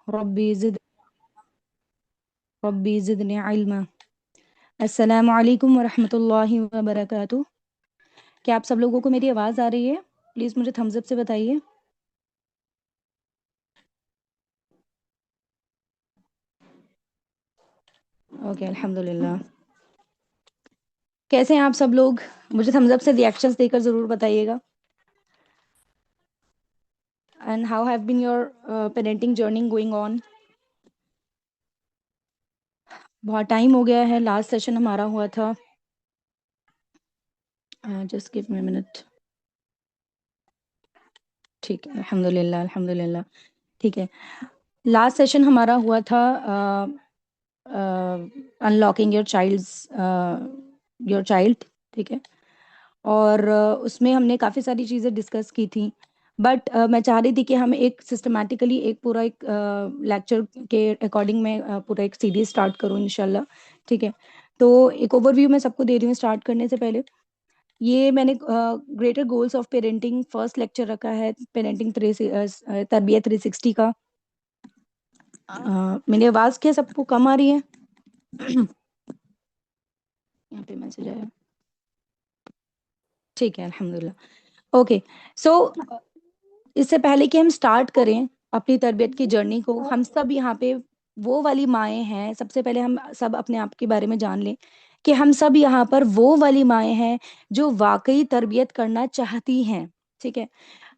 रब्बी ज़िद रब्बी ज़िदनी इल्मा। अस्सलामु अलैकुम वरहमतुल्लाहि वबरकातुह। क्या आप सब लोगों को मेरी आवाज़ आ रही है? प्लीज़ मुझे थम्स अप से बताइए। ओके, अल्हम्दुलिल्लाह। कैसे हैं आप सब लोग? मुझे थम्स अप से रिएक्शंस देकर ज़रूर बताइएगा। And how have been your parenting journey going on? बहुत टाइम हो गया है, लास्ट सेशन हमारा हुआ था। Just give me minute. ठीक है, अल्हम्दुलिल्लाह अल्हम्दुलिल्लाह। ठीक है, लास्ट सेशन हमारा हुआ था अनलॉकिंग योर चाइल्ड। ठीक है, और उसमें हमने काफ़ी सारी चीज़ें डिस्कस की थी। बट मैं चाह रही थी कि हम एक सिस्टमैटिकली एक पूरा एक लेक्चर के अकॉर्डिंग मैं पूरा एक सीरीज स्टार्ट करूँ इंशाल्लाह। ठीक है, तो एक ओवरव्यू मैं सबको दे रही हूँ स्टार्ट करने से पहले। ये मैंने greater goals of parenting first lecture रखा है, पेरेंटिंग तरबियत 360 का। मेरी आवाज़ क्या सबको कम आ रही है? यहाँ पे मैसेज आया। ठीक है, अल्हम्दुलिल्लाह। ओके, सो इससे पहले कि हम स्टार्ट करें अपनी तरबियत की जर्नी को, हम सब यहाँ पे वो वाली माएँ हैं। सबसे पहले हम सब अपने आप के बारे में जान लें कि हम सब यहाँ पर वो वाली माएँ हैं जो वाक़ई तरबियत करना चाहती हैं। ठीक है?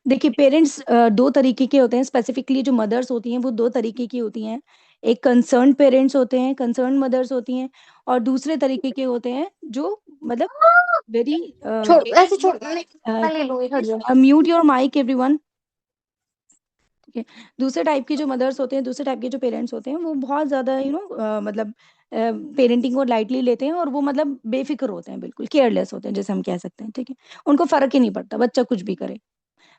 देखिए, पेरेंट्स 2 तरीके के होते हैं, स्पेसिफिकली जो मदर्स होती हैं वो 2 तरीके की होती हैं। एक कंसर्न्ड पेरेंट्स होते हैं, कंसर्न्ड मदर्स होती हैं, और दूसरे तरीके के होते हैं जो मतलब वेरी छोड़ ऐसे छोड़ मैं ले लूंगी, खड़ जाओ। Mute your mic everyone. ठीक है, दूसरे टाइप के जो मदर्स होते हैं, दूसरे टाइप के जो पेरेंट्स होते हैं, वो बहुत ज़्यादा मतलब पेरेंटिंग को लाइटली लेते हैं, और वो मतलब बेफिक्र होते हैं, बिल्कुल केयरलेस होते हैं, जैसे हम कह सकते हैं। ठीक है, उनको फ़र्क ही नहीं पड़ता बच्चा कुछ भी करे।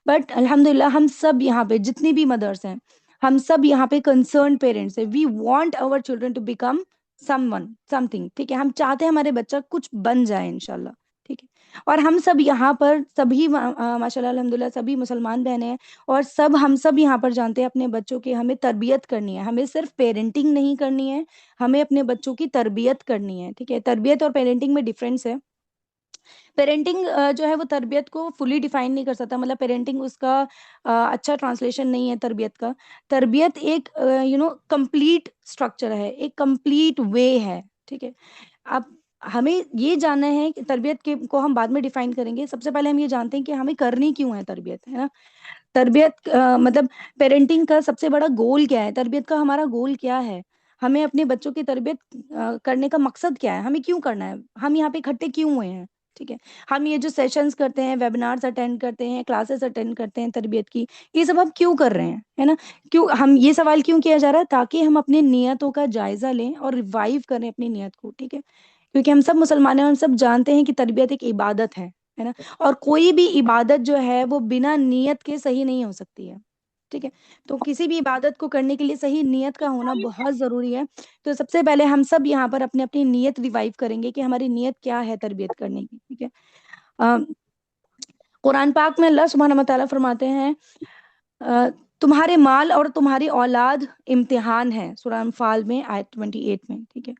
बट अल्हम्दुलिल्लाह हम सब यहाँ पे जितनी भी मदर्स हैं, हम सब यहाँ पे कंसर्न पेरेंट्स हैं। We want our children to become someone something. ठीक है, हम चाहते हैं हमारे बच्चा कुछ बन जाए इंशाल्लाह। ठीक है, और हम सब यहाँ पर सभी माशाल्लाह अल्हम्दुलिल्लाह सभी मुसलमान बहनें हैं, और सब हम सब यहाँ पर जानते हैं अपने बच्चों की हमें तरबियत करनी है। हमें सिर्फ पेरेंटिंग नहीं करनी है, हमें अपने बच्चों की तरबियत करनी है। ठीक है, तरबियत और पेरेंटिंग में डिफरेंस है। पेरेंटिंग जो है वो तरबियत को फुली डिफाइन नहीं कर सकता, मतलब पेरेंटिंग उसका अच्छा ट्रांसलेशन नहीं है तरबियत का। तरबियत एक कंप्लीट स्ट्रक्चर है, एक कंप्लीट वे है। ठीक है, अब हमें ये जानना है कि तरबियत के को हम बाद में डिफाइन करेंगे। सबसे पहले हम ये जानते हैं कि हमें करनी क्यों है तरबियत, है ना? तरबियत मतलब पेरेंटिंग का सबसे बड़ा गोल क्या है, तरबियत का हमारा गोल क्या है, हमें अपने बच्चों की तरबियत करने का मकसद क्या है, हमें क्यों करना है, हम यहाँ पे इकट्ठे क्यों हुए हैं। ठीक है, हम ये जो सेशंस करते हैं, वेबिनार्स अटेंड करते हैं, क्लासेस अटेंड करते हैं तरबियत की, ये सब हम क्यों कर रहे हैं, है ना? क्यों हम ये सवाल क्यों किया जा रहा है? ताकि हम अपनी नियतों का जायजा लें और रिवाइव करें अपनी नियत को। ठीक है, क्योंकि हम सब मुसलमान हैं, हम सब जानते हैं कि तरबियत एक इबादत है ना? और कोई भी इबादत जो है वो बिना नियत के सही नहीं हो सकती है। ठीक है, तो किसी भी इबादत को करने के लिए सही नियत का होना बहुत ज़रूरी है। तो सबसे पहले हम सब यहाँ पर अपनी अपनी नियत रिवाइव करेंगे कि हमारी नियत क्या है तरबियत करने की। ठीक है, अ, कुरान पाक में अल्लाह सुब्हानहू व तआला फरमाते हैं, अ, तुम्हारे माल और तुम्हारी औलाद इम्तिहान है, सूरह अनफाल में आयत 28 में। ठीक है,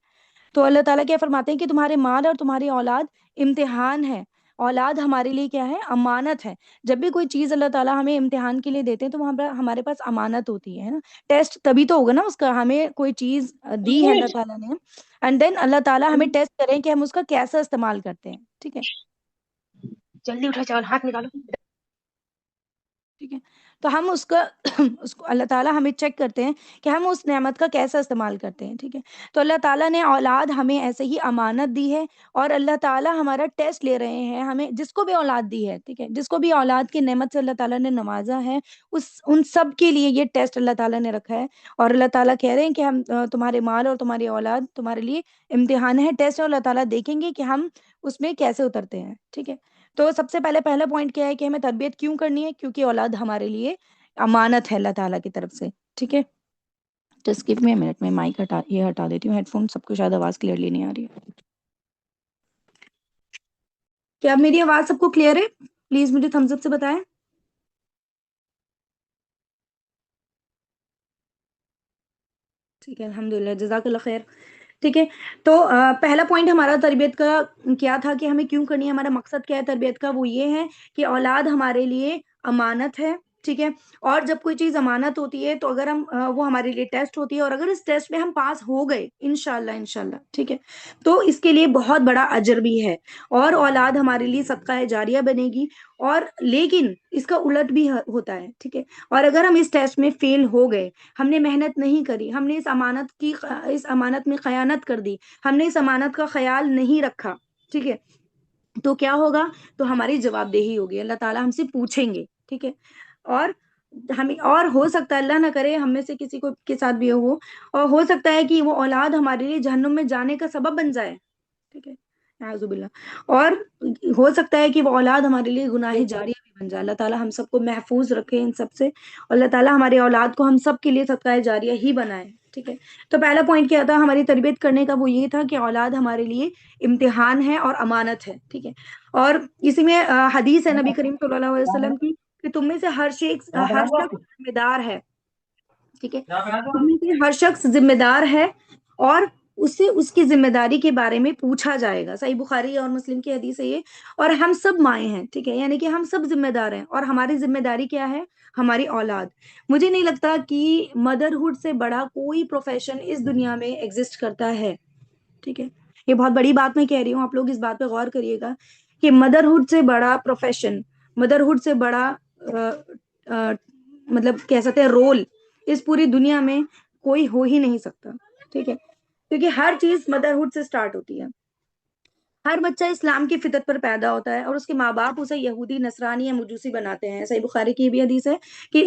तो अल्लाह ताला क्या फरमाते हैं कि तुम्हारे माल और तुम्हारी औलाद इम्तिहान है। औलाद हमारे लिए क्या है? अमानत है। जब भी कोई चीज़ अल्लाह ताला हमें इम्तिहान के लिए देते हैं तो वहाँ पर हमारे पास अमानत होती है ना? टेस्ट तभी तो होगा ना उसका, हमें कोई चीज़ दी है अल्लाह ताला ने, एंड देन अल्लाह ताला हमें टेस्ट करें कि हम उसका कैसा इस्तेमाल करते हैं। ठीक है? जल्दी उठा, चावल हाथ निकालो। ठीक है, तो हम उसका उसको अल्लाह ताला हमें चेक करते हैं कि हम उस नेमत का कैसा इस्तेमाल करते हैं। ठीक है, तो अल्लाह ताला ने औलाद हमें ऐसे ही अमानत दी है, और अल्लाह ताला हमारा टेस्ट ले रहे हैं, हमें जिसको भी औलाद दी है। ठीक है, जिसको भी औलाद की नेमत से अल्लाह ताला ने नवाजा है, उन सब के लिए ये टेस्ट अल्लाह ताला ने रखा है। और अल्लाह ताला कह रहे हैं कि हम तुम्हारे माल और तुम्हारी औलाद तुम्हारे लिए इम्तिहान है, टेस्ट है, और अल्लाह ताला देखेंगे कि हम उसमें कैसे उतरते हैं। ठीक है, तो सबसे पहले पहला पॉइंट क्या है कि हमें तरबियत क्यों करनी है? क्योंकि औलाद हमारे लिए अमानत है अल्लाह ताला की तरफ से। ठीक है, just give me a minute, मैं माइक हटा देती हूँ, हेडफोन सबको शायद आवाज़ क्लियरली नहीं आ रही है। क्या अब मेरी आवाज़ सबको क्लियर है? प्लीज़ मुझे थम्स अप से बताएं। ठीक है, अल्हम्दुलिल्लाह, जज़ाकल्लाह खैर। ठीक है, तो पहला पॉइंट हमारा तरबियत का क्या था कि हमें क्यों करनी है, हमारा मकसद क्या है तरबियत का, वो ये है कि औलाद हमारे लिए अमानत है। ठीक है, और जब कोई चीज़ अमानत होती है तो अगर हम वो हमारे लिए टेस्ट होती है, और अगर इस टेस्ट में हम पास हो गए इंशाल्लाह इंशाल्लाह, ठीक है, तो इसके लिए बहुत बड़ा अजर भी है, और औलाद हमारे लिए सदका जारिया बनेगी। और लेकिन इसका उलट भी होता है। ठीक है, और अगर हम इस टेस्ट में फेल हो गए, हमने मेहनत नहीं करी, हमने इस अमानत में खयानत कर दी, हमने इस अमानत का ख्याल नहीं रखा, ठीक है, तो क्या होगा, तो हमारी जवाबदेही होगी, अल्लाह ताला हमसे पूछेंगे। ठीक है, और हमें, और हो सकता है अल्लाह ना करे हम में से किसी को के साथ भी हो, और हो सकता है कि वो औलाद हमारे लिए जहन्नुम में जाने का सबब बन जाए। ठीक है, नाउजुबिल्ला। और हो सकता है कि वो औलाद हमारे लिए गुनाह जारिया भी बन जाए। अल्लाह ताला हम सबको महफूज रखे इन सब से, और अल्लाह ताला हमारे औलाद को हम सब के लिए सदका जारिया ही बनाए। ठीक है, तो पहला पॉइंट क्या था हमारी तरबियत करने का, वो ये था कि औलाद हमारे लिए इम्तिहान है और अमानत है। ठीक है, और इसी में हदीस है नबी करीम सल्लल्लाहु अलैहि वसल्लम की, कि तुम में से हर शख्स जिम्मेदार है। ठीक है, तुम में से हर शख्स जिम्मेदार है, और उससे उसकी जिम्मेदारी के बारे में पूछा जाएगा। सही बुखारी और मुस्लिम की हदीस है ये। और हम सब माए हैं, ठीक है, यानी कि हम सब जिम्मेदार हैं, और हमारी जिम्मेदारी क्या है, हमारी औलाद। मुझे नहीं लगता कि मदरहुड से बड़ा कोई प्रोफेशन इस दुनिया में एग्जिस्ट करता है। ठीक है, ये बहुत बड़ी बात मैं कह रही हूँ, आप लोग इस बात पे गौर करिएगा, कि मदरहुड से बड़ा प्रोफेशन, मदरहुड से बड़ा मतलब कह सकते हैं रोल, इस पूरी दुनिया में कोई हो ही नहीं सकता। ठीक है, क्योंकि हर चीज मदरहुड से स्टार्ट होती है। हर बच्चा इस्लाम की फितरत पर पैदा होता है, और उसके माँ बाप उसे यहूदी, नसरानी या मजूसी बनाते हैं। सही बुखारी की भी हदीस है कि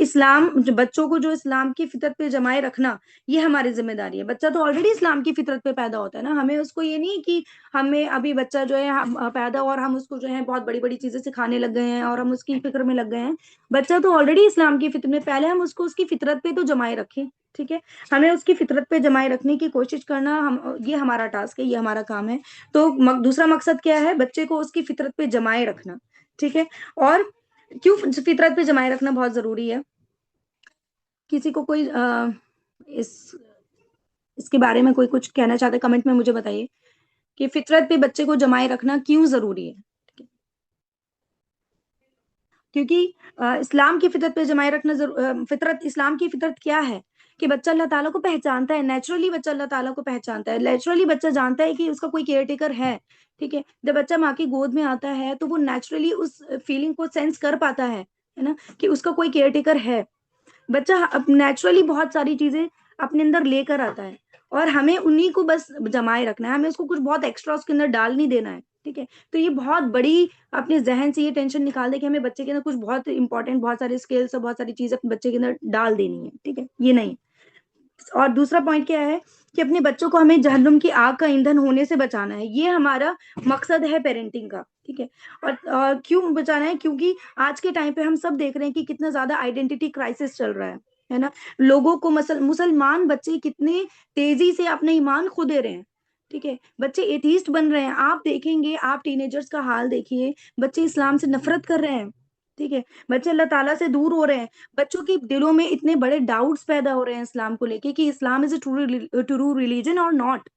बच्चों को जो इस्लाम की फितरत पे जमाए रखना, ये हमारी जिम्मेदारी है। बच्चा तो ऑलरेडी इस्लाम की फितरत पे पैदा होता है ना, हमें उसको ये नहीं कि हमें अभी बच्चा जो है पैदा, और हम उसको जो है बहुत बड़ी बड़ी चीजें सिखाने लग गए हैं और हम उसकी फिक्र में लग गए हैं। बच्चा तो ऑलरेडी इस्लाम की फितरत में, पहले हम उसको उसकी फितरत पे तो जमाए रखें। ठीक है, हमें उसकी फितरत पे जमाए रखने की कोशिश करना, हम ये हमारा टास्क है, ये हमारा काम है। तो दूसरा मकसद क्या है, बच्चे को उसकी फितरत पे जमाए रखना। ठीक है, और क्यों फितरत पे जमाए रखना बहुत जरूरी है, किसी को कोई इस इसके बारे में कोई कुछ कहना चाहता है, कमेंट में मुझे बताइए कि फितरत पे बच्चे को जमाए रखना क्यों जरूरी है। क्योंकि इस्लाम की फितरत पे जमाए रखना फितरत, इस्लाम की फितरत क्या है, कि बच्चा अल्लाह ताला को पहचानता है, नेचुरली बच्चा अल्लाह ताला को पहचानता है, नेचुरली बच्चा जानता है कि उसका कोई केयर टेकर है। ठीक है, जब बच्चा माँ की गोद में आता है तो वो नेचुरली उस फीलिंग को सेंस कर पाता है ना, कि उसका कोई केयर टेकर है। बच्चा अब नेचुरली बहुत सारी चीजें अपने अंदर लेकर आता है, और हमें उन्हीं को बस जमाए रखना है, हमें उसको कुछ बहुत एक्स्ट्रा उसके अंदर डाल नहीं देना है। ठीक है, तो ये बहुत बड़ी, अपने जहन से ये टेंशन निकाल दे कि हमें बच्चे के अंदर कुछ बहुत इंपॉर्टेंट, बहुत सारे स्किल्स और बहुत सारी चीजें अपने बच्चे के अंदर डाल देनी है। ठीक है, ये नहीं। और दूसरा पॉइंट क्या है, कि अपने बच्चों को हमें जहन्नुम की आग का ईंधन होने से बचाना है, ये हमारा मकसद है पेरेंटिंग का। ठीक है, और क्यों बचाना है, क्योंकि आज के टाइम पे हम सब देख रहे हैं कि कितना ज्यादा आइडेंटिटी क्राइसिस चल रहा है ना। लोगों को मुसलमान बच्चे कितने तेजी से अपने ईमान खो दे रहे हैं। ठीक है, बच्चे एथीस्ट बन रहे हैं, आप देखेंगे, आप टीनेजर्स का हाल देखिए, बच्चे इस्लाम से नफरत कर रहे हैं। ठीक है, बच्चे अल्लाह ताला से दूर हो रहे हैं, बच्चों के दिलों में इतने बड़े डाउट्स पैदा हो रहे हैं इस्लाम को लेके, कि Islam is a true religion और नॉट।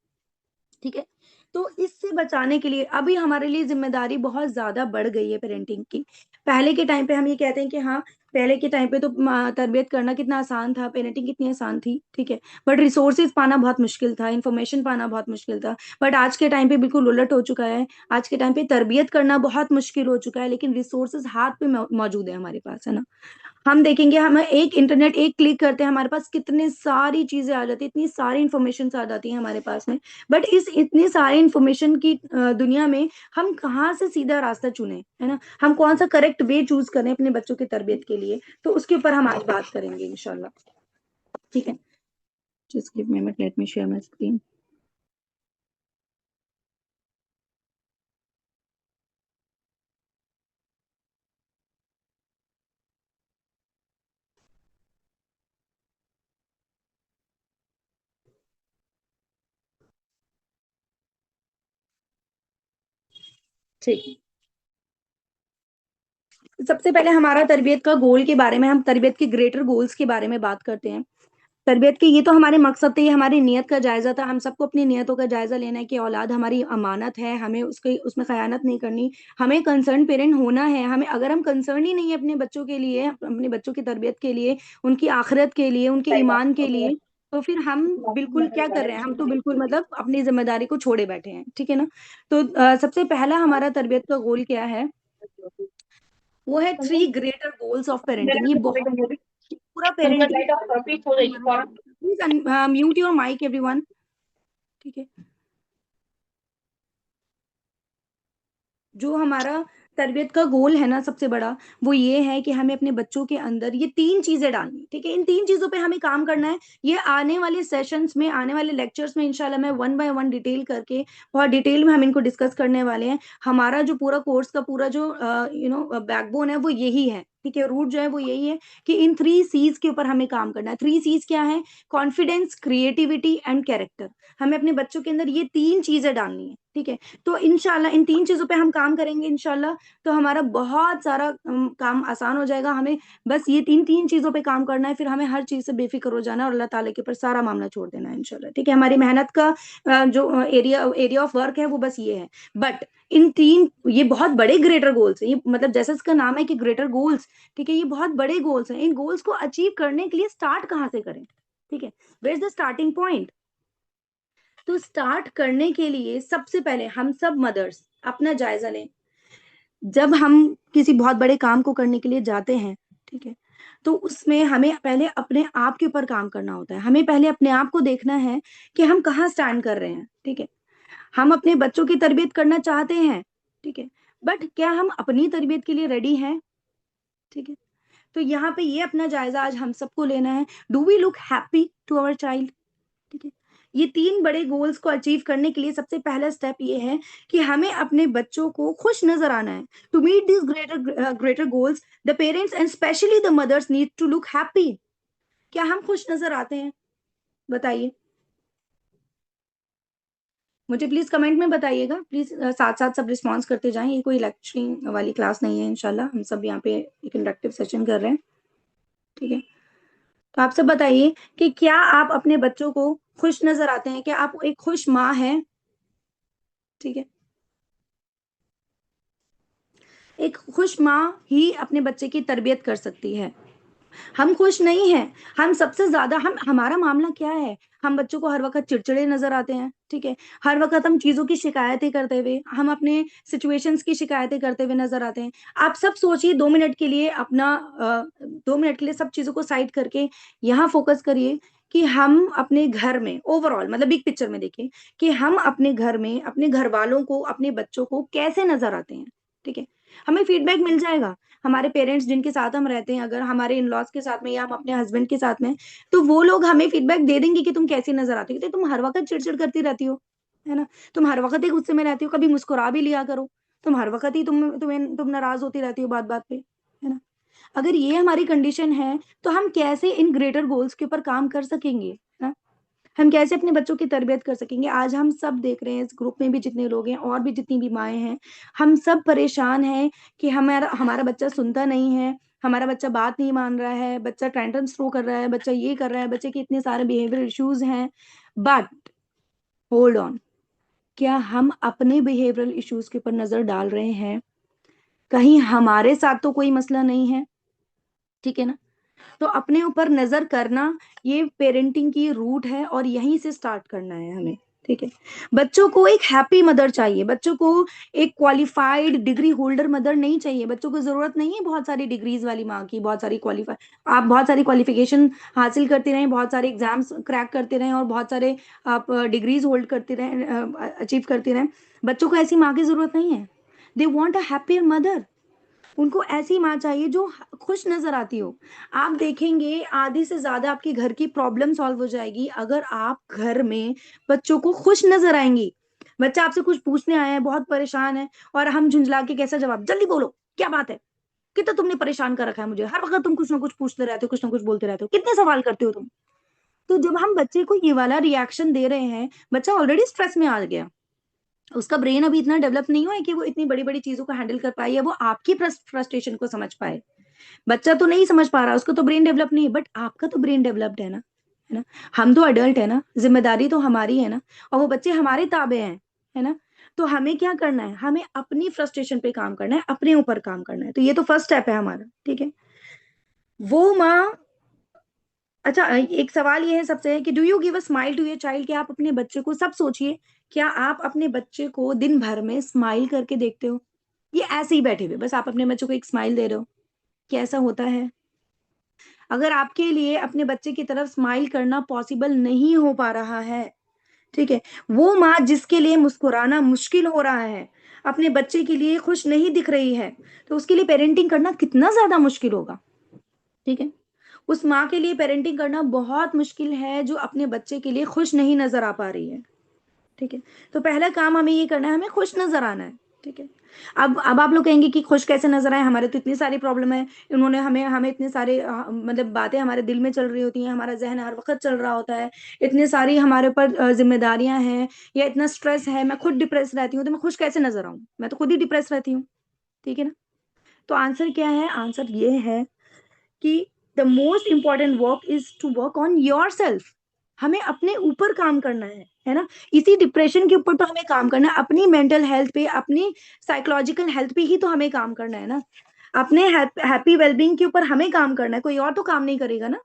ठीक है, तो इससे बचाने के लिए अभी हमारे लिए जिम्मेदारी बहुत ज्यादा बढ़ गई है पेरेंटिंग की। पहले के टाइम पे हम ये कहते हैं कि हाँ, पहले के टाइम पे तो तरबियत करना कितना आसान था, पेरेंटिंग कितनी आसान थी। ठीक है, बट रिसोर्सेज पाना बहुत मुश्किल था, इन्फॉर्मेशन पाना बहुत मुश्किल था। बट आज के टाइम पे बिल्कुल उलट हो चुका है। आज के टाइम पे तरबियत करना बहुत मुश्किल हो चुका है, लेकिन रिसोर्सेज हाथ पे मौजूद है हमारे पास, है ना। हम देखेंगे, हम एक इंटरनेट एक क्लिक करते हैं, हमारे पास कितने सारी चीजें आ जाती है, इतनी सारी इंफॉर्मेशन आ जाती है हमारे पास में। बट इस इतनी सारी इंफॉर्मेशन की दुनिया में हम कहाँ से सीधा रास्ता चुने, है ना, हम कौन सा करेक्ट वे चूज करें अपने बच्चों की तरबियत के लिए, तो उसके ऊपर हम आज बात करेंगे इंशाल्लाह। ठीक है, just give me minute, let me share my screen. ठीक, सबसे पहले हमारा तरबियत का गोल के बारे में, हम तरबियत के ग्रेटर गोल्स के बारे में बात करते हैं। तरबियत के ये तो हमारे मकसद थे, ये हमारी नियत का जायजा था। हम सबको अपनी नियतों का जायजा लेना है कि औलाद हमारी अमानत है, हमें उसके उसमें खयानत नहीं करनी, हमें कंसर्न पेरेंट होना है। हमें अगर हम कंसर्न ही नहीं है अपने बच्चों के लिए, अपने बच्चों की तरबियत के लिए, उनकी आखिरत के लिए, उनके ईमान के लिए, तो फिर हम बिल्कुल क्या कर रहे हैं, हम तो बिल्कुल मतलब अपनी जिम्मेदारी को छोड़े बैठे हैं, ठीक है ना। तो सबसे पहला हमारा तरबियत का गोल क्या है, वो है 3 ग्रेटर गोल्स ऑफ पेरेंटिंग। ये बहुत पूरा parenting, please mute your mic everyone, ठीक है। जो हमारा तरबियत का गोल है ना सबसे बड़ा, वो ये है कि हमें अपने बच्चों के अंदर ये 3 चीजें डालनी, ठीक है। इन 3 चीजों पे हमें काम करना है। ये आने वाले सेशंस में, आने वाले लेक्चर्स में इंशाल्लाह मैं 1 बाय 1 डिटेल करके, बहुत डिटेल में हम इनको डिस्कस करने वाले हैं। हमारा जो पूरा कोर्स का पूरा जो बैकबोन है वो यही है, ठीक है। रूट जो है वो यही है कि इन 3 सीज के ऊपर हमें काम करना है। 3 सीज क्या है? Confidence, creativity and character. हमें अपने बच्चों के अंदर ये 3 चीजें डालनी है, ठीक है। तो इंशाल्लाह इन 3 चीजों पे हम काम करेंगे इंशाल्लाह, तो हमारा बहुत सारा काम आसान हो जाएगा। हमें बस ये तीन तीन चीजों पे काम करना है, फिर हमें हर चीज से बेफिक्र हो जाना है और अल्लाह ताला के ऊपर सारा मामला छोड़ देना है इंशाल्लाह, ठीक है। हमारी मेहनत का जो एरिया ऑफ वर्क है वो बस ये है। बट इन 3, ये बहुत बड़े ग्रेटर गोल्स है, ये मतलब जैसे इसका नाम है कि ग्रेटर गोल्स, ठीक है। ये बहुत बड़े गोल्स हैं। इन गोल्स को अचीव करने के लिए स्टार्ट कहाँ से करें, ठीक है। Where is the starting point? तो स्टार्ट करने के लिए सबसे पहले हम सब मदर्स अपना जायजा लें। जब हम किसी बहुत बड़े काम को करने के लिए जाते हैं, ठीक है, तो उसमें हमें पहले अपने आप के ऊपर काम करना होता है। हमें पहले अपने आप को देखना है कि हम कहाँ स्टैंड कर रहे हैं, ठीक है। हम अपने बच्चों की तरबियत करना चाहते हैं, ठीक है, बट क्या हम अपनी तरबियत के लिए रेडी हैं, ठीक है। तो यहाँ पे ये अपना जायजा आज हम सबको लेना है। Do we look happy to our child, ठीक है। ये 3 बड़े गोल्स को अचीव करने के लिए सबसे पहला स्टेप ये है कि हमें अपने बच्चों को खुश नजर आना है। To meet this greater goals, the parents and specially the mothers need to look happy. क्या हम खुश नजर आते हैं? बताइए मुझे, प्लीज कमेंट में बताइएगा। प्लीज साथ साथ सब रिस्पॉन्स करते जाएं। ये कोई लेक्चरिंग वाली क्लास नहीं है, इंशाल्लाह हम सब यहाँ पे एक इंडक्टिव सेशन कर रहे हैं, ठीक है। तो आप सब बताइए कि क्या आप अपने बच्चों को खुश नजर आते हैं? क्या आप एक खुश माँ है, ठीक है। एक खुश माँ ही अपने बच्चे की तरबियत कर सकती है। हम खुश नहीं हैं। हम सबसे ज्यादा, हम हमारा मामला क्या है, हम बच्चों को हर वक्त चिड़चिड़े नजर आते हैं, ठीक है। हर वक्त हम चीजों की शिकायतें करते हुए, हम अपने सिचुएशंस की शिकायतें करते हुए नजर आते हैं। आप सब सोचिए 2 मिनट के लिए अपना 2 मिनट के लिए सब चीजों को साइड करके यहाँ फोकस करिए कि हम अपने घर में ओवरऑल, मतलब बिग पिक्चर में देखिए कि हम अपने घर में अपने घर वालों को, अपने बच्चों को कैसे नजर आते हैं, ठीक है। हमें फीडबैक मिल जाएगा। हमारे पेरेंट्स जिनके साथ हम रहते हैं, अगर हमारे इन लॉज के साथ में या हम अपने हस्बैंड के साथ में, तो वो लोग हमें फीडबैक दे देंगे कि तुम कैसी नजर आती हो। तो तुम हर वक्त चिड़चिड़ करती रहती हो, है ना। तुम हर वक्त ही गुस्से में रहती हो, कभी मुस्कुरा भी लिया करो। तुम हर वक्त ही तुम नाराज होती रहती हो बात बात पे, है ना। अगर ये हमारी कंडीशन है, तो हम कैसे इन ग्रेटर गोल्स के ऊपर काम कर सकेंगे, है ना। हम कैसे अपने बच्चों की तरबियत कर सकेंगे? आज हम सब देख रहे हैं, इस ग्रुप में भी जितने लोग हैं और भी जितनी भी माएँ हैं, हम सब परेशान हैं कि हमारा हमारा बच्चा सुनता नहीं है, हमारा बच्चा बात नहीं मान रहा है, बच्चा टैंट्रम्स थ्रो कर रहा है, बच्चा ये कर रहा है, बच्चे के इतने सारे बिहेवियर इश्यूज हैं। बट होल्ड ऑन, क्या हम अपने बिहेवियरल इश्यूज के ऊपर नजर डाल रहे हैं? कहीं हमारे साथ तो कोई मसला नहीं है, ठीक है ना। तो अपने ऊपर नजर करना, ये पेरेंटिंग की रूट है और यहीं से स्टार्ट करना है हमें, ठीक है। बच्चों को एक हैप्पी मदर चाहिए, बच्चों को एक क्वालिफाइड डिग्री होल्डर मदर नहीं चाहिए। बच्चों को जरूरत नहीं है बहुत सारी डिग्रीज वाली माँ की, बहुत सारी क्वालिफाई, आप बहुत सारी क्वालिफिकेशन हासिल करते रहें, बहुत सारे एग्जाम्स क्रैक करते रहें और बहुत सारे आप डिग्रीज होल्ड करते रहें, अचीव करते रहें। बच्चों को ऐसी माँ की जरूरत नहीं है। They want a happier mother. उनको ऐसी माँ चाहिए जो खुश नजर आती हो। आप देखेंगे आधी से ज्यादा आपके घर की प्रॉब्लम सॉल्व हो जाएगी अगर आप घर में बच्चों को खुश नजर आएंगी। बच्चा आपसे कुछ पूछने आया है, बहुत परेशान है, और हम झुंझला के कैसा जवाब, जल्दी बोलो क्या बात है, कितना तुमने परेशान कर रखा है मुझे, हर वक्त तुम कुछ ना कुछ पूछते रहते हो, कुछ ना कुछ बोलते रहते हो, कितने सवाल करते हो तुम। तो जब हम बच्चे को ये वाला रिएक्शन दे रहे हैं, बच्चा ऑलरेडी स्ट्रेस में आ गया, उसका ब्रेन अभी इतना डेवलप नहीं हुआ है कि वो इतनी बड़ी बड़ी चीजों को हैंडल कर पाए या वो आपकी फ्रस्ट्रेशन को समझ पाए। बच्चा तो नहीं समझ पा रहा, उसका तो ब्रेन डेवलप नहीं है, बट आपका तो ब्रेन डेवलप्ड है ना। है ना। हम तो अडल्ट है ना, जिम्मेदारी तो हमारी है ना, और वो बच्चे हमारे ताबे हैं, है ना। तो हमें क्या करना है, हमें अपनी फ्रस्ट्रेशन पे काम करना है, अपने ऊपर काम करना है। तो ये तो फर्स्ट स्टेप है हमारा, ठीक है। वो माँ, अच्छा एक सवाल ये है सबसे कि do you give a smile to your child, कि आप अपने बच्चे को, सब सोचिए, क्या आप अपने बच्चे को दिन भर में स्माइल करके देखते हो? ये ऐसे ही बैठे हुए बस आप अपने बच्चे को एक स्माइल दे रहे हो, कैसा होता है? अगर आपके लिए अपने बच्चे की तरफ स्माइल करना पॉसिबल नहीं हो पा रहा है, ठीक है, वो माँ जिसके लिए मुस्कुराना मुश्किल हो रहा है, अपने बच्चे के लिए खुश नहीं दिख रही है, तो उसके लिए पेरेंटिंग करना कितना ज्यादा मुश्किल होगा, ठीक है। उस माँ के लिए पेरेंटिंग करना बहुत मुश्किल है जो अपने बच्चे के लिए खुश नहीं नजर आ पा रही है, ठीक है। तो पहला काम हमें ये करना है, हमें खुश नजर आना है, ठीक है। अब आप लोग कहेंगे कि खुश कैसे नजर आए, हमारे तो इतनी सारी प्रॉब्लम है, इन्होंने हमें हमें इतने सारे मतलब बातें हमारे दिल में चल रही होती हैं, हमारा जहन हर वक्त चल रहा होता है, इतनी सारी हमारे ऊपर जिम्मेदारियां हैं, या इतना स्ट्रेस है, मैं खुद डिप्रेस रहती हूँ, तो मैं खुश कैसे नजर आऊं, मैं तो खुद ही डिप्रेस रहती हूँ, ठीक है ना। तो आंसर क्या है, आंसर ये है कि the most important work is to work on yourself. हमें अपने ऊपर काम करना है ना। इसी डिप्रेशन के ऊपर तो हमें काम करना है, अपनी मेंटल हेल्थ पे, अपनी साइकोलॉजिकल हेल्थ पे ही तो हमें काम करना है ना। अपने हैप्पी वेलबींग के ऊपर हमें काम करना है, कोई और तो काम नहीं करेगा ना,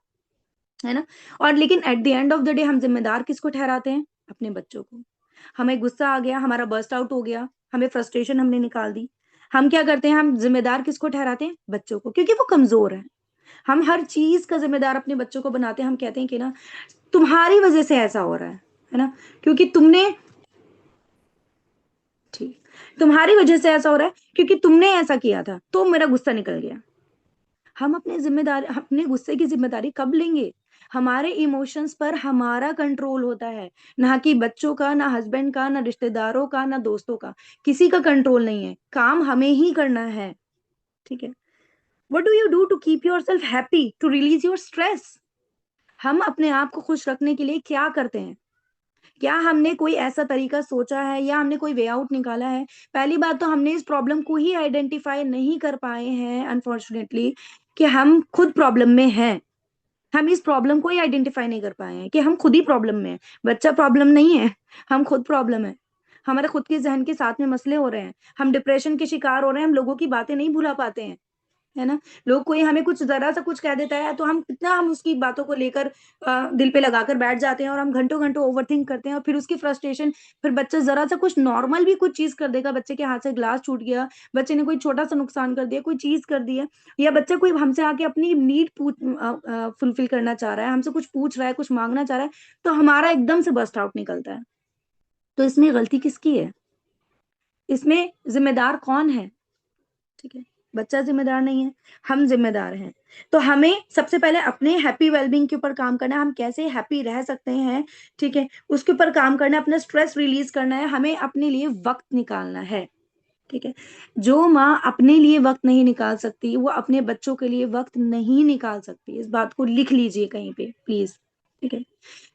है ना। और लेकिन at the end of the day हम जिम्मेदार किसको ठहराते हैं, अपने बच्चों को। हमें गुस्सा आ गया, हमारा बर्स्ट आउट हो गया, हमें फ्रस्ट्रेशन हमने निकाल दी, हम क्या करते हैं, हम जिम्मेदार किसको ठहराते हैं, बच्चों को, क्योंकि वो कमजोर है। हम हर चीज का जिम्मेदार अपने बच्चों को बनाते हैं, हम कहते हैं कि ना तुम्हारी वजह से ऐसा हो रहा है ना, क्योंकि तुमने, ठीक, तुम्हारी वजह से ऐसा हो रहा है क्योंकि तुमने ऐसा किया था तो मेरा गुस्सा निकल गया। हम अपने जिम्मेदारी, अपने गुस्से की जिम्मेदारी कब लेंगे, हमारे इमोशंस पर हमारा कंट्रोल होता है, ना कि बच्चों का, ना हस्बैंड का, ना रिश्तेदारों का, ना दोस्तों का, किसी का कंट्रोल नहीं है, काम हमें ही करना है, ठीक है। What do you do to keep yourself happy, to release your stress? हम अपने आप को खुश रखने के लिए क्या करते हैं? क्या हमने कोई ऐसा तरीका सोचा है या हमने कोई वे आउट निकाला है? पहली बात तो हमने इस प्रॉब्लम को ही आइडेंटिफाई नहीं कर पाए हैं अनफॉर्चुनेटली, कि हम खुद प्रॉब्लम में हैं। हम इस प्रॉब्लम को ही आइडेंटिफाई नहीं कर पाए हैं कि हम खुद ही प्रॉब्लम में हैं। बच्चा प्रॉब्लम नहीं है, हम खुद प्रॉब्लम है। हमारे खुद के जहन के साथ में मसले हो रहे हैं, हम डिप्रेशन के शिकार हो रहे हैं, हम लोगों की बातें नहीं भुला पाते हैं, है ना। लोग कोई हमें कुछ जरा सा कुछ कह देता है तो हम कितना, हम उसकी बातों को लेकर दिल पे लगाकर बैठ जाते हैं, और हम घंटों घंटों ओवरथिंक करते हैं, और फिर उसकी फ्रस्ट्रेशन, फिर बच्चा जरा सा कुछ नॉर्मल भी कुछ चीज कर देगा, बच्चे के हाथ से ग्लास छूट गया, बच्चे ने कोई छोटा सा नुकसान कर दिया, कोई चीज कर दी है, या बच्चा कोई हमसे आके अपनी नीड फुलफिल करना चाह रहा है, हमसे कुछ पूछ रहा है, कुछ मांगना चाह रहा है, तो हमारा एकदम से बस्ट आउट निकलता है। तो इसमें गलती किसकी है, इसमें जिम्मेदार कौन है, ठीक है। बच्चा जिम्मेदार नहीं है, हम जिम्मेदार हैं। तो हमें सबसे पहले अपने हैप्पी वेलबींग के ऊपर काम करना है, हम कैसे हैप्पी रह सकते हैं, ठीक है, उसके ऊपर काम करना है, अपना स्ट्रेस रिलीज करना है, हमें अपने लिए वक्त निकालना है, ठीक है। जो माँ अपने लिए वक्त नहीं निकाल सकती, वो अपने बच्चों के लिए वक्त नहीं निकाल सकती, इस बात को लिख लीजिए कहीं पे प्लीज, ठीक है।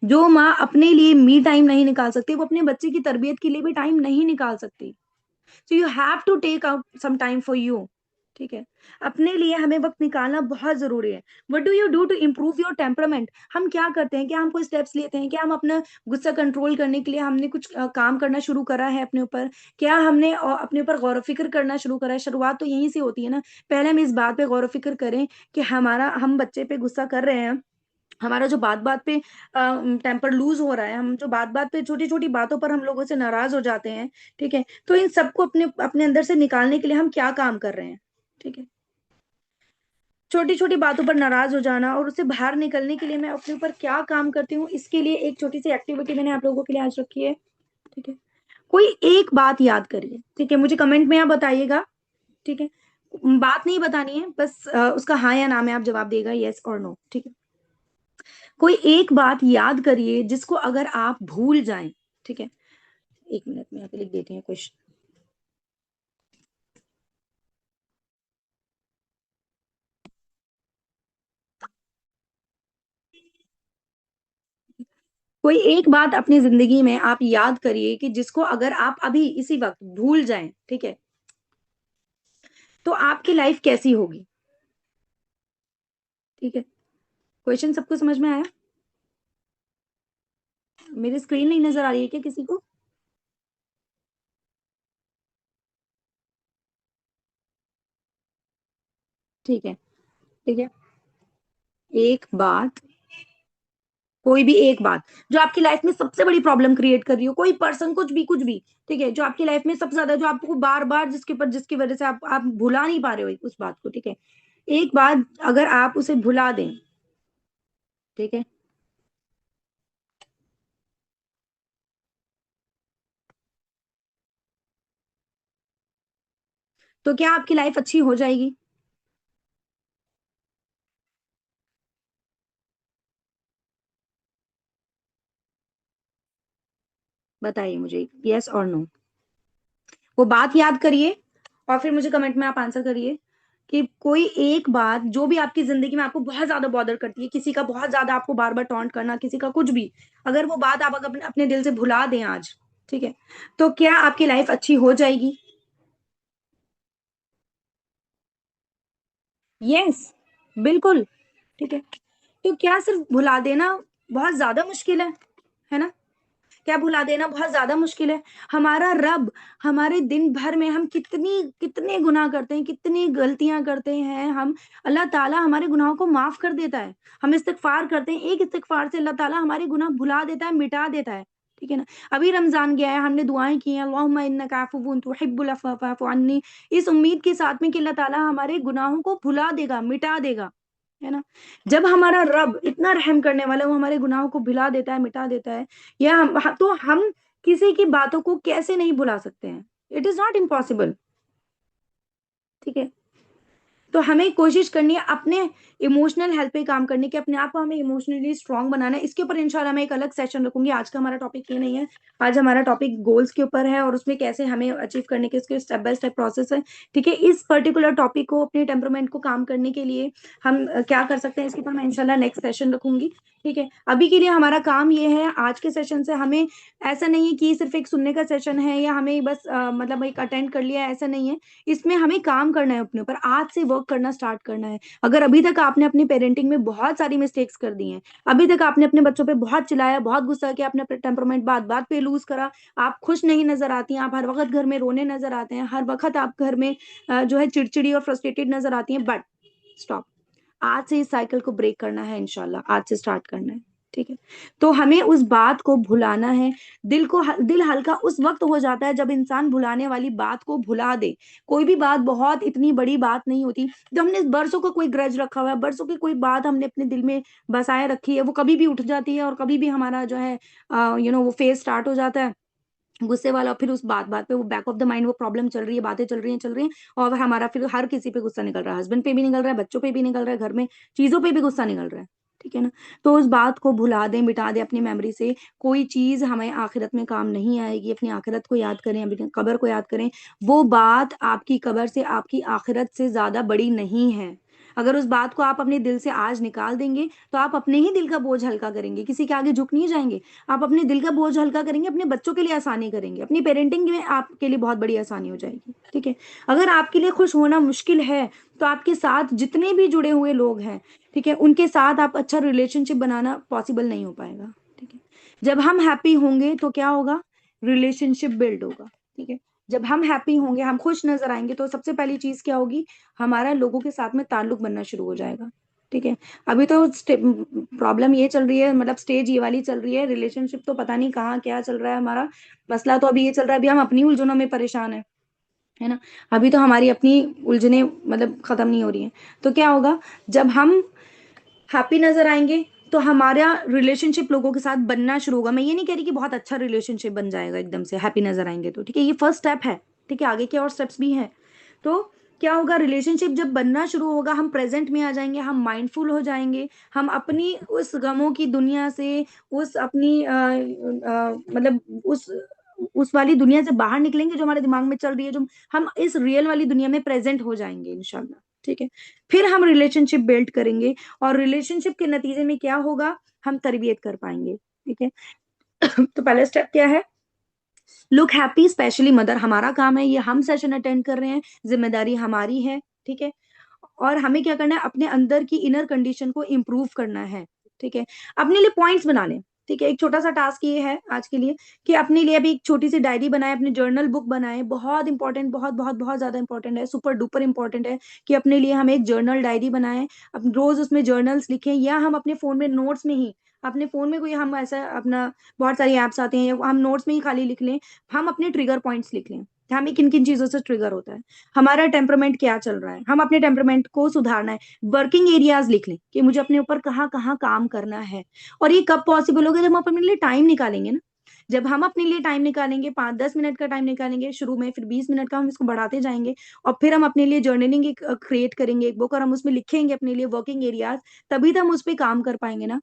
जो माँ अपने लिए मी टाइम नहीं निकाल सकती, वो अपने बच्चे की तरबियत के लिए भी टाइम नहीं निकाल सकती। So you have to take out some time for you, ठीक है। अपने लिए हमें वक्त निकालना बहुत जरूरी है। What do you do to improve your temperament? हम क्या करते हैं, क्या हम कोई स्टेप्स लेते हैं, क्या हम अपना गुस्सा कंट्रोल करने के लिए हमने कुछ काम करना शुरू करा है अपने ऊपर? क्या हमने अपने ऊपर गौर फिक्र करना शुरू करा है? शुरुआत तो यहीं से होती है ना। पहले हम इस बात पे गौर फिक्र करें कि हमारा, हम बच्चे पे गुस्सा कर रहे हैं, हमारा जो बात बात पे टेम्पर लूज हो रहा है, हम जो बात बात पे छोटी छोटी बातों पर हम लोगों से नाराज हो जाते हैं, ठीक है। तो इन सबको अपने अपने अंदर से निकालने के लिए हम क्या काम कर रहे हैं, ठीक है। छोटी छोटी बातों पर नाराज हो जाना और उससे बाहर निकलने के लिए मैं अपने ऊपर क्या काम करती हूँ, इसके लिए एक छोटी सी एक्टिविटी मैंने आप लोगों के लिए आज रखी है, ठीक है। कोई एक बात याद करिए, ठीक है, मुझे कमेंट में आप बताइएगा, ठीक है। बात नहीं बतानी है, बस उसका हाँ या ना में आप जवाब देगा, यस और नो, ठीक है। कोई एक बात याद करिए जिसको अगर आप भूल जाएं, ठीक है। एक मिनट में यहाँ पे लिख देते हैं क्वेश्चन। कोई एक बात अपनी जिंदगी में आप याद करिए कि जिसको अगर आप अभी इसी वक्त भूल जाएं, ठीक है, तो आपकी लाइफ कैसी होगी, ठीक है। क्वेश्चन सबको समझ में आया? मेरी स्क्रीन नहीं नजर आ रही है क्या किसी को? ठीक है, ठीक है। एक बात, कोई भी एक बात जो आपकी लाइफ में सबसे बड़ी प्रॉब्लम क्रिएट कर रही हो, कोई पर्सन, कुछ भी, ठीक है, जो आपकी लाइफ में सबसे ज्यादा, जो आपको बार बार जिसकी वजह से आप भुला नहीं पा रहे हो उस बात को, ठीक है, एक बात अगर आप उसे भुला दें, ठीक है, तो क्या आपकी लाइफ अच्छी हो जाएगी? बताइए मुझे, यस और नो। वो बात याद करिए और फिर मुझे कमेंट में आप आंसर करिए कि कोई एक बात जो भी आपकी जिंदगी में आपको बहुत ज्यादा बॉदर करती है, किसी का बहुत ज्यादा आपको बार बार टॉन्ट करना, किसी का कुछ भी, अगर वो बात आप अगर अपने दिल से भुला दें आज, ठीक है, तो क्या आपकी लाइफ अच्छी हो जाएगी? यस, बिल्कुल, ठीक है। तो क्या सिर्फ भुला देना बहुत ज्यादा मुश्किल है ना? क्या भुला देना बहुत ज्यादा मुश्किल है? हमारा रब, हमारे दिन भर में हम कितनी कितने गुनाह करते हैं, कितनी गलतियां करते हैं हम, अल्लाह ताला हमारे गुनाहों को माफ कर देता है। हम इस्तिगफार करते हैं, एक इस्तिगफार से अल्लाह ताला हमारे गुनाह भुला देता है, मिटा देता है, ठीक है ना? अभी रमजान गया है, हमने दुआएं की हैं, अल्लाहुम्मा इन्नका अफ़ुव्वुन तुहिब्बुल अफ़्व फ़अफ़ु अन्नी, इस उम्मीद के साथ में कि अल्लाह ताला हमारे गुनाहों को भुला देगा, मिटा देगा, है ना? जब हमारा रब इतना रहम करने वाला है, वो हमारे गुनाहों को भुला देता है, मिटा देता है, या तो हम किसी की बातों को कैसे नहीं भुला सकते हैं? इट इज नॉट इम्पॉसिबल, ठीक है। तो हमें कोशिश करनी है अपने इमोशनल हेल्थ पे काम करने की, अपने आप को हमें इमोशनली स्ट्रांग बनाना है। इसके ऊपर इंशाल्लाह मैं एक अलग सेशन रखूंगी, आज का हमारा टॉपिक ये नहीं है। आज हमारा टॉपिक गोल्स के ऊपर है और उसमें कैसे हमें अचीव करने के उसके स्टेप बाय स्टेप प्रोसेस है, ठीक है। इस पर्टिकुलर टॉपिक को, अपने टेम्परमेंट को काम करने के लिए हम क्या कर सकते हैं, इसके ऊपर मैं इंशाल्लाह नेक्स्ट सेशन रखूंगी, ठीक है। अभी के लिए हमारा काम ये है, आज के सेशन से हमें, ऐसा नहीं है कि सिर्फ एक सुनने का सेशन है या हमें बस मतलब एक अटेंड कर लिया, ऐसा नहीं है। इसमें हमें काम करना है, अपने ऊपर आज से वर्क करना स्टार्ट करना है। अगर अभी तक आपने अपनी पेरेंटिंग में बहुत सारी मिस्टेक्स कर दी हैं, अभी तक आपने अपने बच्चों पे बहुत चिल्लाया, बहुत गुस्सा किया, अपने टेम्परमेंट बात बात पे लूज करा, आप खुश नहीं नजर आती हैं, आप हर वक्त घर में रोने नजर आते हैं, हर वक्त आप घर में जो है चिड़चिड़ी और फ्रस्ट्रेटेड नजर आती हैं, बट स्टॉप। आज से इस साइकिल को ब्रेक करना है, इंशाल्लाह आज से स्टार्ट करना है, ठीक है। तो हमें उस बात को भुलाना है। दिल हल्का उस वक्त हो जाता है जब इंसान भुलाने वाली बात को भुला दे। कोई भी बात बहुत इतनी बड़ी बात नहीं होती। जब हमने बरसों का कोई ग्रज रखा हुआ है, बरसों की कोई बात हमने अपने दिल में बसाए रखी है, वो कभी भी उठ जाती है और कभी भी हमारा जो है वो फेज स्टार्ट हो जाता है गुस्से वाला, फिर उस बात बात पे वो बैक ऑफ द माइंड वो प्रॉब्लम चल रही है, बातें चल रही हैं और हमारा फिर हर किसी पे गुस्सा निकल रहा है, हस्बैंड पे भी निकल रहा है, बच्चों पे भी निकल रहा है, घर में चीजों पे भी गुस्सा निकल रहा है, ठीक है ना? तो उस बात को भुला दें, मिटा दें अपनी मेमोरी से। कोई चीज हमें आखिरत में काम नहीं आएगी। अपनी आखिरत को याद करें, अपनी कब्र को याद करें। वो बात आपकी कब्र से, आपकी आखिरत से ज्यादा बड़ी नहीं है। अगर उस बात को आप अपने दिल से आज निकाल देंगे तो आप अपने ही दिल का बोझ हल्का करेंगे, किसी के आगे झुक नहीं जाएंगे। आप अपने दिल का बोझ हल्का करेंगे, अपने बच्चों के लिए आसानी करेंगे, अपनी पेरेंटिंग में आपके लिए बहुत बड़ी आसानी हो जाएगी, ठीक है। अगर आपके लिए खुश होना मुश्किल है तो आपके साथ जितने भी जुड़े हुए लोग हैं, ठीक है, उनके साथ आप अच्छा रिलेशनशिप बनाना पॉसिबल नहीं हो पाएगा, ठीक है। जब हम हैप्पी होंगे तो क्या होगा, रिलेशनशिप बिल्ड होगा, ठीक है। जब हम हैप्पी होंगे, हम खुश नजर आएंगे, तो सबसे पहली चीज क्या होगी, हमारा लोगों के साथ में ताल्लुक बनना शुरू हो जाएगा, ठीक है। अभी तो प्रॉब्लम ये चल रही है, मतलब स्टेज ये वाली चल रही है, रिलेशनशिप तो पता नहीं कहाँ क्या चल रहा है हमारा। मसला तो अभी ये चल रहा है, अभी हम अपनी उलझनों में परेशान है ना? अभी तो हमारी अपनी उलझने मतलब खत्म नहीं हो रही हैं। तो क्या होगा, जब हम हैप्पी नजर आएंगे तो हमारा रिलेशनशिप लोगों के साथ बनना शुरू होगा। मैं ये नहीं कह रही कि बहुत अच्छा रिलेशनशिप बन जाएगा एकदम से हैप्पी नजर आएंगे तो, ठीक है, ये फर्स्ट स्टेप है, ठीक है, आगे के और स्टेप्स भी हैं। तो क्या होगा, रिलेशनशिप जब बनना शुरू होगा, हम प्रेजेंट में आ जाएंगे, हम माइंडफुल हो जाएंगे, हम अपनी उस गमों की दुनिया से, उस अपनी मतलब उस वाली दुनिया से बाहर निकलेंगे जो हमारे दिमाग में चल रही है, जो हम इस रियल वाली दुनिया में प्रेजेंट हो जाएंगे इंशाल्लाह, ठीक है। फिर हम रिलेशनशिप बिल्ड करेंगे और रिलेशनशिप के नतीजे में क्या होगा, हम तरबियत कर पाएंगे, ठीक है। तो पहला स्टेप क्या है, लुक हैप्पी, स्पेशली मदर। हमारा काम है ये, हम सेशन अटेंड कर रहे हैं, जिम्मेदारी हमारी है, ठीक है। और हमें क्या करना है, अपने अंदर की इनर कंडीशन को इम्प्रूव करना है, ठीक है। अपने लिए पॉइंट्स बना लें, ठीक है, एक छोटा सा टास्क ये है आज के लिए कि अपने लिए अभी एक छोटी सी डायरी बनाए, अपनी जर्नल बुक बनाए। बहुत इंपॉर्टेंट, बहुत बहुत बहुत ज्यादा इंपॉर्टेंट है, सुपर डुपर इंपॉर्टेंट है कि अपने लिए हम एक जर्नल डायरी बनाएं, अब रोज उसमें जर्नल्स लिखें, या हम अपने फोन में नोट्स में ही, अपने फोन में कोई हम ऐसा अपना बहुत सारी एप्स आते हैं, या हम नोट्स में ही खाली लिख लें, हम अपने ट्रिगर पॉइंट्स लिख लें, हमें किन किन चीजों से ट्रिगर होता है, हमारा टेम्परामेंट क्या चल रहा है, हम अपने टेम्परामेंट को सुधारना है। वर्किंग एरियाज लिख लें कि मुझे अपने ऊपर कहाँ कहाँ काम करना है। और ये कब पॉसिबल होगा, जब हम अपने लिए टाइम निकालेंगे ना। जब हम अपने लिए टाइम निकालेंगे, 5-10 मिनट का टाइम निकालेंगे शुरू में, फिर 20 मिनट का हम इसको बढ़ाते जाएंगे, और फिर हम अपने लिए जर्नलिंग एक क्रिएट करेंगे, एक बुक, और हम उसमें लिखेंगे अपने लिए वर्किंग एरियाज, तभी तो हम उस पर काम कर पाएंगे ना।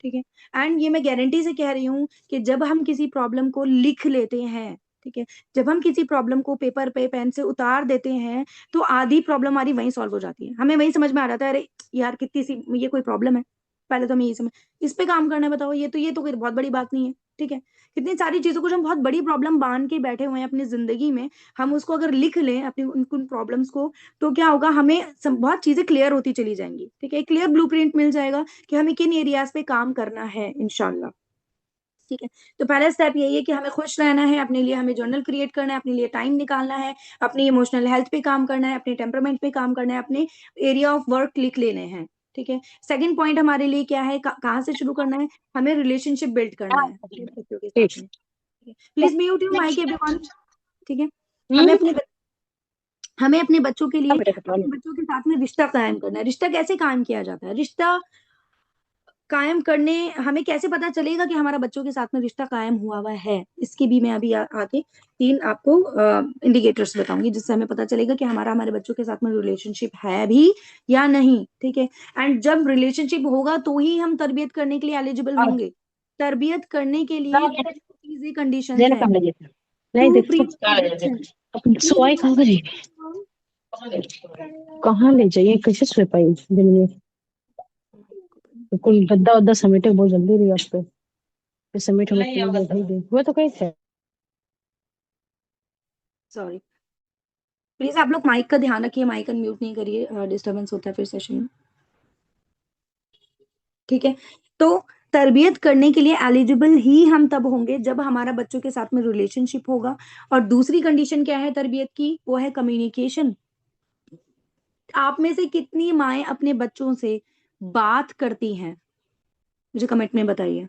ठीक है। एंड ये मैं गारंटी से कह रही हूँ कि जब हम किसी प्रॉब्लम को लिख लेते हैं, ठीक है, जब हम किसी प्रॉब्लम को पेपर पे पेन से उतार देते हैं, तो आधी प्रॉब्लम हमारी वहीं सॉल्व हो जाती है, हमें वहीं समझ में आ जाता है, अरे यार कितनी सी ये कोई प्रॉब्लम है, पहले तो हमें ये समझ, इस पे काम करना है, बताओ, ये तो कोई बहुत बड़ी बात नहीं है। ठीक है। कितनी सारी चीजों को जो हम बहुत बड़ी प्रॉब्लम बांध के बैठे हुए हैं अपनी जिंदगी में, हम उसको अगर लिख लें अपनी उन प्रॉब्लम्स को, तो क्या होगा, हमें बहुत चीजें क्लियर होती चली जाएंगी। ठीक है, क्लियर ब्लूप्रिंट मिल जाएगा कि हमें किन एरियाज पे काम करना है इंशाल्लाह। ठीक है। तो पहला स्टेप यही है कि हमें खुश रहना है, अपने लिए हमें जर्नल क्रिएट करना है, अपने लिए टाइम निकालना है, अपनी इमोशनल हेल्थ पे काम करना है, अपने टेम्परामेंट पे काम करना है, अपने एरिया ऑफ वर्क लिख लेने हैं। ठीक है। सेकंड पॉइंट हमारे लिए क्या है, कहाँ से शुरू करना है, हमें रिलेशनशिप बिल्ड करना है अपने बच्चों के साथ में। Please mute your mic everyone. ठीक है। हमें अपने हमें अपने बच्चों के लिए, अपने बच्चों के साथ में रिश्ता कायम करना है। रिश्ता कैसे कायम किया जाता है, रिश्ता कायम करने, हमें कैसे पता चलेगा कि हमारा बच्चों के साथ में रिश्ता कायम हुआ हुआ है, इसकी भी मैं अभी आके 3 आपको इंडिकेटर्स बताऊंगी, जिससे हमें पता चलेगा कि हमारा हमारे बच्चों के साथ में रिलेशनशिप है भी या नहीं। ठीक है। एंड जब रिलेशनशिप होगा तो ही हम तरबियत करने के लिए एलिजिबल होंगे। तरबियत करने के लिए चीजें कंडीशंस देना हैं। काम लगे नहीं टू प्री देखो प्लीज सोए कहाँ जाइए कहाँ ले जाइए कैसे सोए पाई दिन में कुल गद्दा वद्दा समेटे बहुत जल्दी रही आप पे ये समेट हम भेज दे हुआ तो कैसे सॉरी, प्लीज आप लोग माइक का ध्यान रखिए, माइक अनम्यूट नहीं करिए, डिस्टरबेंस होता है फिर सेशन में। ठीक है। तो तरबियत करने के लिए एलिजिबल ही हम तब होंगे जब हमारा बच्चों के साथ में रिलेशनशिप होगा। और दूसरी कंडीशन क्या है तरबियत की, वो है कम्युनिकेशन। आप में से कितनी माएं अपने बच्चों से बात करती हैं, मुझे कमेंट में बताइए।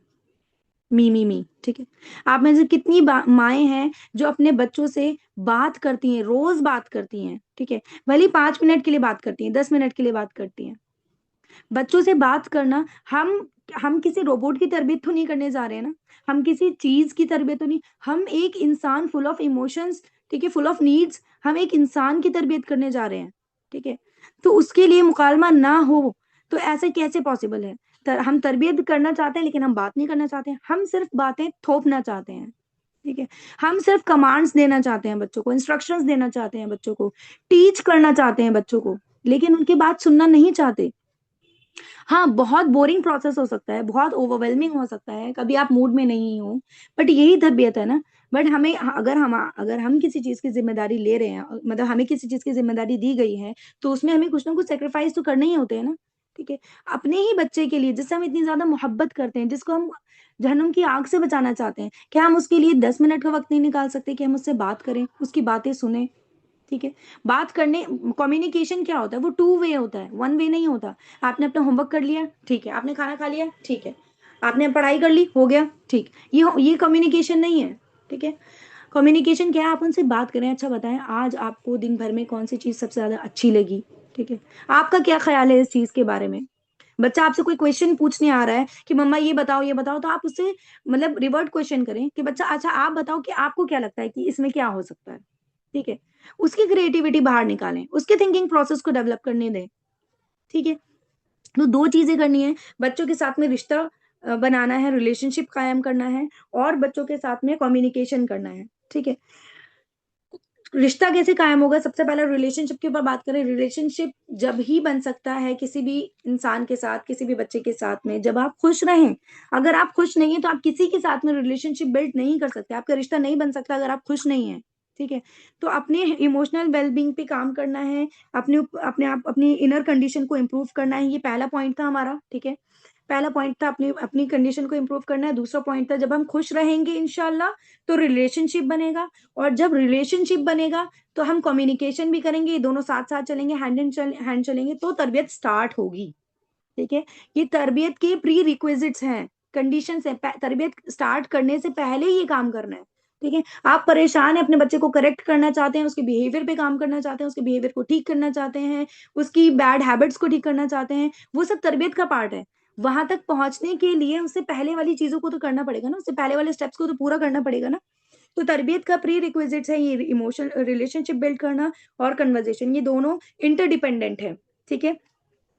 मी। ठीक है। आप में से कितनी माएं हैं जो अपने बच्चों से बात करती हैं, रोज बात करती हैं। ठीक है। भले 5 मिनट के लिए बात करती हैं, 10 मिनट के लिए बात करती हैं। बच्चों से बात करना, हम किसी रोबोट की तरबियत तो नहीं करने जा रहे हैं ना, हम किसी चीज की तरबियत तो नहीं, हम एक इंसान फुल ऑफ इमोशंस, ठीक है, फुल ऑफ नीड्स, हम एक इंसान की तरबियत करने जा रहे हैं। ठीक है। तो उसके लिए मुकालमा ना हो, तो ऐसे कैसे पॉसिबल है। हम तरबियत करना चाहते हैं लेकिन हम बात नहीं करना चाहते हैं, हम सिर्फ बातें थोपना चाहते हैं। ठीक है। हम सिर्फ कमांड्स देना चाहते हैं बच्चों को, इंस्ट्रक्शंस देना चाहते हैं बच्चों को, टीच करना चाहते हैं बच्चों को, लेकिन उनकी बात सुनना नहीं चाहते। हाँ, बहुत बोरिंग प्रोसेस हो सकता है, बहुत ओवरवेलमिंग हो सकता है, कभी आप मूड में नहीं हो, बट यही तरबियत है ना। बट हमें, अगर हम किसी चीज की जिम्मेदारी ले रहे हैं, मतलब हमें किसी चीज की जिम्मेदारी दी गई है, तो उसमें हमें कुछ ना कुछ सेक्रीफाइस तो करने ही होते हैं ना। ठीक है। अपने ही बच्चे के लिए जिससे हम इतनी ज्यादा मोहब्बत करते हैं, जिसको हम जहन्नुम की आग से बचाना चाहते हैं, क्या हम उसके लिए 10 मिनट का वक्त नहीं निकाल सकते कि हम उससे बात करें, उसकी बातें सुने। ठीक है। बात करने, कम्युनिकेशन क्या होता है, वो 2 वे होता है, 1 वे नहीं होता। आपने अपना होमवर्क कर लिया, ठीक है, आपने खाना खा लिया, ठीक है, आपने पढ़ाई कर ली, हो गया, ठीक, ये कम्युनिकेशन नहीं है। ठीक है। कम्युनिकेशन क्या है, आप उनसे बात करें, अच्छा बताएं आज आपको दिन भर में कौन सी चीज सबसे ज्यादा अच्छी लगी। ठीक है। आपका क्या ख्याल है इस चीज के बारे में। बच्चा आपसे कोई क्वेश्चन पूछने आ रहा है कि मम्मा ये बताओ ये बताओ, तो आप उससे मतलब रिवर्ट क्वेश्चन करें कि बच्चा अच्छा आप बताओ कि आपको क्या लगता है कि इसमें क्या हो सकता है। ठीक है। उसकी क्रिएटिविटी बाहर निकालें, उसके थिंकिंग प्रोसेस को डेवलप करने दें। ठीक है। तो 2 चीजें करनी है, बच्चों के साथ में रिश्ता बनाना है, रिलेशनशिप कायम करना है, और बच्चों के साथ में कम्युनिकेशन करना है। ठीक है। रिश्ता कैसे कायम होगा, सबसे पहले रिलेशनशिप के ऊपर बात करें। रिलेशनशिप जब ही बन सकता है किसी भी इंसान के साथ, किसी भी बच्चे के साथ में, जब आप खुश रहें। अगर आप खुश नहीं है तो आप किसी के साथ में रिलेशनशिप बिल्ड नहीं कर सकते, आपका रिश्ता नहीं बन सकता अगर आप खुश नहीं है। ठीक है। तो अपने इमोशनल वेलबींग पे काम करना है, अपने अपने आप अपनी इनर कंडीशन को इम्प्रूव करना है, ये पहला पॉइंट था हमारा। ठीक है। पहला पॉइंट था अपनी अपनी कंडीशन को इम्प्रूव करना है, दूसरा पॉइंट था जब हम खुश रहेंगे इंशाल्लाह तो रिलेशनशिप बनेगा, और जब रिलेशनशिप बनेगा तो हम कम्युनिकेशन भी करेंगे, ये दोनों साथ साथ चलेंगे, हैंड इन हैंड चलेंगे, तो तरबियत स्टार्ट होगी। ठीक है, ये तरबियत के प्री रिक्विजिट्स हैं, कंडीशन है, तरबियत स्टार्ट करने से पहले ही ये काम करना है। ठीक है, आप परेशान है, अपने बच्चे को करेक्ट करना चाहते हैं, उसके बिहेवियर पे काम करना चाहते हैं, उसके बिहेवियर को ठीक करना चाहते हैं, उसकी बैड हैबिट्स को ठीक करना चाहते हैं, वो सब तरबियत का पार्ट है। वहां तक पहुंचने के लिए उससे पहले वाली चीजों को तो करना पड़ेगा ना, उससे पहले वाले स्टेप्स को तो पूरा करना पड़ेगा ना। तो तरबियत का प्री रिक्विजिट्स है ये इमोशन रिलेशनशिप बिल्ड करना और कन्वर्जेशन, ये दोनों इंटरडिपेंडेंट है। ठीक है,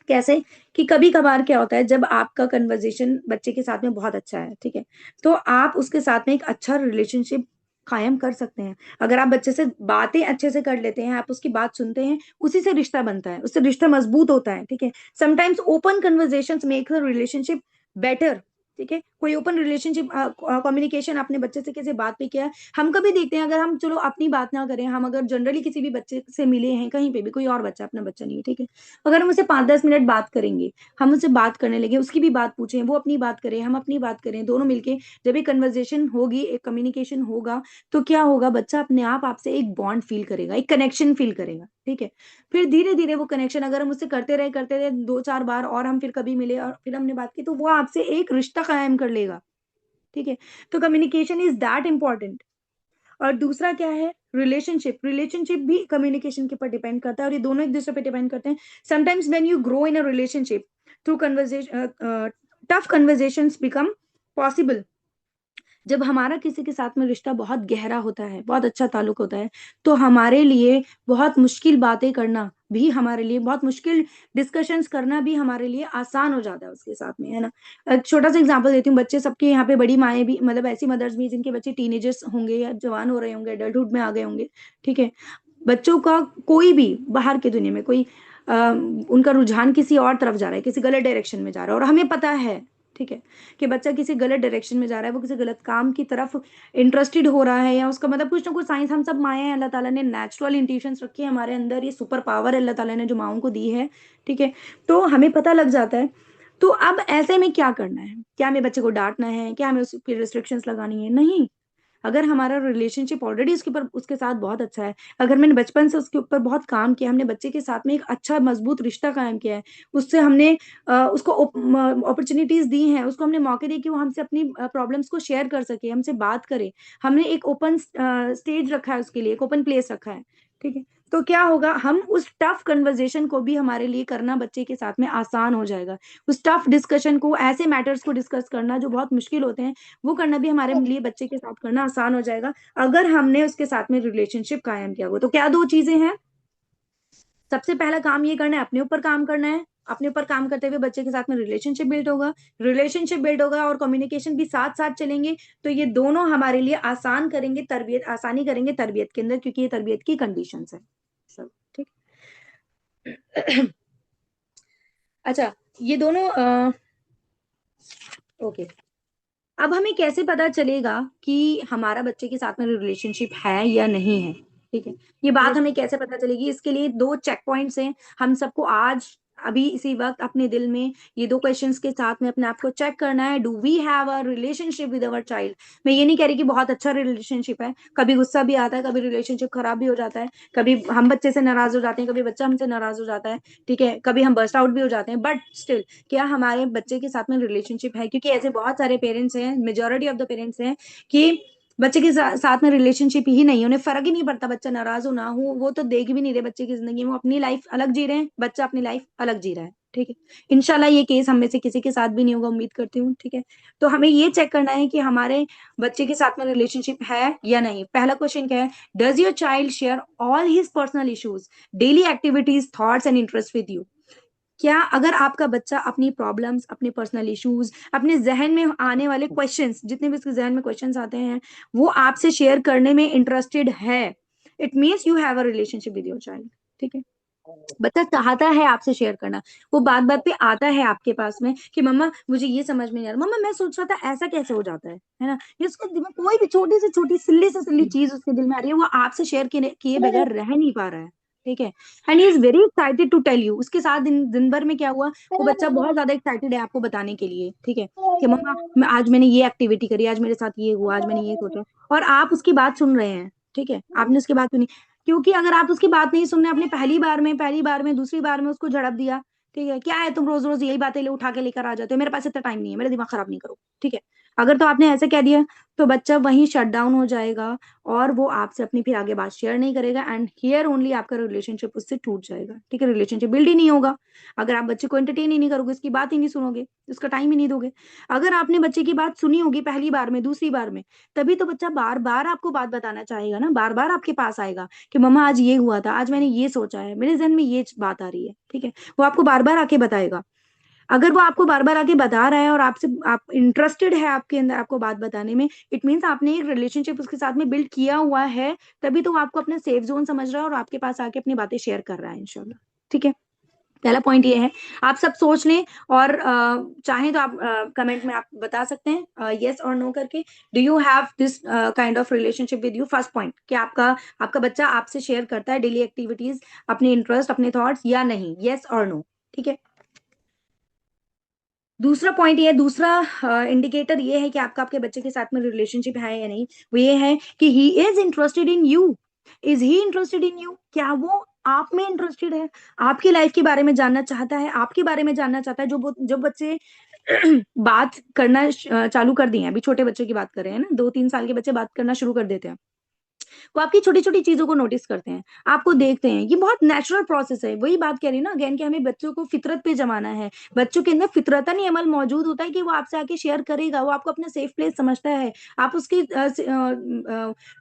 कैसे कि कभी कभार क्या होता है, जब आपका कन्वर्जेशन बच्चे के साथ में बहुत अच्छा है, ठीक है, तो आप उसके साथ में एक अच्छा रिलेशनशिप कायम कर सकते हैं। अगर आप बच्चे से बातें अच्छे से कर लेते हैं, आप उसकी बात सुनते हैं, उसी से रिश्ता बनता है, उससे रिश्ता मजबूत होता है। ठीक है, sometimes open conversations make the relationship better. ठीक है, कोई ओपन रिलेशनशिप कम्युनिकेशन आपने बच्चे से किसी बात पे किया है, हम कभी देखते हैं, अगर हम चलो अपनी बात ना करें, हम अगर जनरली किसी भी बच्चे से मिले हैं कहीं पे भी, कोई और बच्चा अपना बच्चा नहीं है, ठीक है, अगर हम उससे 5-10 मिनट बात करेंगे, हम उससे बात करने लगे, उसकी भी बात पूछें, वो अपनी बात करें, हम अपनी बात करें, दोनों मिलके जब एक कन्वर्जेशन होगी, एक कम्युनिकेशन होगा, तो क्या होगा, बच्चा अपने आप आपसे एक बॉन्ड फील करेगा, एक कनेक्शन फील करेगा। ठीक है, फिर धीरे धीरे वो कनेक्शन अगर हम उससे करते रहे 2-4 बार, और हम फिर कभी मिले और फिर हमने बात की, तो वो आपसे एक रिश्ता कायम कर लेगा। ठीक है, तो कम्युनिकेशन इज दैट इंपॉर्टेंट। और दूसरा क्या है, रिलेशनशिप, रिलेशनशिप भी कम्युनिकेशन के ऊपर डिपेंड करता है, और ये दोनों एक दूसरे पे डिपेंड करते हैं। Sometimes when you grow in a relationship through conversation, tough conversations become possible. जब हमारा किसी के साथ में रिश्ता बहुत गहरा होता है, बहुत अच्छा ताल्लुक होता है, तो हमारे लिए बहुत मुश्किल बातें करना भी हमारे लिए, बहुत मुश्किल डिस्कशंस करना भी हमारे लिए आसान हो जाता है उसके साथ में, है ना। एक छोटा सा एग्जांपल देती हूँ, बच्चे सबके यहाँ पे, बड़ी माएँ भी, मतलब ऐसी मदर्स भी जिनके बच्चे टीनेजर्स होंगे या जवान हो रहे होंगे, एडल्टहुड में आ गए होंगे। ठीक है, बच्चों का कोई भी बाहर की दुनिया में कोई उनका रुझान किसी और तरफ जा रहा है, किसी गलत डायरेक्शन में जा रहा है, और हमें पता है, ठीक है, कि बच्चा किसी गलत डायरेक्शन में जा रहा है, वो किसी गलत काम की तरफ इंटरेस्टेड हो रहा है, या उसका मतलब कुछ ना कुछ साइंस, हम सब माए हैं, अल्लाह ताला ने नेचुरल इंट्यूशंस रखी है हमारे अंदर, ये सुपर पावर अल्लाह ताला ने जो माओं को दी है। ठीक है, तो हमें पता लग जाता है। तो अब ऐसे में क्या करना है, क्या हमें बच्चे को डांटना है, क्या हमें उसकी रिस्ट्रिक्शंस लगानी है? नहीं। अगर हमारा रिलेशनशिप ऑलरेडी उसके ऊपर, उसके साथ बहुत अच्छा है, अगर मैंने बचपन से उसके ऊपर बहुत काम किया, हमने बच्चे के साथ में एक अच्छा मजबूत रिश्ता कायम किया है, उससे हमने उसको अपॉर्चुनिटीज दी हैं, उसको हमने मौके दिए कि वो हमसे अपनी प्रॉब्लम्स को शेयर कर सके, हमसे बात करे, हमने एक ओपन स्टेज रखा है उसके लिए, एक ओपन प्लेस रखा है। ठीक है, तो क्या होगा, हम उस टफ कन्वर्जेशन को भी हमारे लिए करना बच्चे के साथ में आसान हो जाएगा। उस टफ डिस्कशन को, ऐसे मैटर्स को डिस्कस करना जो बहुत मुश्किल होते हैं, वो करना भी हमारे लिए बच्चे के साथ करना आसान हो जाएगा, अगर हमने उसके साथ में रिलेशनशिप कायम किया हो। तो क्या दो चीजें हैं, सबसे पहला काम ये करना है, अपने ऊपर काम करना है, अपने ऊपर काम करते हुए बच्चे के साथ में रिलेशनशिप बिल्ड होगा, रिलेशनशिप बिल्ड होगा और कम्युनिकेशन भी साथ साथ चलेंगे, तो ये दोनों हमारे लिए आसान करेंगे तरबियत, आसानी करेंगे तरबियत के अंदर, क्योंकि ये तरबियत की कंडीशंस है सब। ठीक। अच्छा, ये दोनों ओके, अब हमें कैसे पता चलेगा कि हमारा बच्चे के साथ में रिलेशनशिप है या नहीं है? ठीक है, ये बात हमें कैसे पता चलेगी, इसके लिए दो चेक पॉइंट्स हैं, हम सबको आज अभी इसी वक्त अपने दिल में ये दो क्वेश्चंस के साथ में अपने आप को चेक करना है। Do we have a relationship with our child? मैं ये नहीं कह रही कि बहुत अच्छा रिलेशनशिप है, कभी गुस्सा भी आता है, कभी रिलेशनशिप खराब भी हो जाता है, कभी हम बच्चे से नाराज हो जाते हैं, कभी बच्चा हमसे नाराज हो जाता है, ठीक है, कभी हम बर्स्ट आउट भी हो जाते हैं, बट स्टिल क्या हमारे बच्चे के साथ में रिलेशनशिप है? क्योंकि ऐसे बहुत सारे पेरेंट्स हैं, मेजोरिटी ऑफ द पेरेंट्स हैं कि बच्चे के साथ में रिलेशनशिप ही नहीं है, उन्हें फर्क ही नहीं पड़ता बच्चा नाराज हो ना हो, वो तो देख भी नहीं रहे बच्चे की जिंदगी में, वो अपनी लाइफ अलग जी रहे हैं, बच्चा अपनी लाइफ अलग जी रहा है। ठीक है, इंशाल्लाह ये केस हम में से किसी के साथ भी नहीं होगा, उम्मीद करती हूँ। ठीक है, तो हमें ये चेक करना है कि हमारे बच्चे के साथ में रिलेशनशिप है या नहीं। पहला क्वेश्चन क्या है, does your child share all his personal issues, daily activities, thoughts and interest with you? क्या अगर आपका बच्चा अपनी प्रॉब्लम्स, अपने पर्सनल इश्यूज, अपने जहन में आने वाले क्वेश्चंस, जितने भी उसके जहन में क्वेश्चंस आते हैं, वो आपसे शेयर करने में इंटरेस्टेड है, it means you have a relationship with your child. ठीक है, बच्चा चाहता है आपसे शेयर करना, वो बात बात पे आता है आपके पास में कि मम्मा मुझे ये समझ में नहीं आ रहा, मम्मा मैं सोच रहा था ऐसा कैसे हो जाता है ना, ये उसके दिमाग, कोई भी छोटी से छोटी सिल्ली से सिल्ली चीज उसके दिल में आ रही है, वो आपसे शेयर किए बगैर रह नहीं पा रहा है। ठीक है। And he is very excited to tell you. उसके साथ दिन भर में क्या हुआ, वो बच्चा बहुत ज्यादा एक्साइटेड है आपको बताने के लिए, ठीक है, कि मम्मा आज मैंने ये एक्टिविटी करी, आज मेरे साथ ये हुआ, आज मैंने ये सोचा। और आप उसकी बात सुन रहे हैं, ठीक है, आपने उसकी बात सुनी। क्योंकि अगर आप उसकी बात नहीं सुन रहे, आपने पहली बार में दूसरी बार में उसको झड़प दिया, ठीक है, क्या है तुम रोज रोज यही बातें ले उठा के लेकर आ जाते हो, मेरे पास इतना टाइम नहीं है, मेरा दिमाग खराब नहीं करो, ठीक है। अगर तो आपने ऐसे कह दिया, तो बच्चा वहीं शट डाउन हो जाएगा, और वो आपसे अपनी फिर आगे बात शेयर नहीं करेगा, एंड हियर ओनली आपका रिलेशनशिप उससे टूट जाएगा, ठीक है, रिलेशनशिप बिल्ड ही नहीं होगा। अगर आप बच्चे को एंटरटेन ही नहीं करोगे, उसकी बात ही नहीं सुनोगे, उसका टाइम ही नहीं दोगे। अगर आपने बच्चे की बात सुनी होगी पहली बार में, दूसरी बार में, तभी तो बच्चा बार बार आपको बात बताना चाहेगा ना, बार बार आपके पास आएगा कि मम्मा आज ये हुआ था, आज मैंने ये सोचा है, मेरे जहन में ये बात आ रही है, ठीक है, वो आपको बार बार आके बताएगा। अगर वो आपको बार बार आके बता रहा है और आपसे आप इंटरेस्टेड है आपके अंदर आपको बात बताने में, इट मीन्स आपने एक रिलेशनशिप उसके साथ में बिल्ड किया हुआ है, तभी तो वो आपको अपना सेफ जोन समझ रहा है और आपके पास आके अपनी बातें शेयर कर रहा है इंशाल्लाह, ठीक है। पहला पॉइंट ये है, आप सब सोच लें, और चाहें तो आप कमेंट में आप बता सकते हैं यस और नो करके, do you have this kind of relationship with you. First point, कि आपका आपका बच्चा आपसे शेयर करता है डेली एक्टिविटीज, अपने इंटरेस्ट, अपने थॉट्स, या नहीं, यस और नो, ठीक है। दूसरा पॉइंट ये, दूसरा इंडिकेटर ये है कि आपका आपके बच्चे के साथ में रिलेशनशिप है या नहीं, वो ये है कि he is interested in you. Is he interested in you, क्या वो आप में इंटरेस्टेड है, आपकी लाइफ के बारे में जानना चाहता है, आपके बारे में जानना चाहता है। जो बच्चे बात करना चालू कर दिए हैं, अभी छोटे बच्चे की बात कर रहे हैं ना, 2-3 साल के बच्चे बात करना शुरू कर देते हैं, वो आपकी छोटी छोटी चीजों को नोटिस करते हैं, आपको देखते हैं, ये बहुत नेचुरल प्रोसेस है। वही बात कह रही ना अगेन, कि हमें बच्चों को फितरत पे जमाना है। बच्चों के अंदर फितरतन ही अमल मौजूद होता है कि वो आपसे आके शेयर करेगा, वो आपको अपना सेफ प्लेस समझता है, आप उसकी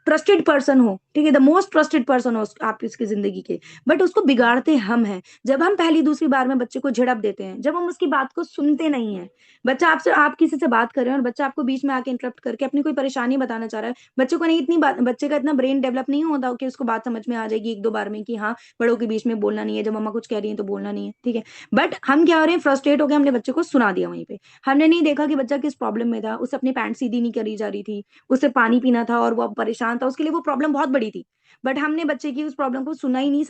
ट्रस्टेड पर्सन हो, ठीक है, द मोस्ट ट्रस्टेड पर्सन हो आप इसकी जिंदगी के। बट उसको बिगाड़ते हम हैं, जब हम पहली दूसरी बार में बच्चे को झिड़प देते हैं, जब हम उसकी बात को सुनते नहीं है। बच्चा आपसे, आप किसी से बात कर रहे हैं और बच्चा आपको बीच में आके इंटरप्ट करके अपनी कोई परेशानी बताना चाह रहा है, बच्चों को नहीं, इतनी बात, बच्चे का इतना ब्रेन डेवलप नहीं होता कि उसको बात समझ में आ जाएगी 1-2 बार में, कि हाँ बड़ों के बीच में बोलना नहीं है, जब मम्मा कुछ कह रही है तो बोलना नहीं है, ठीक है। बट हम क्या हो रहे हैं, फ्रस्ट्रेट हो गए, हमने बच्चे को सुना दिया वहीं पे। हमने नहीं देखा कि बच्चा किस प्रॉब्लम में था, उसे अपनी पैंट सीधी नहीं करी जा रही थी, उसे पानी पीना था और वो अब परेशान था, उसके लिए वो प्रॉब्लम बहुत बड़ी थी। बट हमने बच्चे की उस प्रॉब्लम को सुना ही नहीं,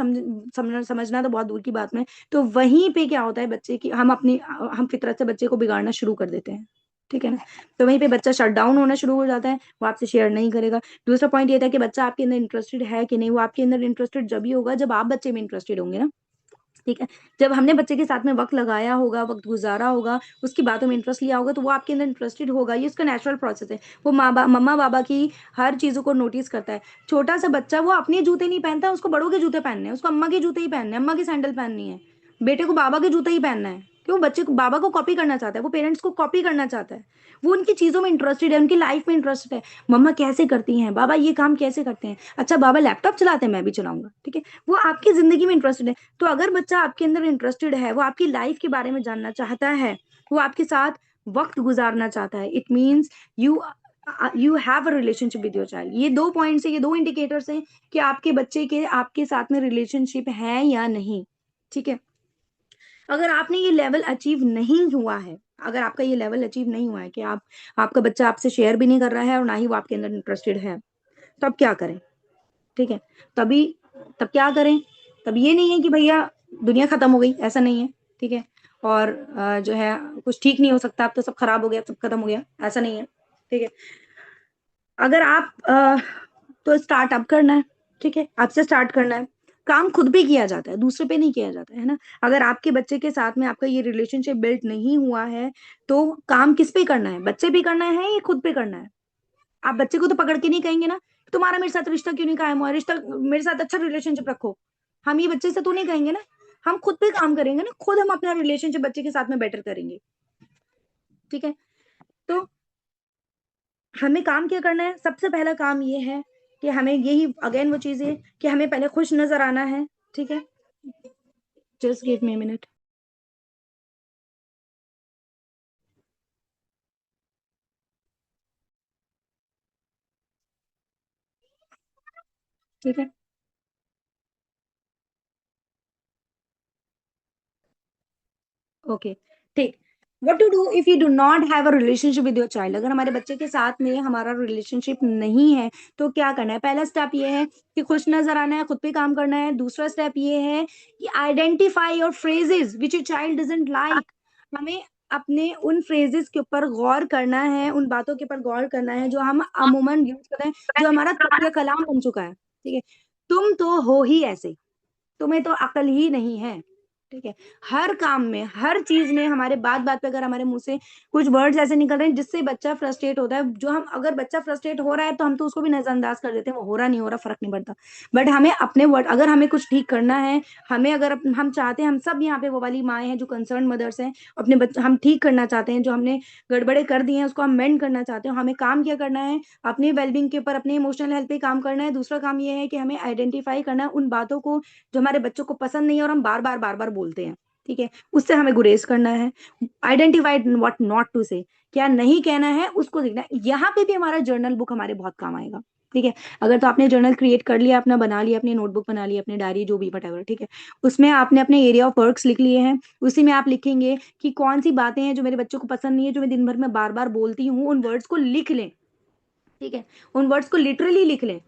समझना तो बहुत दूर की बात में। तो वहीं पे क्या होता है, बच्चे की हम फितरत से बच्चे को बिगाड़ना शुरू कर देते हैं, ठीक है ना। तो वहीं पे बच्चा शट डाउन होना शुरू हो जाता है, वो आपसे शेयर नहीं करेगा। दूसरा पॉइंट ये था कि बच्चा आपके अंदर इंटरेस्टेड है कि नहीं, वो आपके अंदर इंटरेस्टेड जब ही होगा जब आप बच्चे में इंटरेस्टेड होंगे ना, ठीक है। जब हमने बच्चे के साथ में वक्त लगाया होगा, वक्त गुजारा होगा, उसकी बातों में इंटरेस्ट लिया होगा, तो वो आपके अंदर इंटरेस्टेड होगा, ये उसका नेचुरल प्रोसेस है। वो मम्मा बाबा की हर चीजों को नोटिस करता है। छोटा सा बच्चा वो अपने जूते नहीं पहनता, उसको बड़ों के जूते पहनने हैं, उसको अम्मा के जूते ही पहनने हैं, अम्मा की सैंडल पहननी है। बेटे को बाबा के जूते ही पहनना है, क्यों, बच्चे को बाबा को कॉपी करना चाहता है, वो पेरेंट्स को कॉपी करना चाहता है, वो उनकी चीजों में इंटरेस्टेड है, उनकी लाइफ में इंटरेस्टेड है। मम्मा कैसे करती हैं, बाबा ये काम कैसे करते हैं, अच्छा बाबा लैपटॉप चलाते हैं, मैं भी चलाऊंगा, ठीक है। वो आपकी जिंदगी में इंटरेस्टेड है। तो अगर बच्चा आपके अंदर इंटरेस्टेड है, वो आपकी लाइफ के बारे में जानना चाहता है, वो आपके साथ वक्त गुजारना चाहता है, it means you you have a relationship with your child. ये 2 पॉइंट्स है, ये 2 इंडिकेटर्स हैं कि आपके बच्चे के आपके साथ में रिलेशनशिप है या नहीं, ठीक है। अगर आपने ये लेवल अचीव नहीं हुआ है, अगर आपका ये लेवल अचीव नहीं हुआ है कि आपका बच्चा आपसे शेयर भी नहीं कर रहा है और ना ही वो आपके अंदर इंटरेस्टेड है, तब क्या करें, ठीक है। तभी तब क्या करें, तब ये नहीं है कि भैया दुनिया खत्म हो गई, ऐसा नहीं है, ठीक है। और जो है कुछ ठीक नहीं हो सकता, अब तो सब खराब हो गया, सब खत्म हो गया, ऐसा नहीं है, ठीक है। अगर आप तो स्टार्ट अब करना है, ठीक है, आपसे स्टार्ट करना है। काम खुद पे किया जाता है, दूसरे पे नहीं किया जाता है ना। अगर आपके बच्चे के साथ में आपका ये रिलेशनशिप बिल्ड नहीं हुआ है, तो काम किस पे करना है, बच्चे पे करना है या खुद पे करना है। आप बच्चे को तो पकड़ के नहीं कहेंगे ना, तुम्हारा मेरे साथ रिश्ता क्यों नहीं कायम हुआ, रिश्ता मेरे साथ अच्छा रिलेशनशिप रखो। हम ये बच्चे से तो नहीं कहेंगे ना, हम खुद पे काम करेंगे ना, खुद हम अपना रिलेशनशिप बच्चे के साथ में बेटर करेंगे, ठीक है। तो हमें काम क्या करना है, सबसे पहला काम ये है कि हमें यही अगेन वो चीज है कि हमें पहले खुश नजर आना है, ठीक है। जस्ट गिव मी मिनट, ठीक है, ओके, ठीक। What to do if you do not have a relationship with your child? अगर हमारे बच्चे के साथ में हमारा रिलेशनशिप नहीं है तो क्या करना है? पहला स्टेप ये है कि खुश नजर आना है, खुद पे काम करना है। दूसरा स्टेप ये है कि identify your phrases which your child doesn't like. हमें अपने उन फ्रेजेस के ऊपर गौर करना है, उन बातों के ऊपर गौर करना है जो हम अमूमन यूज करते हैं, जो हमारा तौर कलाम बन चुका है। ठीक है, तुम तो हो ही ऐसे, तुम्हें तो अकल ही नहीं है। ठीक है, हर काम में, हर चीज में हमारे बात बात पे अगर हमारे मुंह से कुछ वर्ड्स ऐसे निकल रहे हैं जिससे बच्चा फ्रस्ट्रेट होता है, जो हम, अगर बच्चा फ्रस्ट्रेट हो रहा है तो हम तो उसको भी नजरअंदाज कर देते हैं, वो हो रहा नहीं हो रहा फर्क नहीं पड़ता। बट हमें अपने वर्ड, अगर हमें कुछ ठीक करना है, हमें अगर हम चाहते हैं, हम सब यहाँ पे वो वाली माएँ हैं जो कंसर्न मदर्स हैं, अपने बच्चे हम ठीक करना चाहते हैं, जो हमने गड़बड़े कर दिए हैं उसको हम मेंड करना चाहते हैं, हमें काम क्या करना है? अपने वेलबींग के ऊपर, अपने इमोशनल हेल्थ पे काम करना है। दूसरा काम ये है कि हमें आइडेंटिफाई करना है उन बातों को जो हमारे बच्चों को पसंद नहीं है और हम बार बार बोलते हैं। ठीक है, उससे हमें गुरेज करना है। आइडेंटिफाइड व्हाट नॉट टू से, क्या नहीं कहना है उसको देखना है। यहाँ पे भी हमारा जर्नल बुक हमारे बहुत काम आएगा। ठीक है, अगर तो आपने जर्नल क्रिएट कर लिया, अपना बना लिया, अपनी नोटबुक बना ली, अपनी डायरी जो भी वट। ठीक है, उसमें आपने अपने एरिया ऑफ वर्क्स लिख लिए हैं, उसी में आप लिखेंगे कि कौन सी बातें हैं जो मेरे बच्चों को पसंद नहीं है, जो मैं दिन भर में बार बार बोलती हूँ, उन वर्ड्स को लिख लें। ठीक है, उन वर्ड्स को लिटरली लिख लें,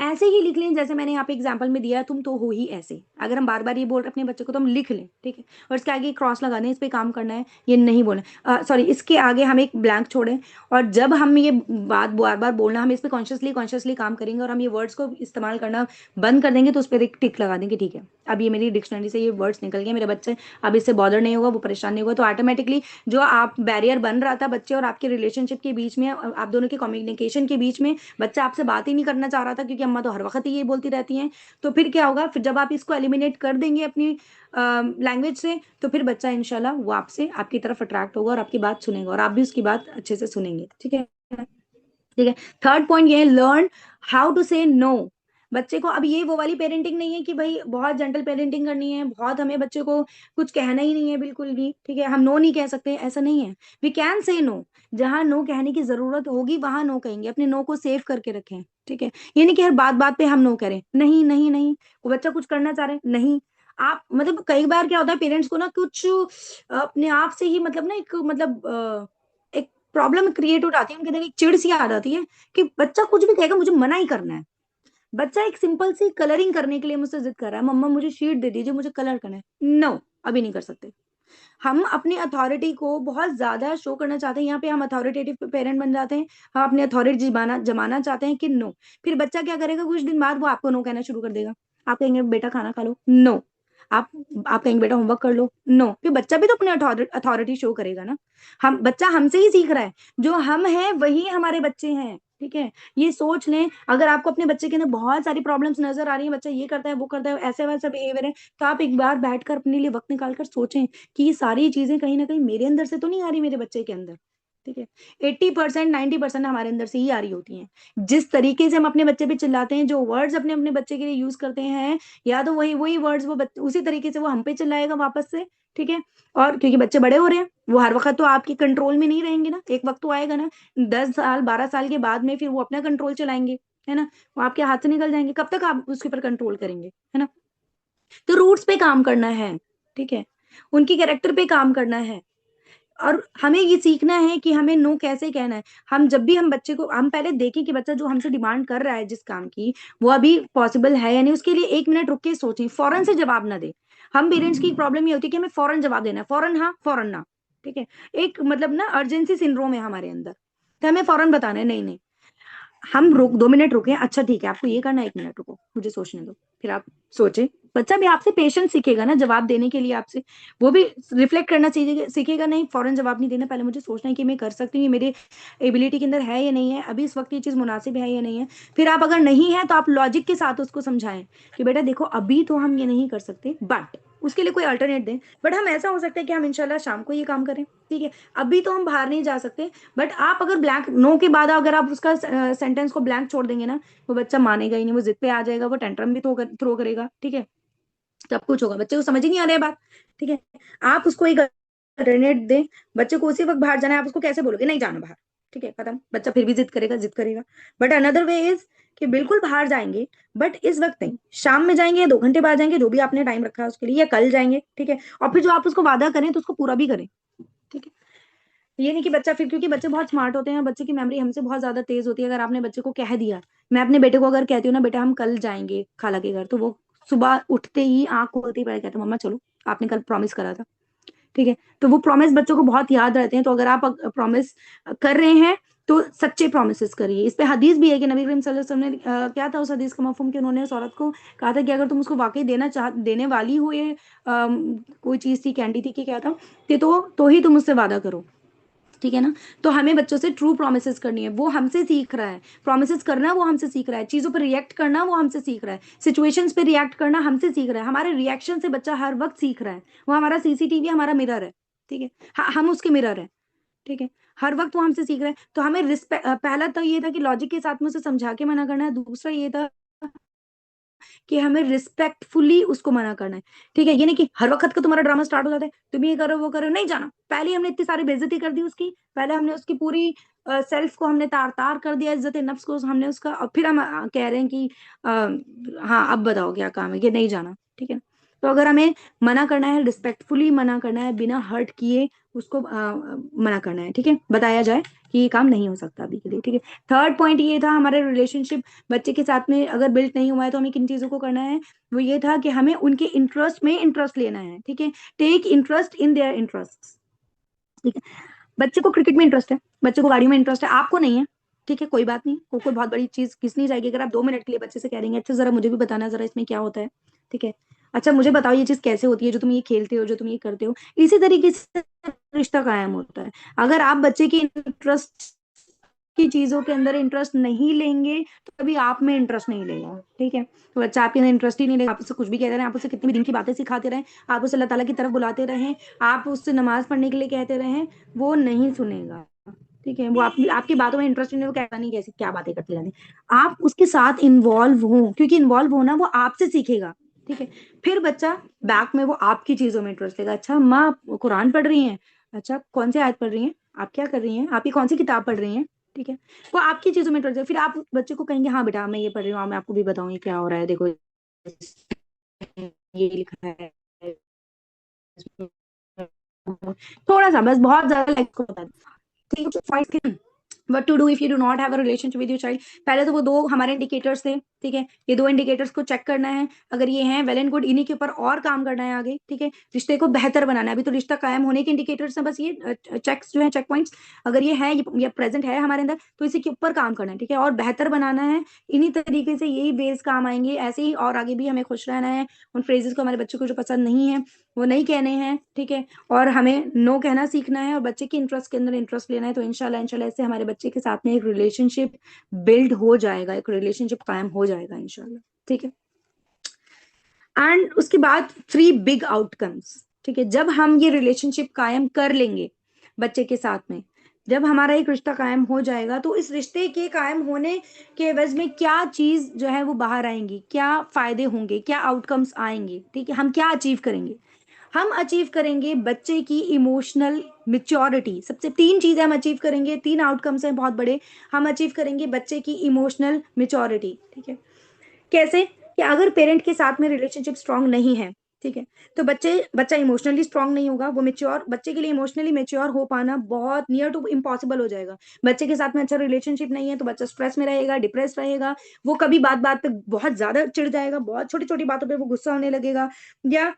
ऐसे ही लिख लें जैसे मैंने यहाँ पे एग्जांपल में दिया, तुम तो हो ही ऐसे। अगर हम बार बार ये बोल रहे अपने बच्चे को तो हम लिख लें। ठीक है, और इसके आगे क्रॉस लगा दें, इस पे काम करना है, ये नहीं बोलना, सॉरी, इसके आगे हम एक ब्लैंक छोड़ें। और जब हम ये बात बार बार बोलना, हम इस पे कॉन्शियसली कॉन्शियसली काम करेंगे और हम ये वर्ड्स को इस्तेमाल करना बंद कर देंगे, तो उस पर एक टिक लगा देंगे। ठीक है, अब ये मेरी डिक्शनरी से ये वर्ड्स निकल गए, मेरे बच्चे अब इससे बॉदर नहीं होगा, वो परेशान नहीं होगा। तो ऑटोमेटिकली जो आप बैरियर बन रहा था बच्चे और आपके रिलेशनशिप के बीच में, आप दोनों के कम्युनिकेशन के बीच में, बच्चा आपसे बात ही नहीं करना चाह रहा था क्योंकि अम्मा तो हर वक्त ही ये बोलती रहती हैं, तो फिर क्या होगा? फिर जब आप इसको एलिमिनेट कर देंगे अपनी लैंग्वेज से, तो फिर बच्चा इंशाल्लाह वो आपसे, आपकी तरफ अट्रैक्ट होगा और आपकी बात सुनेगा और आप भी उसकी बात अच्छे से सुनेंगे। ठीक है, ठीक है। थर्ड पॉइंट ये है, लर्न हाउ टू से नो। बच्चे को, अब ये वो वाली पेरेंटिंग नहीं है कि भाई बहुत जेंटल पेरेंटिंग करनी है, बहुत हमें बच्चे को कुछ कहना ही नहीं है बिल्कुल भी। ठीक है, हम नो नहीं कह सकते, ऐसा नहीं है। वी कैन से नो, जहां नो कहने की जरूरत होगी वहां नो कहेंगे, अपने नो को सेव करके रखें। ठीक है, ये नहीं कि हर बात बात पे हम नो करें, नहीं नहीं नहीं। वो बच्चा कुछ करना चाह रहे हैं, नहीं। आप मतलब कई बार क्या होता है पेरेंट्स को ना कुछ अपने आप से ही मतलब ना एक मतलब एक प्रॉब्लम क्रिएट हो जाती है उनके अंदर, एक चिड़ सी आ जाती है कि बच्चा कुछ भी कहेगा मुझे मना ही करना है। बच्चा एक सिंपल सी कलरिंग करने के लिए मुझसे जिद कर रहा है, मम्मा मुझे शीट दे दीजिए, मुझे कलर करना है। नो, अभी नहीं कर सकते। हम अपनी अथॉरिटी को बहुत ज्यादा शो करना चाहते हैं, यहाँ पे हम अथॉरिटेटिव पेरेंट बन जाते हैं, हम अपनी अथॉरिटी जमाना जमाना चाहते हैं कि नो। फिर बच्चा क्या करेगा? कुछ दिन बाद वो आपको नो कहना शुरू कर देगा। आप कहेंगे बेटा खाना खा लो, नो। आप आप कहेंगे बेटा होमवर्क कर लो, नो। फिर बच्चा भी तो अपनी अथॉरिटी शो करेगा ना। हम, बच्चा हमसे ही सीख रहा है, जो हम हैं वही हमारे बच्चे हैं। ठीक है, ये सोच लें। अगर आपको अपने बच्चे के अंदर बहुत सारी प्रॉब्लम्स नजर आ रही है, बच्चा ये करता है वो करता है, ऐसे वैसा बिहेवियर है, तो आप एक बार बैठकर अपने लिए वक्त निकाल कर सोचें कि ये सारी चीजें कहीं ना कहीं मेरे अंदर से तो नहीं आ रही, मेरे बच्चे के अंदर। ठीक है, 80% 90% हमारे अंदर से ही आ रही होती हैं। जिस तरीके से हम अपने बच्चे पे चिल्लाते हैं, जो वर्ड्स अपने अपने बच्चे के लिए यूज करते हैं, या तो वही वही वर्ड्स वो उसी तरीके से वो हम पे चिल्लाएगा वापस से। ठीक है, और क्योंकि बच्चे बड़े हो रहे हैं, वो हर वक्त तो आपके कंट्रोल में नहीं रहेंगे ना, एक वक्त तो आएगा ना, 10 साल 12 साल के बाद में फिर वो अपना कंट्रोल चलाएंगे, है ना। वो आपके हाथ से निकल जाएंगे, कब तक आप उसके ऊपर कंट्रोल करेंगे, है ना। तो रूट्स पे काम करना है। ठीक है, उनकी कैरेक्टर पे काम करना है, और हमें ये सीखना है कि हमें नो कैसे कहना है। हम जब भी हम बच्चे को, हम पहले देखें कि बच्चा जो हमसे डिमांड कर रहा है जिस काम की, वो अभी पॉसिबल है या नहीं। उसके लिए 1 मिनट रुक के सोचें, फौरन से जवाब ना दे। हम पेरेंट्स की प्रॉब्लम ये होती है कि हमें फौरन जवाब देना है, फौरन हाँ फौरन ना। ठीक है, एक मतलब ना अर्जेंसी सिंड्रोम है हमारे अंदर, तो हमें फौरन बताना है, नहीं नहीं, हम रुक 2 मिनट रुके, अच्छा ठीक है आपको ये करना है, 1 मिनट रुको मुझे सोचने दो, फिर आप सोचे। बच्चा भी आपसे पेशेंस सीखेगा ना जवाब देने के लिए आपसे, वो भी रिफ्लेक्ट करना चाहिए, सीखेगा नहीं फौरन जवाब नहीं देना, पहले मुझे सोचना है कि मैं कर सकती हूँ, ये मेरे एबिलिटी के अंदर है या नहीं है, अभी इस वक्त ये चीज मुनासिब है या नहीं है। फिर आप अगर नहीं है तो आप लॉजिक के साथ उसको समझाएं कि बेटा देखो अभी तो हम ये नहीं कर सकते, बट उसके लिए कोई अल्टरनेट दें। बट हम ऐसा हो सकता है कि हम इंशाल्लाह शाम को ये काम करें। ठीक है, अभी तो हम बाहर नहीं जा सकते, बट आप अगर ब्लैंक नो के बाद अगर आप उसका सेंटेंस को ब्लैंक छोड़ देंगे ना, वो बच्चा मानेगा ही नहीं, वो जिद पे आ जाएगा, वो टेंट्रम भी थ्रो करेगा। ठीक है, सब कुछ होगा, बच्चे को समझ ही नहीं आ रहा है बात। ठीक है, आप उसको एक अल्टरनेट दें। बच्चे को उसी वक्त बाहर जाना है, आप उसको कैसे बोलोगे नहीं जाना बाहर? ठीक है, खत्म, बच्चा फिर भी जिद करेगा, जिद करेगा। बट अनदर वे इज कि बिल्कुल बाहर जाएंगे, बट इस वक्त नहीं, शाम में जाएंगे या 2 घंटे बाद जाएंगे, जो भी आपने टाइम रखा है उसके लिए, या कल जाएंगे। ठीक है, और फिर जो आप उसको वादा करें तो उसको पूरा भी करें। ठीक है। ये नहीं कि बच्चा फिर, क्योंकि बच्चे बहुत स्मार्ट होते हैं, बच्चे की मेमोरी हमसे बहुत ज्यादा तेज होती है। अगर आपने बच्चे को कह दिया, मैं अपने बेटे को अगर कहती हूँ ना, बेटा हम कल जाएंगे खाला के घर, तो वो सुबह उठते ही आंख खोलते ही पहले कहता है, मम्मा चलो, आपने कल प्रॉमिस करा था। ठीक है। तो वो प्रॉमिस बच्चों को बहुत याद रहते हैं। तो अगर आप प्रॉमिस कर रहे हैं तो सच्चे प्रोमिस करिए। इस पे हदीस भी है कि नबी करीम सल्लल्लाहु अलैहि वसल्लम ने क्या था उस हदीस का मफहूम, कि उन्होंने उस औरत को कहा था कि अगर तुम उसको वाकई देने वाली हो, ये कोई चीज थी, कैंडी थी कि क्या था, कि तो ही तुम उससे वादा करो। ठीक है ना। तो हमें बच्चों से ट्रू प्रोमिस करनी है, वो हमसे सीख रहा है। प्रोमिस करना वो हमसे सीख रहा है, चीजों पर रिएक्ट करना वो हमसे सीख रहा है, सिचुएशंस पे रिएक्ट करना हमसे सीख रहा है। हमारे रिएक्शन से बच्चा हर वक्त सीख रहा है। वो हमारा सीसीटीवी, हमारा मिरर है। ठीक है। हम उसके मिरर है। ठीक है। हर वक्त वो हमसे सीख रहा है। तो हमें रिस्पेक्ट, पहला तो ये था कि लॉजिक के साथ में उसे समझा के मना करना है। दूसरा ये था कि हमें रिस्पेक्टफुली उसको मना करना है। ठीक है। ये नहीं कि हर वक्त का तुम्हारा ड्रामा स्टार्ट हो जाता है, तुम ये करो वो करो, नहीं जाना। पहले हमने इतनी सारी बेइज्जती कर दी उसकी, पहले हमने उसकी पूरी सेल्फ को हमने तार तार कर दिया, इज्जत नफ्स को हमने उसका, और फिर हम कह रहे हैं कि हाँ अब बताओ क्या काम है, कि नहीं जाना। ठीक है। तो अगर हमें मना करना है, रिस्पेक्टफुली मना करना है, बिना हर्ट किए उसको मना करना है। ठीक है। बताया जाए कि ये काम नहीं हो सकता अभी के लिए। ठीक है। थर्ड पॉइंट ये था, हमारे रिलेशनशिप बच्चे के साथ में अगर बिल्ड नहीं हुआ है तो हमें किन चीजों को करना है। वो ये था कि हमें उनके इंटरेस्ट में इंटरेस्ट लेना है। ठीक है। Take interest in their interest. ठीक है। बच्चे को क्रिकेट में इंटरेस्ट है, बच्चे को गाड़ियों में इंटरेस्ट है, आपको नहीं है। ठीक है। कोई बात नहीं, कोई बहुत बड़ी चीज किस नहीं जाएगी अगर आप 2 मिनट के लिए बच्चे से कह देंगे, अच्छा जरा मुझे भी बताना, जरा इसमें क्या होता है। ठीक है। अच्छा मुझे बताओ ये चीज कैसे होती है, जो तुम ये खेलते हो, जो तुम ये करते हो। इसी तरीके से रिश्ता कायम होता है। अगर आप बच्चे की इंटरेस्ट की चीजों के अंदर इंटरेस्ट नहीं लेंगे, तो कभी आप में इंटरेस्ट नहीं लेगा। ठीक है। तो बच्चा आपके अंदर इंटरेस्ट ही नहीं लेगा, आप उससे कुछ भी कहते रहे, आप उसे कितनी भी दिन की बातें सिखाते रहे, आप उसे अल्लाह ताला की तरफ बुलाते रहें, आप उससे नमाज पढ़ने के लिए कहते रहें, वो नहीं सुनेगा। ठीक है। वो आपकी बातों में इंटरेस्ट नहीं, वो कहता नहीं कैसी क्या बातें करते रहने। आप उसके साथ इन्वॉल्व हो, क्योंकि इन्वॉल्व होना वो आपसे सीखेगा। ठीक है। फिर बच्चा बैक में वो आपकी चीजों में इंटरेस्ट लेगा। अच्छा माँ कुरान पढ़ रही हैं, अच्छा कौन सी आयत पढ़ रही हैं, आप क्या कर रही हैं, आप ये कौन सी किताब पढ़ रही हैं। ठीक है। वो आपकी चीजों में इंटरेस्ट है। फिर आप बच्चे को कहेंगे हाँ बेटा मैं ये पढ़ रही हूँ, हाँ, मैं आपको भी बताऊँ ये क्या हो रहा है, देखो ये लिखा है। थोड़ा सा बस, बहुत ज्यादा लाइक को बता दो। ठीक है। What to do if you do not have a relationship with your child. पहले तो वो दो हमारे इंडिकेटर्स थे। ठीक है। ये दो इंडिकेटर्स को चेक करना है, अगर ये हैं वेल एंड गुड, इन्हीं के ऊपर और काम करना है आगे। ठीक है। रिश्ते को बेहतर बनाना है। अभी तो रिश्ता कायम होने के इंडिकेटर्स हैं बस, ये चेक्स जो है, चेक पॉइंट्स, अगर ये है, ये प्रेजेंट है हमारे अंदर, तो इसी के ऊपर काम करना है। ठीक है। और बेहतर बनाना है। इन्हीं तरीके से यही बेस काम आएंगे ऐसे ही, और आगे भी हमें खुश रहना है। उन फ्रेजेस को हमारे बच्चों को जो पसंद नहीं है वो नहीं कहने हैं। ठीक है। और हमें नो कहना सीखना है, और बच्चे के इंटरेस्ट के अंदर इंटरेस्ट लेना है। तो इंशाल्लाह इंशाल्लाह इससे हमारे बच्चे के साथ में एक रिलेशनशिप बिल्ड हो जाएगा, एक रिलेशनशिप कायम हो जाएगा इंशाल्लाह। ठीक है। एंड उसके बाद 3 बिग आउटकम्स। ठीक है। जब हम ये रिलेशनशिप कायम कर लेंगे बच्चे के साथ में, जब हमारा एक रिश्ता कायम हो जाएगा, तो इस रिश्ते के कायम होने के एवज में क्या चीज जो है वो बाहर आएंगी, क्या फायदे होंगे, क्या आउटकम्स आएंगे। ठीक है। हम क्या अचीव करेंगे, हम अचीव करेंगे बच्चे की इमोशनल मिच्योरिटी। सबसे 3 चीजें हम अचीव करेंगे, 3 आउटकम्स हैं बहुत बड़े। हम अचीव करेंगे बच्चे की इमोशनल मिच्योरिटी। ठीक है। कैसे, कि अगर पेरेंट के साथ में रिलेशनशिप स्ट्रांग नहीं है, ठीक है, तो बच्चा इमोशनली स्ट्रांग नहीं होगा। वो मेच्योर, बच्चे के लिए इमोशनली मेच्योर हो पाना बहुत नियर टू इम्पॉसिबल हो जाएगा। बच्चे के साथ में अच्छा रिलेशनशिप नहीं है तो बच्चा स्ट्रेस में रहेगा, डिप्रेस रहेगा। वो कभी बात बात पे बहुत ज्यादा चिढ़ जाएगा, बहुत छोटी छोटी बातों पे वो गुस्सा होने लगेगा, या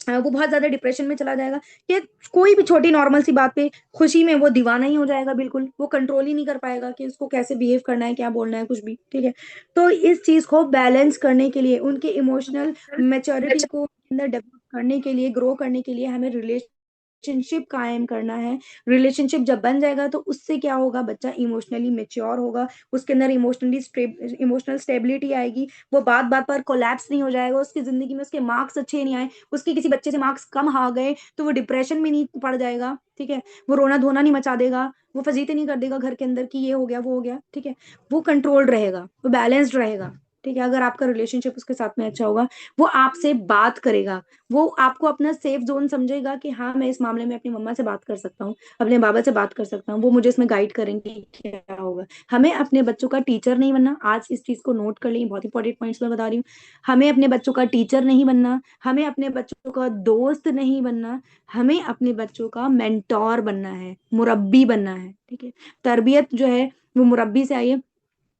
वो बहुत ज्यादा डिप्रेशन में चला जाएगा, या कोई भी छोटी नॉर्मल सी बात पे खुशी में वो दीवाना ही हो जाएगा। बिल्कुल वो कंट्रोल ही नहीं कर पाएगा कि उसको कैसे बिहेव करना है, क्या बोलना है, कुछ भी। ठीक है। तो इस चीज को बैलेंस करने के लिए, उनके इमोशनल मेच्योरिटी को अंदर डेवलप करने के लिए, ग्रो करने के लिए, हमें रिलेशनशिप कायम करना है। रिलेशनशिप जब बन जाएगा तो उससे क्या होगा, बच्चा इमोशनली मेच्योर होगा, उसके अंदर इमोशनल स्टेबिलिटी आएगी। वो बात बात पर कोलैप्स नहीं हो जाएगा, उसकी जिंदगी में उसके मार्क्स अच्छे नहीं आए, उसके किसी बच्चे से मार्क्स कम आ गए तो वो डिप्रेशन में नहीं पड़ जाएगा। ठीक है। वो रोना धोना नहीं मचा देगा, वो फजीते नहीं कर देगा घर के अंदर कि ये हो गया वो हो गया। ठीक है। वो कंट्रोल्ड रहेगा, वो बैलेंस्ड रहेगा। ठीक है, अगर आपका रिलेशनशिप उसके साथ में अच्छा होगा, वो आपसे बात करेगा, वो आपको अपना सेफ जोन समझेगा कि हाँ मैं इस मामले में अपनी मम्मा से बात कर सकता हूँ, अपने बाबा से बात कर सकता हूँ, वो मुझे इसमें गाइड करेंगे क्या होगा। हमें अपने बच्चों का टीचर नहीं बनना, आज इस चीज को नोट कर ली, बहुत इंपॉर्टेंट पॉइंट्स मैं बता रही हूँ। हमें अपने बच्चों का टीचर नहीं बनना, हमें अपने बच्चों का दोस्त नहीं बनना, हमें अपने बच्चों का मेंटोर बनना है, मुरब्बी बनना है। ठीक है, तरबियत जो है वो मुरब्बी से आई है।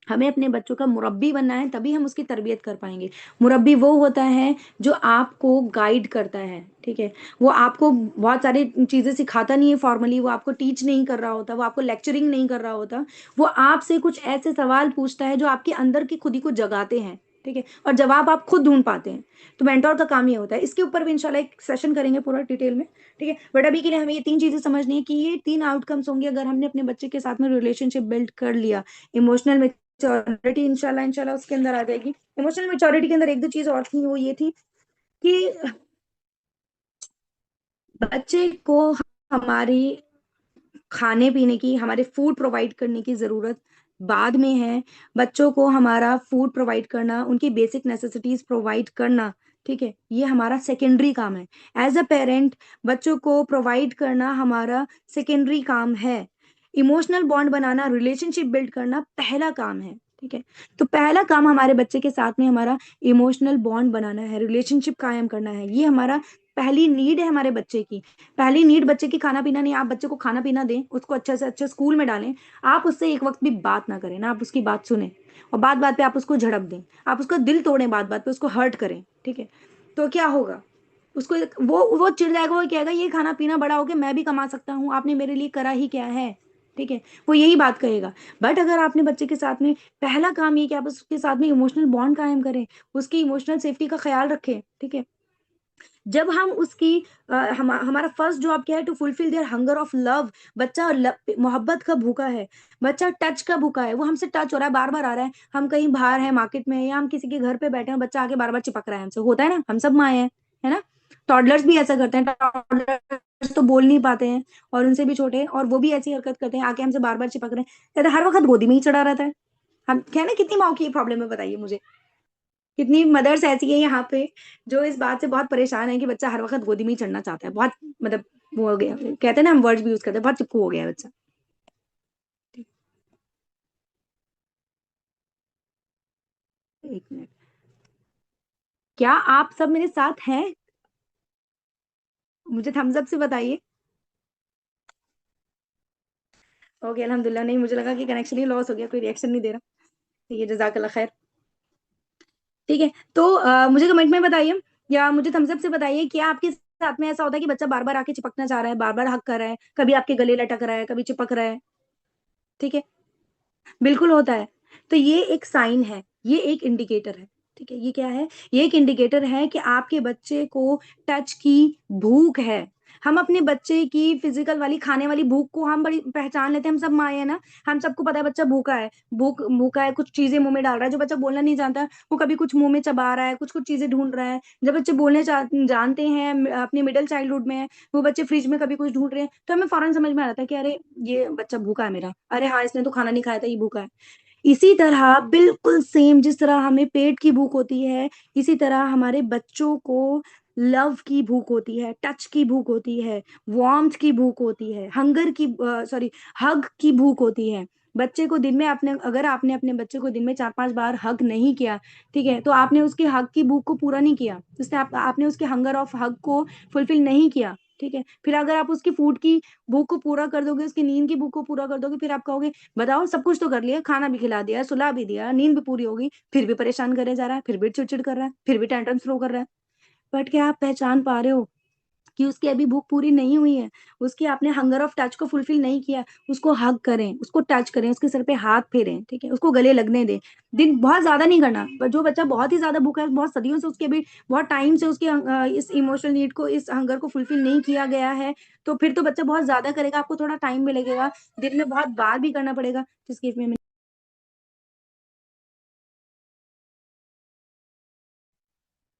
हमें अपने बच्चों का मुरब्बी बनना है, तभी हम उसकी तरबियत कर पाएंगे। मुरब्बी वो होता है जो आपको गाइड करता है। ठीक है, वो आपको बहुत सारी चीजें सिखाता नहीं है फॉर्मली, वो आपको टीच नहीं कर रहा होता, वो आपको लेक्चरिंग नहीं कर रहा होता, वो आपसे कुछ ऐसे सवाल पूछता है जो आपके अंदर की खुदी को जगाते हैं। ठीक है, और जवाब आप खुद ढूंढ पाते हैं। तो मेंटोर का काम ये होता है। इसके ऊपर भी इंशाल्लाह एक सेशन करेंगे पूरा डिटेल में। ठीक है, बट अभी के लिए हमें ये तीन चीजें समझनी है कि ये तीन आउटकम्स होंगे अगर हमने अपने बच्चे के साथ में रिलेशनशिप बिल्ड कर लिया। इमोशनल मेच्योरिटी इंशाल्लाह इंशाल्लाह उसके अंदर आ जाएगी। इमोशनल मेच्योरिटी के अंदर एक दो चीज और थी, वो ये थी कि बच्चे को हमारी खाने पीने की, हमारे फूड प्रोवाइड करने की जरूरत बाद में है। बच्चों को हमारा फूड प्रोवाइड करना, उनकी बेसिक नेसेसिटीज प्रोवाइड करना, ठीक है, ये हमारा सेकेंडरी काम है। एज अ पेरेंट बच्चों को प्रोवाइड करना हमारा सेकेंडरी काम है। इमोशनल बॉन्ड बनाना, रिलेशनशिप बिल्ड करना पहला काम है। ठीक है, तो पहला काम हमारे बच्चे के साथ में हमारा इमोशनल बॉन्ड बनाना है, रिलेशनशिप कायम करना है। ये हमारा पहली नीड है हमारे बच्चे की। पहली नीड बच्चे की खाना पीना नहीं। आप बच्चे को खाना पीना दें, उसको अच्छे से अच्छे स्कूल में डालें, आप उससे एक वक्त भी बात ना करें ना, आप उसकी बात सुने, और बात बात पे आप उसको झड़प दें, आप उसका दिल तोड़ें, बात बात पे उसको हर्ट करें। ठीक है, तो क्या होगा, उसको वो चिढ़ जाएगा, वो कहेगा ये खाना पीना बड़ा हो गया, मैं भी कमा सकता हूँ, आपने मेरे लिए करा ही क्या है। ठीक है, वो यही बात कहेगा। बट अगर आपने बच्चे के साथ में पहला काम ये कि आप उसके साथ में इमोशनल बॉन्ड कायम करें, उसकी इमोशनल सेफ्टी का ख्याल रखें। ठीक है, जब हम उसकी हमारा फर्स्ट जॉब क्या है, to fulfil their hunger of love. बच्चा मोहब्बत का भूखा है, बच्चा टच का भूखा है, वो हमसे टच हो रहा है, बार बार आ रहा है। हम कहीं बाहर है, मार्केट में है, या हम किसी के घर पे बैठे हैं, बच्चा आके बार बार चिपक रहा है हमसे, होता है ना, हम सब माए हैं, है ना। टॉडलर्स भी ऐसा करते हैं, टॉडलर्स तो बोल नहीं पाते हैं, और उनसे भी छोटे हैं, और वो भी ऐसी हरकत करते हैं, आके हमसे बार बार चिपक रहे हैं, कहते हैं, हर वक्त गोदी में ही चढ़ा रहता है। हम क्या ना, कितनी माओ की प्रॉब्लम है बताइए मुझे। कितनी मदर्स ऐसी है यहाँ पे जो इस बात से बहुत परेशान है कि बच्चा हर वक्त गोदी में ही चढ़ना चाहता है, बहुत मतलब वो हो गया, कहते हैं ना, हम वर्ड्स भी यूज करते हैं, बहुत चिपकू हो गया है बच्चा। एक मिनट, क्या आप सब मेरे साथ हैं? मुझे थम्स अप से बताइए। ओके, अल्हम्दुलिल्लाह। नहीं, मुझे लगा कि कनेक्शन ही लॉस हो गया, कोई रिएक्शन नहीं दे रहा। ठीक है, जजाकल्ला खैर। ठीक है, तो मुझे कमेंट में बताइए, या मुझे थम्स अप से बताइए, क्या आपके साथ में ऐसा होता है कि बच्चा बार बार आके चिपकना चाह रहा है, बार बार हक कर रहा है, कभी आपके गले लटक रहा है, कभी चिपक रहा है। ठीक है, बिल्कुल होता है। तो ये एक साइन है, ये एक इंडिकेटर है। ठीक है, ये क्या है, ये एक इंडिकेटर है कि आपके बच्चे को टच की भूख है। हम अपने बच्चे की फिजिकल वाली खाने वाली भूख को हम बड़ी पहचान लेते हैं, हम सब माँ है ना, हम सबको पता है बच्चा भूखा है, भूखा है, कुछ चीजें मुंह में डाल रहा है। जो बच्चा बोलना नहीं जानता, वो कभी कुछ मुंह में चबा रहा है, कुछ कुछ चीजें ढूंढ रहा है। जब बच्चे बोलने जानते हैं, अपने मिडिल चाइल्डहुड में है, वो बच्चे फ्रिज में कभी कुछ ढूंढ रहे हैं, तो हमें फौरन समझ में आ जाता है कि अरे ये बच्चा भूखा है मेरा, अरे हाँ इसने तो खाना नहीं खाया था, ये भूखा है। इसी तरह बिल्कुल सेम, जिस तरह हमें पेट की भूख होती है, इसी तरह हमारे बच्चों को लव की भूख होती है, टच की भूख होती है, वार्मथ की भूख होती है, हंगर की सॉरी हग की भूख होती है। बच्चे को दिन में आपने, अगर आपने अपने बच्चे को दिन में 4-5 बार हग नहीं किया, ठीक है, तो आपने उसके हग की भूख को पूरा नहीं किया, जिससे आपने उसके हंगर ऑफ हग को फुलफिल नहीं किया। ठीक है, फिर अगर आप उसकी फूड की भूख को पूरा कर दोगे, उसकी नींद की भूख को पूरा कर दोगे, फिर आप कहोगे बताओ सब कुछ तो कर लिया, खाना भी खिला दिया, सुला भी दिया, नींद भी पूरी होगी, फिर भी परेशान करे जा रहा है, फिर भी चिड़चिड़ कर रहा है, फिर भी टेंट्रम थ्रो कर रहा है। बट क्या आप पहचान पा रहे हो कि उसकी अभी भूख पूरी नहीं हुई है, उसकी आपने हंगर ऑफ टच को फुलफिल नहीं किया। उसको हग करें, उसको टच करें, उसके सर पे हाथ फेरें, ठीक है, उसको गले लगने दें। दिन बहुत ज्यादा नहीं करना, पर जो बच्चा बहुत ही ज्यादा भूखा है, बहुत सदियों से उसके भी बहुत टाइम से उसकी इस इमोशनल नीड को, इस हंगर को फुलफिल नहीं किया गया है, तो फिर तो बच्चा बहुत ज्यादा करेगा, आपको थोड़ा टाइम भी लगेगा, दिन में बहुत बार भी करना पड़ेगा, जिसकी में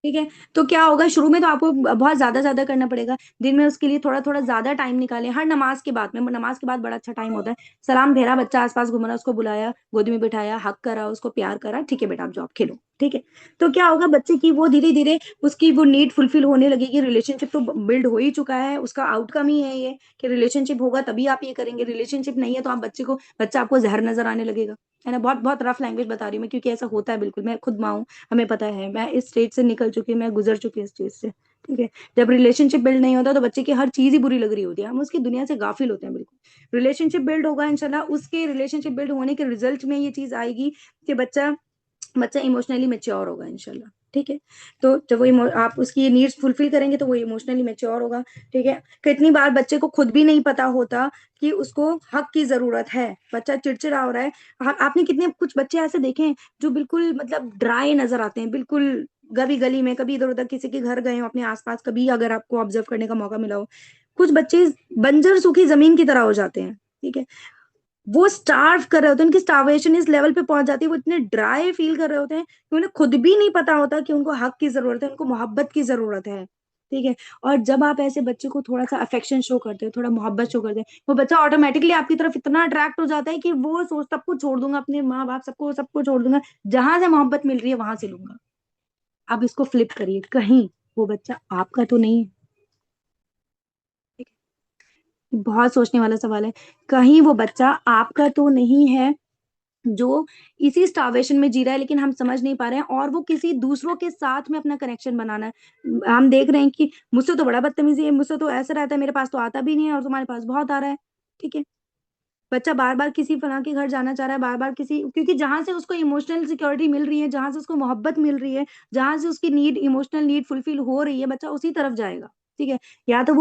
ठीक है। तो क्या होगा, शुरू में तो आपको बहुत ज्यादा ज्यादा करना पड़ेगा, दिन में उसके लिए थोड़ा थोड़ा ज्यादा टाइम निकालें, हर नमाज के बाद में, नमाज के बाद बड़ा अच्छा टाइम होता है, सलाम भेरा, बच्चा आसपास घूम रहा, उसको बुलाया, गोदी में बिठाया, हक करा, उसको प्यार करा, ठीक है बेटा आप जाओ, आप खेलो। ठीक है। तो क्या होगा, बच्चे की वो धीरे धीरे उसकी वो नीड फुलफिल होने लगेगी। रिलेशनशिप तो बिल्ड हो ही चुका है, उसका आउटकम ही है ये कि रिलेशनशिप होगा तभी आप ये करेंगे। रिलेशनशिप नहीं है तो आप बच्चा आपको जहर नजर आने लगेगा, है ना। बहुत बहुत रफ लैंग्वेज बता रही हूँ मैं, क्योंकि ऐसा होता है बिल्कुल। मैं खुद माँ हूँ, हमें पता है, मैं इस स्टेज से निकल चुकी हूँ, मैं गुजर चुकी हूँ इस चीज से। ठीक है। जब रिलेशनशिप बिल्ड नहीं होता तो बच्चे की हर चीज ही बुरी लग रही होती है, हम उसकी दुनिया से गाफिल होते हैं बिल्कुल। रिलेशनशिप बिल्ड होगा इंशाल्लाह, उसके रिलेशनशिप बिल्ड होने के रिजल्ट में ये चीज आएगी कि बच्चा बच्चा इमोशनली मेच्योर होगा इंशाल्लाह। ठीक है। तो जब वो आप उसकी नीड्स फुलफिल करेंगे तो वो इमोशनली मेच्योर होगा। ठीक है। कितनी बार बच्चे को खुद भी नहीं पता होता कि उसको हक की जरूरत है, बच्चा चिड़चिड़ा हो रहा है। आपने कितने कुछ बच्चे ऐसे देखे हैं जो बिल्कुल मतलब ड्राई नजर आते हैं, बिल्कुल गली गली में कभी इधर उधर किसी के घर गए हो अपने आसपास, कभी अगर आपको ऑब्जर्व करने का मौका मिला हो, कुछ बच्चे बंजर सूखी जमीन की तरह हो जाते हैं। ठीक है। वो स्टार्व कर रहे होते हैं, उनकी स्टार्वेशन इस लेवल पे पहुंच जाती है, वो इतने ड्राई फील कर रहे होते हैं कि उन्हें खुद भी नहीं पता होता कि उनको हक की जरूरत है, उनको मोहब्बत की जरूरत है। ठीक है। और जब आप ऐसे बच्चे को थोड़ा सा अफेक्शन शो करते हो, थोड़ा मोहब्बत शो करते हैं, वो बच्चा ऑटोमेटिकली आपकी तरफ इतना अट्रैक्ट हो जाता है कि वो सोच सब कुछ छोड़ दूंगा, अपने माँ बाप सबको सबको छोड़ दूंगा, जहां से मोहब्बत मिल रही है वहां से लूंगा। अब इसको फ्लिप करिए, कहीं वो बच्चा आपका तो नहीं है। बहुत सोचने वाला सवाल है। कहीं वो बच्चा आपका तो नहीं है जो इसी स्टार्वेशन में जी रहा है, लेकिन हम समझ नहीं पा रहे हैं, और वो किसी दूसरों के साथ में अपना कनेक्शन बनाना है। हम देख रहे हैं कि मुझसे तो बड़ा बदतमीजी है, मुझसे तो ऐसा रहता है, मेरे पास तो आता भी नहीं है और तुम्हारे पास बहुत आ रहा है। ठीक है। बच्चा बार बार किसी फला के घर जाना चाह रहा है, बार बार किसी, क्योंकि जहां से उसको इमोशनल सिक्योरिटी मिल रही है, जहां से उसको मोहब्बत मिल रही है, जहां से उसकी नीड इमोशनल नीड फुलफिल हो रही है, बच्चा उसी तरफ जाएगा। ठीक है। या तो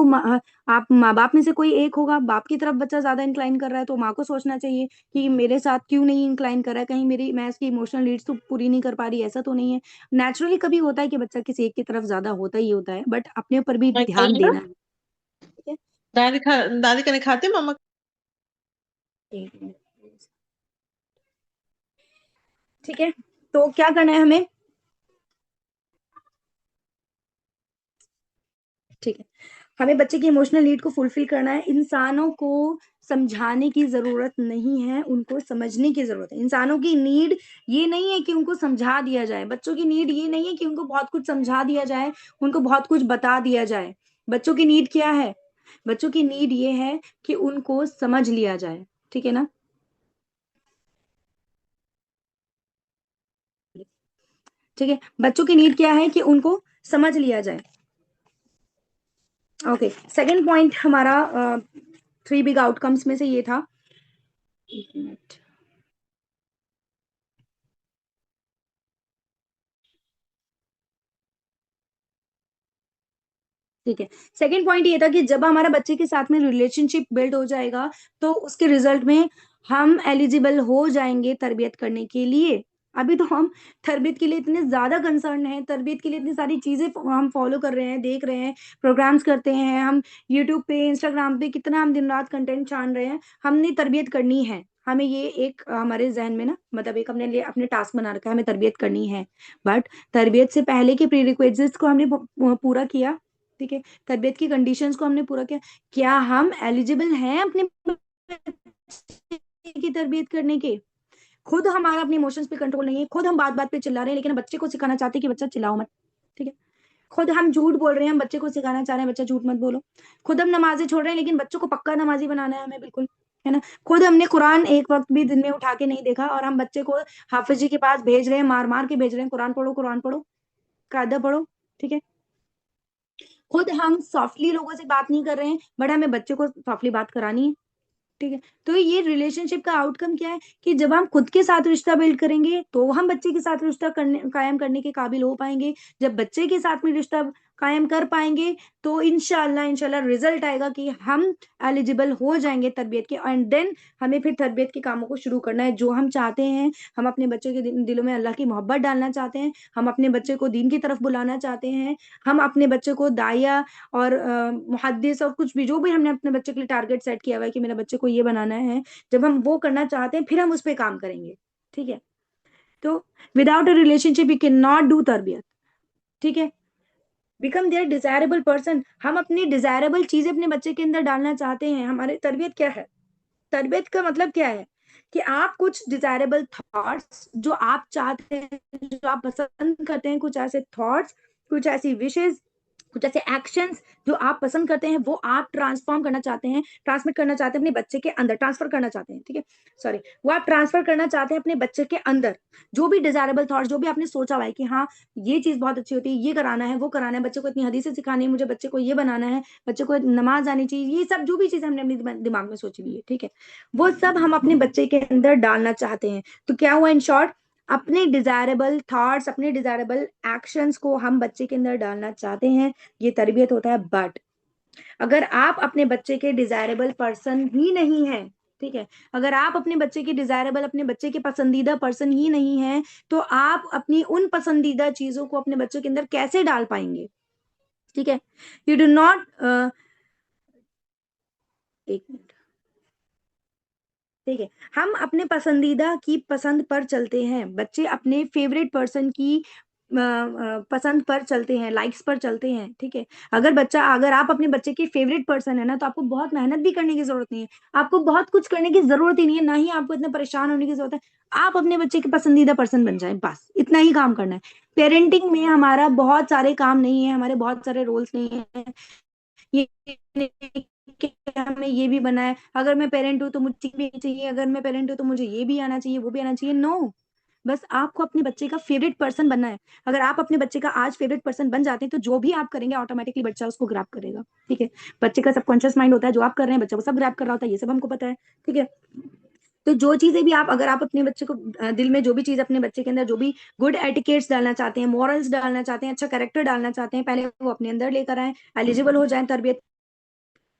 आप माँ बाप में से कोई एक होगा, बाप की तरफ बच्चा ज्यादा इंक्लाइन कर रहा है तो माँ को सोचना चाहिए कि मेरे साथ क्यों नहीं इंक्लाइन कर रहा है, कहीं मेरी मैं इसकी इमोशनल नीड्स तो पूरी नहीं कर पा रही, ऐसा तो नहीं है। नेचुरली कभी होता है कि बच्चा किसी एक की तरफ ज्यादा होता ही होता है, बट अपने ऊपर भी मैं ध्यान कही ना, देना है। ठीक है। दादी का नहीं खाते मामा। एक मिनट। ठीक है। तो क्या करना है हमें। ठीक है। हमें बच्चे की इमोशनल नीड को फुलफिल करना है। इंसानों को समझाने की जरूरत नहीं है, उनको समझने की जरूरत है। इंसानों की नीड ये नहीं है कि उनको समझा दिया जाए, बच्चों की नीड ये नहीं है कि उनको बहुत कुछ समझा दिया जाए, उनको बहुत कुछ बता दिया जाए। बच्चों की नीड क्या है। बच्चों की नीड ये है कि उनको समझ लिया जाए। ठीक है ना। ठीक है। बच्चों की नीड क्या है कि उनको समझ लिया जाए। ओके। सेकंड पॉइंट हमारा 3 बिग आउटकम्स में से ये था। एक मिनट। ठीक है। सेकंड पॉइंट ये था कि जब हमारा बच्चे के साथ में रिलेशनशिप बिल्ड हो जाएगा तो उसके रिजल्ट में हम एलिजिबल हो जाएंगे तरबियत करने के लिए। अभी तो हम तरबियत के लिए इतने ज्यादा कंसर्न हैं, तरबियत के लिए इतनी सारी चीजें हम फॉलो कर रहे हैं, देख रहे हैं, प्रोग्राम्स करते हैं हम, यूट्यूब पे इंस्टाग्राम पे कितना हम दिन रात कंटेंट छान रहे हैं। हमने तरबियत करनी है, हमें ये एक हमारे जहन में ना, मतलब एक हमने लिए अपने टास्क बना रखा है, हमें तरबियत करनी है। बट तरबियत से पहले के प्री रिक्विजिट्स को हमने पूरा किया। ठीक है। तरबियत की कंडीशंस को हमने पूरा किया। क्या हम एलिजिबल हैं अपने बच्चे की तरबियत करने के। खुद हमारा अपने इमोशंस पे कंट्रोल नहीं है, खुद हम बात बात पे चिल्ला रहे हैं, लेकिन बच्चे को सिखाना चाहते हैं कि बच्चा चिल्लाओ मत। ठीक है। खुद हम झूठ बोल रहे हैं, हम बच्चे को सिखाना चाह रहे हैं बच्चा झूठ मत बोलो। खुद हम नमाजें छोड़ रहे हैं, लेकिन बच्चों को पक्का नमाजी बनाना है हमें, बिल्कुल, है ना। खुद हमने कुरान एक वक्त भी दिन में उठा के नहीं देखा और हम बच्चे को हाफिज जी के पास भेज रहे हैं, मार मार के भेज रहे हैं, कुरान पढ़ो कुरान पढ़ो, कायदा पढ़ो। ठीक है। खुद हम सॉफ्टली लोगों से बात नहीं कर रहे हैं, बट हमें बच्चे को सॉफ्टली बात करानी है। ठीक है। तो ये रिलेशनशिप का आउटकम क्या है कि जब हम खुद के साथ रिश्ता बिल्ड करेंगे तो हम बच्चे के साथ रिश्ता कायम करने के काबिल हो पाएंगे। जब बच्चे के साथ में रिश्ता कायम कर पाएंगे तो इंशाल्लाह इंशाल्लाह रिजल्ट आएगा कि हम एलिजिबल हो जाएंगे तरबियत के, एंड देन हमें फिर तरबियत के कामों को शुरू करना है जो हम चाहते हैं। हम अपने बच्चे के दिलों में अल्लाह की मोहब्बत डालना चाहते हैं, हम अपने बच्चे को दीन की तरफ बुलाना चाहते हैं, हम अपने बच्चे को दाया और मुहद्दिस और कुछ भी जो भी हमने अपने बच्चे के लिए टारगेट सेट किया हुआ है कि मेरे बच्चे को ये बनाना है, जब हम वो करना चाहते हैं फिर हम उस पर काम करेंगे। ठीक है। तो without a relationship you can not do तरबियत। ठीक है। बिकम देयर डिजायरेबल पर्सन, हम अपनी डिजायरेबल चीजें अपने बच्चे के अंदर डालना चाहते हैं। हमारे तरबियत क्या है, तरबियत का मतलब क्या है कि आप कुछ डिजायरेबल थॉट्स जो आप चाहते हैं, जो आप पसंद करते हैं, कुछ ऐसे थॉट्स, कुछ ऐसी विशेष, कुछ ऐसे एक्शंस जो आप पसंद करते हैं, वो आप ट्रांसफॉर्म करना चाहते हैं, ट्रांसमिट करना चाहते हैं अपने बच्चे के अंदर, ट्रांसफर करना चाहते हैं, ठीक है, सॉरी, वो आप ट्रांसफर करना चाहते हैं अपने बच्चे के अंदर। जो भी डिजायरेबल थॉट्स, जो भी आपने सोचा हुआ है कि हाँ ये चीज बहुत अच्छी होती है, ये कराना है, वो कराना है, बच्चे को इतनी हदीसें सिखानी है, मुझे बच्चे को ये बनाना है, बच्चे को नमाज आनी चाहिए, ये सब जो भी चीज हमने अपने दिमाग में सोची हुई है, ठीक है, वो सब हम अपने बच्चे के अंदर डालना चाहते हैं। तो क्या हुआ इन शॉर्ट, अपने डिजायरेबल थॉट्स, अपने डिजायरेबल एक्शंस को हम बच्चे के अंदर डालना चाहते हैं, ये तरबियत होता है। बट अगर आप अपने बच्चे के डिजायरेबल पर्सन ही नहीं है, ठीक है, अगर आप अपने बच्चे के डिजायरेबल, अपने बच्चे के पसंदीदा पर्सन ही नहीं है, तो आप अपनी उन पसंदीदा चीजों को अपने बच्चों के अंदर कैसे डाल पाएंगे, ठीक है। यू डू नॉट, एक मिनट, ठीक है, हम अपने पसंदीदा की पसंद पर चलते हैं, बच्चे अपने फेवरेट पर्सन की पसंद पर चलते हैं, लाइक्स पर चलते हैं, ठीक है। अगर आप अपने बच्चे के फेवरेट पर्सन है ना, तो आपको बहुत मेहनत भी करने की जरूरत नहीं है, आपको बहुत कुछ करने की जरूरत ही नहीं है, ना ही आपको इतना परेशान होने की जरूरत है। आप अपने बच्चे के पसंदीदा पर्सन बन जाए, बस इतना ही काम करना है। पेरेंटिंग में हमारा बहुत सारे काम नहीं है, हमारे बहुत सारे रोल्स नहीं है, ये नहीं कि हमें ये भी बना है, अगर मैं पेरेंट हूँ तो मुझे भी चाहिए, अगर मैं पेरेंट हूँ तो मुझे ये भी आना चाहिए, वो भी आना चाहिए, नो। बस आपको अपने बच्चे का फेवरेट पर्सन बनना है। अगर आप अपने बच्चे का आज फेवरेट पर्सन बन जाते हैं, तो जो भी आप करेंगे ऑटोमेटिकली बच्चा उसको ग्रैब करेगा, ठीक है। बच्चे का सबकॉन्शियस माइंड होता है, जो आप कर रहे हैं बच्चा वो सब ग्रैब कर रहा होता है, ये सब हमको पता है, ठीक है। तो जो चीजें भी आप, अगर आप अपने बच्चे को दिल में जो भी चीज अपने बच्चे के अंदर, जो भी गुड एटिकेट्स डालना चाहते हैं, मॉरल्स डालना चाहते हैं, अच्छा कैरेक्टर डालना चाहते हैं, पहले वो अपने अंदर लेकर आए, एलिजिबल हो जाए तरबियत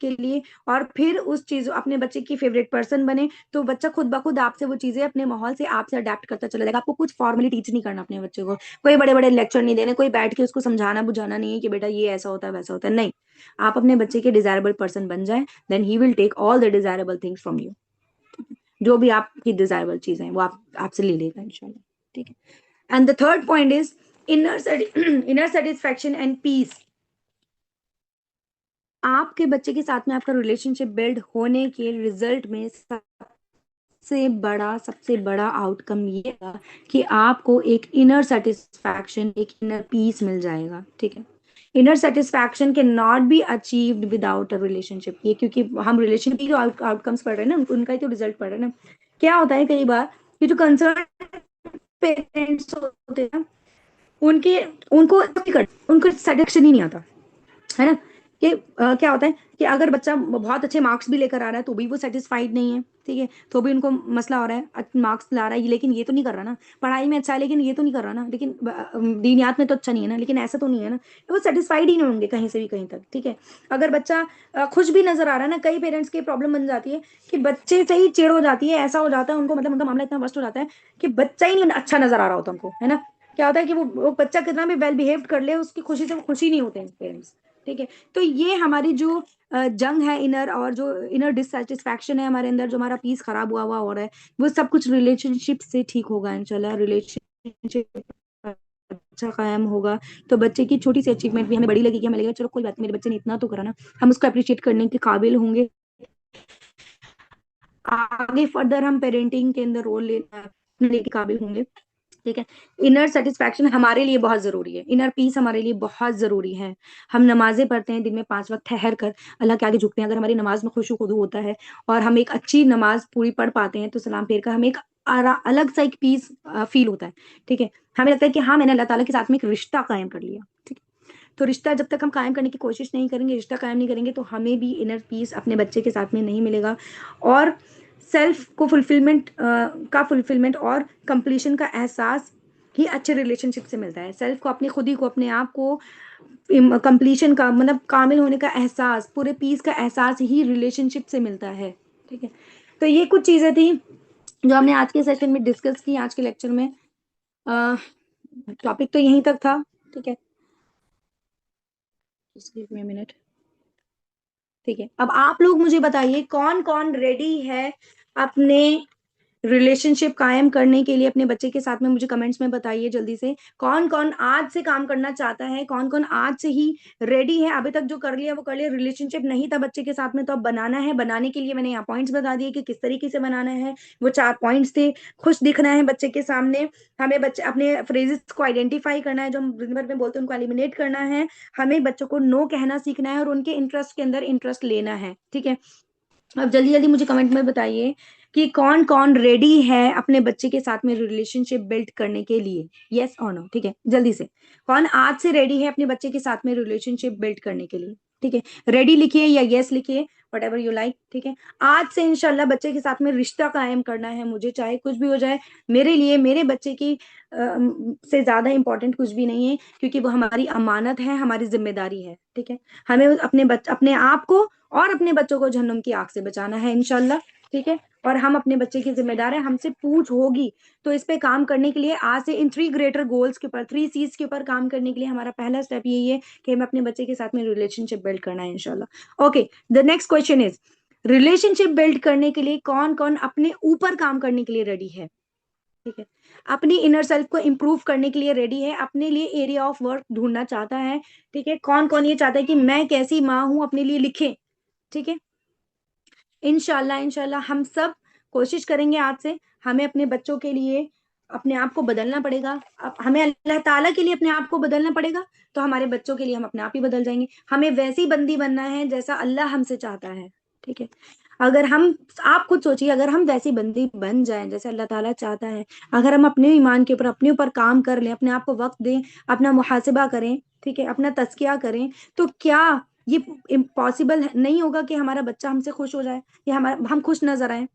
के लिए, और फिर उस चीज अपने बच्चे की फेवरेट पर्सन बने, तो बच्चा खुद ब खुद आपसे वो चीजें अपने माहौल से आपसे अडेप्ट करता चला जाएगा। आपको कुछ फॉर्मली टीच नहीं करना अपने बच्चे को, कोई बड़े बड़े लेक्चर नहीं देने, कोई बैठ के उसको समझाना बुझाना नहीं है कि बेटा ये ऐसा होता है वैसा होता है, नहीं। आप अपने बच्चे के डिजायरेबल पर्सन बन जाए, then he will take all the desirable things from you. जो भी आपकी डिजायरेबल चीजें हैं वो आप आपसे ले लेगा इंशाल्लाह, ठीक है। And the third point is inner inner satisfaction and peace. आपके बच्चे के साथ में आपका रिलेशनशिप बिल्ड होने के रिजल्ट में सबसे बड़ा आउटकम ये है कि आपको एक इनर सेटिस्फैक्शन, एक इनर पीस मिल जाएगा, ठीक है। Inner satisfaction can not be achieved without a relationship, ये क्योंकि हम रिलेशनशिप की जो आउटकम्स पढ़ रहे हैं ना, उनका ही तो रिजल्ट पढ़ रहे हैं ना। क्या होता है कई बार कि जो कंसर्न पेरेंट्स होते हैं ना, उनके उनको उनको सेटिस्फेक्शन ही नहीं आता, है ना। कि क्या होता है कि अगर बच्चा बहुत अच्छे मार्क्स भी लेकर आ रहा है तो भी वो सेटिस्फाइड नहीं है, ठीक है, तो भी उनको मसला हो रहा है, मार्क्स ला रहा है लेकिन ये तो नहीं कर रहा ना, पढ़ाई में अच्छा है लेकिन ये तो नहीं कर रहा ना, लेकिन दीनियात में तो अच्छा नहीं है ना, लेकिन ऐसा तो नहीं है ना, वो सेटिस्फाइड ही नहीं होंगे कहीं से भी कहीं तक, ठीक है। अगर बच्चा खुश भी नजर आ रहा है ना, कई पेरेंट्स की प्रॉब्लम बन जाती है कि बच्चे से ही चिड़ हो जाती है, ऐसा हो जाता है उनको, मतलब उनका मामला इतना वर्स्ट हो जाता है कि बच्चा ही नहीं अच्छा नजर आ रहा होता उनको, है ना। क्या होता है कि वो बच्चा कितना भी वेल बिहेव कर ले, उसकी खुशी से वो खुशी नहीं होते हैं पेरेंट्स, ठीक है। तो ये हमारी जो जंग है इनर, और जो इनर डिससेटिस्फैक्शन है हमारे अंदर, जो हमारा पीस खराब हुआ हुआ हो रहा है, वो सब कुछ रिलेशनशिप से ठीक होगा इंशाल्लाह। रिलेशनशिप अच्छा कायम होगा तो बच्चे की छोटी सी अचीवमेंट भी हमें बड़ी लगेगी, हमें लगेगा चलो कोई बात नहीं, मेरे बच्चे ने इतना तो करा ना, हम उसको अप्रिशिएट करने के काबिल होंगे। आगे फर्दर हम पेरेंटिंग के अंदर रोल लेने के काबिल होंगे, ठीक है। इनर सेटिस्फैक्शन हमारे लिए बहुत जरूरी है, इनर पीस हमारे लिए बहुत जरूरी है। हम नमाजें पढ़ते हैं दिन में 5 वक्त ठहर कर, अल्लाह के आगे झुकते हैं, अगर हमारी नमाज में खुशू खुदू होता है और हम एक अच्छी नमाज पूरी पढ़ पाते हैं, तो सलाम फेर कर हमें एक अलग सा एक पीस फील होता है, ठीक है। हमें लगता है कि हाँ मैंने अल्लाह ताला के साथ में एक रिश्ता कायम कर लिया, ठीक है। तो रिश्ता जब तक हम कायम करने की कोशिश नहीं करेंगे, रिश्ता कायम नहीं करेंगे, तो हमें भी इनर पीस अपने बच्चे के साथ में नहीं मिलेगा। और सेल्फ को फुलफिलमेंट का फुलफिलमेंट और कंप्लीशन का एहसास ही अच्छे रिलेशनशिप से मिलता है। सेल्फ को, अपने खुद ही को, अपने आप को कंप्लीशन का मतलब कामिल होने का एहसास, पूरे पीस का एहसास ही रिलेशनशिप से मिलता है, ठीक है। तो ये कुछ चीजें थी जो हमने आज के सेशन में डिस्कस की, आज के लेक्चर में। टॉपिक तो यहीं तक था, ठीक है। Just give me a minute। ठीक है, अब आप लोग मुझे बताइए कौन कौन रेडी है अपने रिलेशनशिप कायम करने के लिए अपने बच्चे के साथ में मुझे कमेंट्स में बताइए जल्दी से, कौन कौन आज से काम करना चाहता है, कौन कौन आज से ही रेडी है। अभी तक जो कर लिया वो कर लिया, रिलेशनशिप नहीं था बच्चे के साथ में तो अब बनाना है। बनाने के लिए मैंने यहाँ पॉइंट्स बता दिए कि किस तरीके से बनाना है। वो 4 पॉइंट्स थे। खुश दिखना है बच्चे के सामने, हमें बच्चे अपने फ्रेजेस को आइडेंटिफाई करना है जो हम दिन भर में बोलते हैं उनको एलिमिनेट करना है, हमें बच्चों को नो कहना सीखना है और उनके इंटरेस्ट के अंदर इंटरेस्ट लेना है। ठीक है, अब जल्दी जल्दी मुझे कमेंट में बताइए कि कौन कौन रेडी है अपने बच्चे के साथ में रिलेशनशिप बिल्ड करने के लिए, यस और नो। ठीक है, जल्दी से कौन आज से रेडी है अपने बच्चे के साथ में रिलेशनशिप बिल्ड करने के लिए। ठीक है, रेडी लिखिए या यस लिखिए, वट एवर यू लाइक। ठीक है, आज से इंशाल्लाह बच्चे के साथ में रिश्ता कायम करना है मुझे, चाहे कुछ भी हो जाए। मेरे लिए मेरे बच्चे की से ज्यादा इंपॉर्टेंट कुछ भी नहीं है, क्योंकि वो हमारी अमानत है, हमारी जिम्मेदारी है। ठीक है, हमें अपने आप को और अपने बच्चों को जहन्नुम की आग से बचाना है इंशाल्लाह। ठीक है, और हम अपने बच्चे की जिम्मेदार है, हमसे पूछ होगी। तो इस पे काम करने के लिए आज से इन 3 ग्रेटर गोल्स के ऊपर, 3 C's के ऊपर काम करने के लिए हमारा पहला स्टेप यही है कि हमें अपने बच्चे के साथ में रिलेशनशिप बिल्ड करना है इंशाल्लाह। Okay, the next question is, relationship build करने के लिए कौन कौन अपने ऊपर काम करने के लिए रेडी है। ठीक है, अपनी इनर सेल्फ को इंप्रूव करने के लिए रेडी है, अपने लिए एरिया ऑफ वर्क ढूंढना चाहता है। ठीक है, कौन कौन ये चाहता है कि मैं कैसी माँ हूं अपने लिए लिखे। ठीक है, इंशाल्लाह इंशाल्लाह हम सब कोशिश करेंगे आज से, हमें अपने बच्चों के लिए अपने आप को बदलना पड़ेगा। अब हमें अल्लाह ताला के लिए अपने आप को बदलना पड़ेगा, तो हमारे बच्चों के लिए हम अपने आप ही बदल जाएंगे। हमें वैसी बंदी बनना है जैसा अल्लाह हमसे चाहता है। ठीक है, अगर हम, आप खुद सोचिए, अगर हम वैसी बंदी बन जाएं जैसे अल्लाह ताला चाहता है, अगर हम अपने ईमान के ऊपर अपने ऊपर काम कर लें, अपने आप को वक्त दें, अपना मुहासिबा करें, ठीक है, अपना तज़किया करें, तो क्या ये इम्पॉसिबल नहीं होगा कि हमारा बच्चा हमसे खुश हो जाए या हम खुश नजर आए।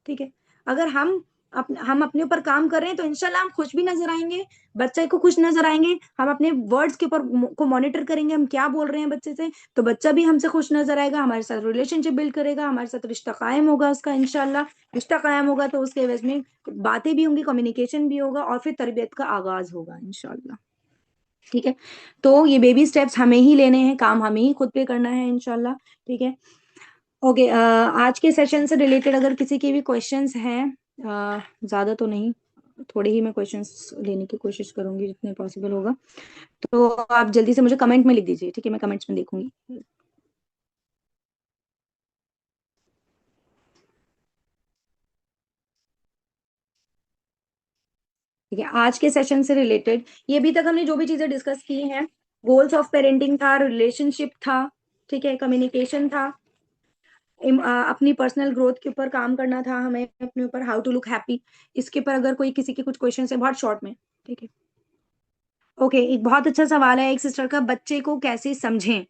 ठीक है, अगर हम अपने ऊपर काम कर रहे हैं तो इंशाल्लाह हम खुश भी नजर आएंगे, बच्चे को खुश नजर आएंगे। हम अपने वर्ड्स के ऊपर को मॉनिटर करेंगे, हम क्या बोल रहे हैं बच्चे से, तो बच्चा भी हमसे खुश नजर आएगा, हमारे साथ रिलेशनशिप बिल्ड करेगा, हमारे साथ रिश्ता कायम होगा उसका इंशाल्लाह। रिश्ता कायम होगा तो उसके एवज में बातें भी होंगी, कम्युनिकेशन भी होगा और फिर तरबियत का आगाज होगा इंशाल्लाह। ठीक है, तो ये बेबी स्टेप्स हमें ही लेने हैं, काम हमें ही खुद पे करना है इंशाल्लाह। ठीक है, ओके, आज के सेशन से रिलेटेड अगर किसी के भी क्वेश्चंस हैं, ज़्यादा तो नहीं, थोड़े ही मैं क्वेश्चंस लेने की कोशिश करूंगी जितने पॉसिबल होगा, तो आप जल्दी से मुझे कमेंट में लिख दीजिए। ठीक है, मैं कमेंट्स में देखूंगी। ठीक है, आज के सेशन से रिलेटेड ये अभी तक हमने जो भी चीजें डिस्कस की हैं, गोल्स ऑफ पेरेंटिंग था, रिलेशनशिप था, ठीक है, कम्युनिकेशन था, अपनी पर्सनल ग्रोथ के ऊपर काम करना था हमें, अपने ऊपर हाउ टू लुक हैप्पी, इसके ऊपर अगर कोई किसी के कुछ क्वेश्चन है बहुत शॉर्ट में। ठीक है, ओके, एक बहुत अच्छा सवाल है एक सिस्टर का, बच्चे को कैसे समझें।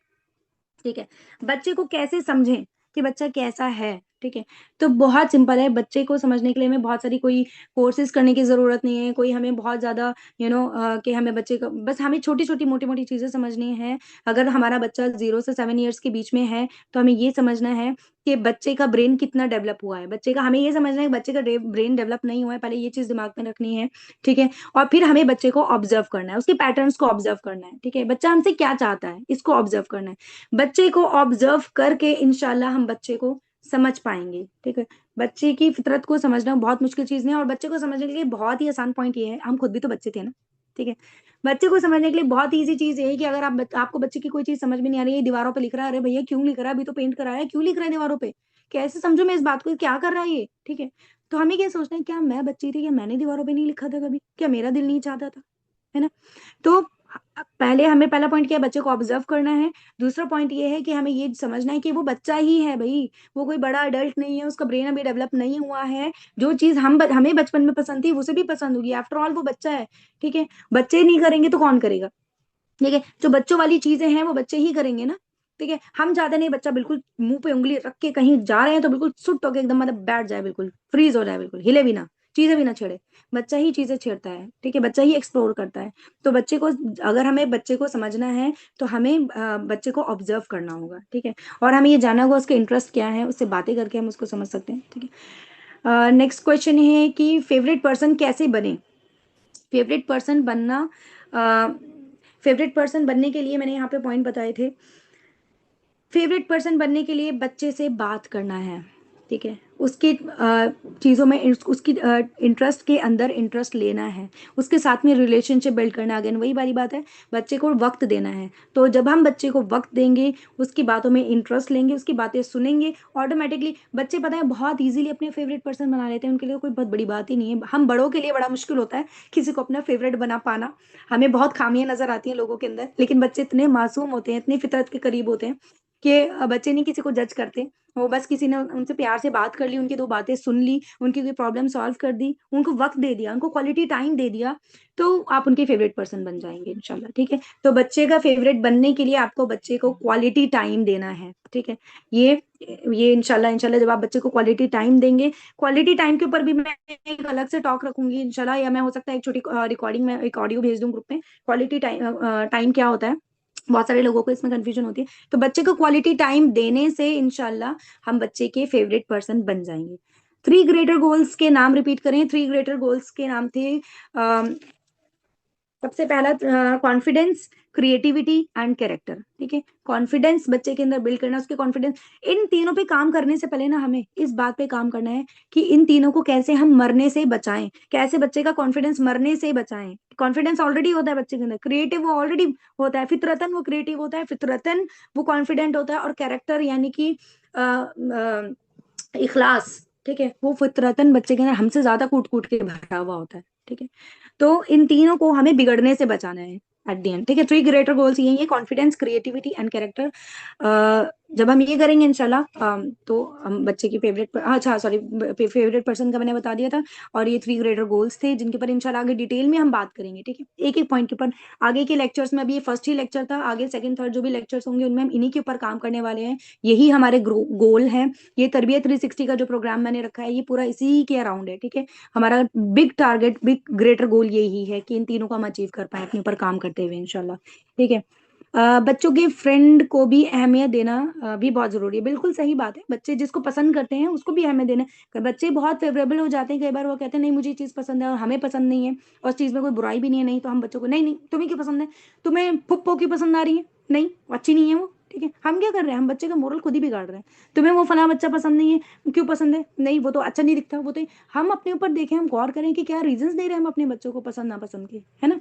ठीक है, बच्चे को कैसे समझें कि बच्चा कैसा है। ठीक है, तो बहुत सिंपल है, बच्चे को समझने के लिए हमें बहुत सारी कोई कोर्सेज करने की जरूरत नहीं है, कोई हमें बहुत ज्यादा कि हमें बच्चे को बस हमें छोटी छोटी मोटी मोटी चीजें समझनी है। अगर हमारा बच्चा 0 से 7 ईयर्स के बीच में है तो हमें ये समझना है कि बच्चे का ब्रेन कितना डेवलप हुआ है, बच्चे का हमें ये समझना है कि बच्चे का ब्रेन डेवलप नहीं हुआ है, पहले ये चीज दिमाग में रखनी है। ठीक है, और फिर हमें बच्चे को ऑब्जर्व करना है, उसके पैटर्न्स को ऑब्जर्व करना है। ठीक है, बच्चा हमसे क्या चाहता है इसको ऑब्जर्व करना है, बच्चे को ऑब्जर्व करके इंशाल्लाह हम बच्चे को समझ पाएंगे। ठीक है, बच्चे की फितरत को समझना बहुत मुश्किल चीज नहीं है, और बच्चे को समझने के लिए बहुत ही आसान पॉइंट ये है, हम खुद भी तो बच्चे थे ना। ठीक है, बच्चे को समझने के लिए बहुत ईजी चीज ये है कि अगर आपको बच्चे की कोई चीज समझ में नहीं आ रही है, दीवारों पे लिख रहा है, अरे भैया क्यों लिख रहा है, अभी तो पेंट कराया है, क्यों लिख रहा है दीवारों पे, कैसे समझो मैं इस बात को, क्या कर रहा है ये। ठीक है, तो हमें क्या सोचना है, क्या मैं बच्ची थी, क्या मैंने दीवारों पे नहीं लिखा था कभी, क्या मेरा दिल नहीं चाहता था, है ना। तो पहले हमें पहला पॉइंट क्या है, बच्चे को ऑब्जर्व करना है। दूसरा पॉइंट ये है कि हमें ये समझना है कि वो बच्चा ही है भाई, वो कोई बड़ा अडल्ट नहीं है, उसका ब्रेन अभी डेवलप नहीं हुआ है। जो चीज हमें बचपन में पसंद थी उसे भी पसंद होगी, आफ्टर ऑल वो बच्चा है। ठीक है, बच्चे नहीं करेंगे तो कौन करेगा। ठीक है, जो बच्चों वाली चीजें हैं वो बच्चे ही करेंगे ना। ठीक है, हम चाहते नहीं बच्चा बिल्कुल मुंह पे उंगली रख के कहीं जा रहे हैं तो बिल्कुल सुट होके एकदम मतलब बैठ जाए, बिल्कुल फ्रीज हो जाए, बिल्कुल हिले भी ना, चीजें भी ना छेड़े। बच्चा ही चीजें छेड़ता है, ठीक है, बच्चा ही एक्सप्लोर करता है। तो बच्चे को, अगर हमें बच्चे को समझना है तो हमें बच्चे को ऑब्जर्व करना होगा। ठीक है, और हमें ये जानना होगा उसके इंटरेस्ट क्या है, उससे बातें करके हम उसको समझ सकते हैं। ठीक है, नेक्स्ट क्वेश्चन है कि फेवरेट पर्सन कैसे बने। फेवरेट पर्सन बनना, फेवरेट पर्सन बनने के लिए मैंने यहाँ पे पॉइंट बताए थे। फेवरेट पर्सन बनने के लिए बच्चे से बात करना है, ठीक है, उसकी चीज़ों में उसकी इंटरेस्ट के अंदर इंटरेस्ट लेना है, उसके साथ में रिलेशनशिप बिल्ड करना। अगेन वही वाली बात है, बच्चे को वक्त देना है। तो जब हम बच्चे को वक्त देंगे, उसकी बातों में इंटरेस्ट लेंगे, उसकी बातें सुनेंगे, ऑटोमेटिकली बच्चे पता है बहुत ईजिली अपने फेवरेट पर्सन बना लेते हैं। उनके लिए कोई बहुत बड़ी बात ही नहीं है। हम बड़ों के लिए बड़ा मुश्किल होता है किसी को अपना फेवरेट बना पाना। हमें बहुत खामियां नजर आती हैं लोगों के अंदर, लेकिन बच्चे इतने मासूम होते हैं, इतनी फितरत के करीब होते हैं कि बच्चे नहीं किसी को जज करते। वो बस किसी ने उनसे प्यार से बात कर ली, उनकी दो बातें सुन ली, उनकी कोई प्रॉब्लम सॉल्व कर दी, उनको वक्त दे दिया, उनको क्वालिटी टाइम दे दिया, तो आप उनके फेवरेट पर्सन बन जाएंगे इंशाल्लाह। ठीक है, तो बच्चे का फेवरेट बनने के लिए आपको बच्चे को क्वालिटी टाइम देना है। ठीक है, ये ये इंशाल्लाह इंशाल्लाह जब आप बच्चे को क्वालिटी टाइम देंगे, क्वालिटी टाइम के ऊपर भी मैं एक अलग से टॉक रखूंगी इंशाल्लाह, या मैं हो सकता है एक छोटी रिकॉर्डिंग में एक ऑडियो भेज दूं ग्रुप में। क्वालिटी टाइम टाइम क्या होता है, बहुत सारे लोगों को इसमें कंफ्यूजन होती है। तो बच्चे को क्वालिटी टाइम देने से इंशाल्लाह हम बच्चे के फेवरेट पर्सन बन जाएंगे। 3 ग्रेटर गोल्स के नाम रिपीट करें। 3 ग्रेटर गोल्स के नाम थे, सबसे पहला कॉन्फिडेंस, क्रिएटिविटी एंड कैरेक्टर। ठीक है, कॉन्फिडेंस बच्चे के अंदर बिल्ड करना, उसके कॉन्फिडेंस। इन तीनों पे काम करने से पहले ना हमें इस बात पे काम करना है कि इन तीनों को कैसे हम मरने से बचाएं, कैसे बच्चे का कॉन्फिडेंस मरने से बचाएं। कॉन्फिडेंस ऑलरेडी होता है बच्चे के अंदर, क्रिएटिव वो ऑलरेडी होता है, फितरतन वो क्रिएटिव होता है, फितरतन वो कॉन्फिडेंट होता है, और कैरेक्टर यानी कि इखलास, ठीक है, वो फितरतन बच्चे के अंदर हमसे ज्यादा कूट कूट के भरा हुआ होता है। ठीक है, तो इन तीनों को हमें बिगड़ने से बचाना है एट दी एंड। ठीक है, 3 ग्रेटर गोल्स ये कॉन्फिडेंस, क्रिएटिविटी एंड कैरेक्टर। जब हम ये करेंगे इंशाल्लाह, तो हम बच्चे की फेवरेट, अच्छा सॉरी, फेवरेट पर्सन का मैंने बता दिया था। और ये 3 ग्रेटर गोल्स थे जिनके ऊपर इंशाल्लाह आगे डिटेल में हम बात करेंगे। ठीक है, एक एक पॉइंट के ऊपर आगे के लेक्चर्स में, अभी ये फर्स्ट ही लेक्चर था, आगे सेकंड थर्ड जो भी लेक्चर्स होंगे उनमें हम इन्हीं के ऊपर काम करने वाले हैं। यही हमारे गोल है। ये तरबियत 360 का जो प्रोग्राम मैंने रखा है, ये पूरा इसी के अराउंड है। ठीक है, हमारा बिग टारगेट, बिग ग्रेटर गोल यही है कि इन तीनों को हम अचीव कर पाए अपने ऊपर काम करते हुए इंशाल्लाह। ठीक है, बच्चों के फ्रेंड को भी अहमियत देना भी बहुत जरूरी है। बिल्कुल सही बात है, बच्चे जिसको पसंद करते हैं उसको भी अहमियत देना है। बच्चे बहुत फेवरेबल हो जाते हैं, कई बार वो कहते हैं नहीं मुझे ये चीज़ पसंद है और हमें पसंद नहीं है, और उस चीज़ में कोई बुराई भी नहीं है, नहीं तो हम बच्चों को नहीं नहीं तुम्हें क्यों पसंद है, तुम्हें फुप्पो की पसंद आ रही है, नहीं अच्छी नहीं है वो। ठीक है, हम क्या कर रहे हैं, हम बच्चे का मोरल खुद ही बिगाड़ रहे हैं। तुम्हें वो फला बच्चा पसंद नहीं है, क्यों पसंद है, नहीं वो तो अच्छा नहीं दिखता, वो तो। हम अपने ऊपर देखें, हम गौर करें कि क्या रीजंस दे रहे हैं हम अपने बच्चों को पसंद नापसंद के, है ना।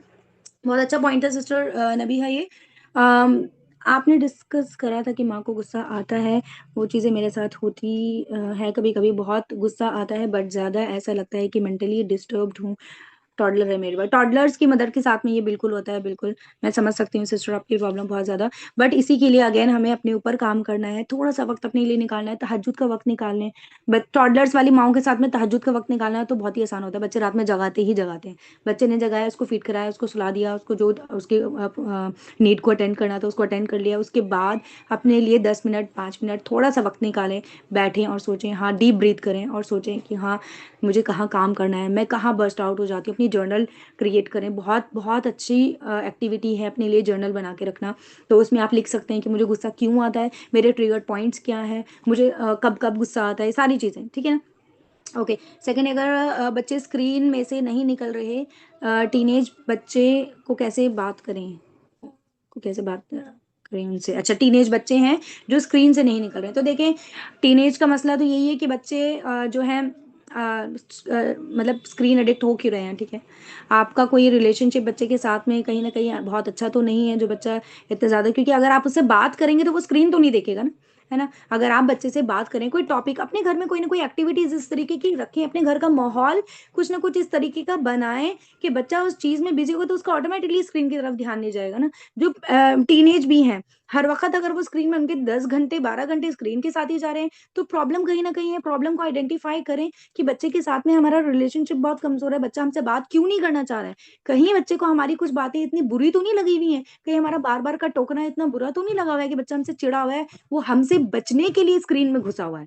बहुत अच्छा पॉइंट है सिस्टर नबीहा ये। अम, आपने डिस्कस करा था कि माँ को गुस्सा आता है, वो चीज़ें मेरे साथ होती है कभी कभी, बहुत गुस्सा आता है, बट ज़्यादा ऐसा लगता है कि मेंटली डिस्टर्ब्ड हूँ। टॉडलर है मेरे पास, टॉडलर्स की मदर के साथ में ये बिल्कुल होता है, बिल्कुल। मैं समझ सकती हूँ सिस्टर आपकी प्रॉब्लम बहुत ज्यादा, बट इसी के लिए अगेन हमें अपने ऊपर काम करना है, थोड़ा सा वक्त अपने लिए निकालना है, तहज्जुद का वक्त निकालना है। बट टॉडलर्स वाली माओ के साथ में तहज्जुद का वक्त निकालना है तो बहुत ही आसान होता है। बच्चे रात में जगाते ही जगाते हैं। बच्चे ने जगाया, उसको फीड कराया, उसको सुला दिया, उसको जो उसके नीड को अटेंड करना था उसको अटेंड कर लिया, उसके बाद अपने लिए 10 मिनट 5 मिनट थोड़ा सा वक्त निकालें, बैठें और सोचें, हाँ डीप ब्रीथ करें और सोचें कि हाँ मुझे कहाँ काम करना है, मैं कहाँ बर्स्ट आउट हो जाती हूँ। अपनी जर्नल क्रिएट करें, बहुत बहुत अच्छी एक्टिविटी है अपने लिए जर्नल बना के रखना। तो उसमें आप लिख सकते हैं कि मुझे गुस्सा क्यों आता है, मेरे ट्रिगर पॉइंट्स क्या हैं, मुझे कब कब गुस्सा आता है, सारी चीज़ें। ठीक है ना। ओके, सेकंड, अगर बच्चे स्क्रीन में से नहीं निकल रहे, टीनेज बच्चे को कैसे बात करें, को कैसे बात करें उनसे। अच्छा, टीनेज बच्चे हैं जो स्क्रीन से नहीं निकल रहे, तो देखें टीनेज का मसला तो यही है कि बच्चे जो है मतलब स्क्रीन एडिक्ट हो क्यों रहे हैं। ठीक है, आपका कोई रिलेशनशिप बच्चे के साथ में कहीं ना कहीं बहुत अच्छा तो नहीं है जो बच्चा इतना ज़्यादा, क्योंकि अगर आप उससे बात करेंगे तो वो स्क्रीन तो नहीं देखेगा ना, है ना। अगर आप बच्चे से बात करें, कोई टॉपिक अपने घर में कोई ना कोई एक्टिविटीज इस तरीके की रखें, अपने घर का माहौल कुछ ना कुछ इस तरीके का बनाएं कि बच्चा उस चीज में बिजी होगा तो उसका ऑटोमेटिकली स्क्रीन की तरफ ध्यान नहीं जाएगा ना। जो टीनेज भी हैं, हर वक्त अगर वो स्क्रीन में, उनके 10 घंटे 12 घंटे स्क्रीन के साथ ही जा रहे हैं, तो प्रॉब्लम कहीं ना कहीं है। प्रॉब्लम को आइडेंटिफाई करें कि बच्चे के साथ में हमारा रिलेशनशिप बहुत कमजोर है, बच्चा हमसे बात क्यों नहीं करना चाह रहा है। कहीं बच्चे को हमारी कुछ बातें इतनी बुरी तो नहीं लगी हुई हैं, कहीं हमारा बार बार का टोकना इतना बुरा तो नहीं लगा हुआ है कि बच्चा हमसे चिढ़ा हुआ है, वो हमसे बचने के लिए स्क्रीन में घुसा हुआ है।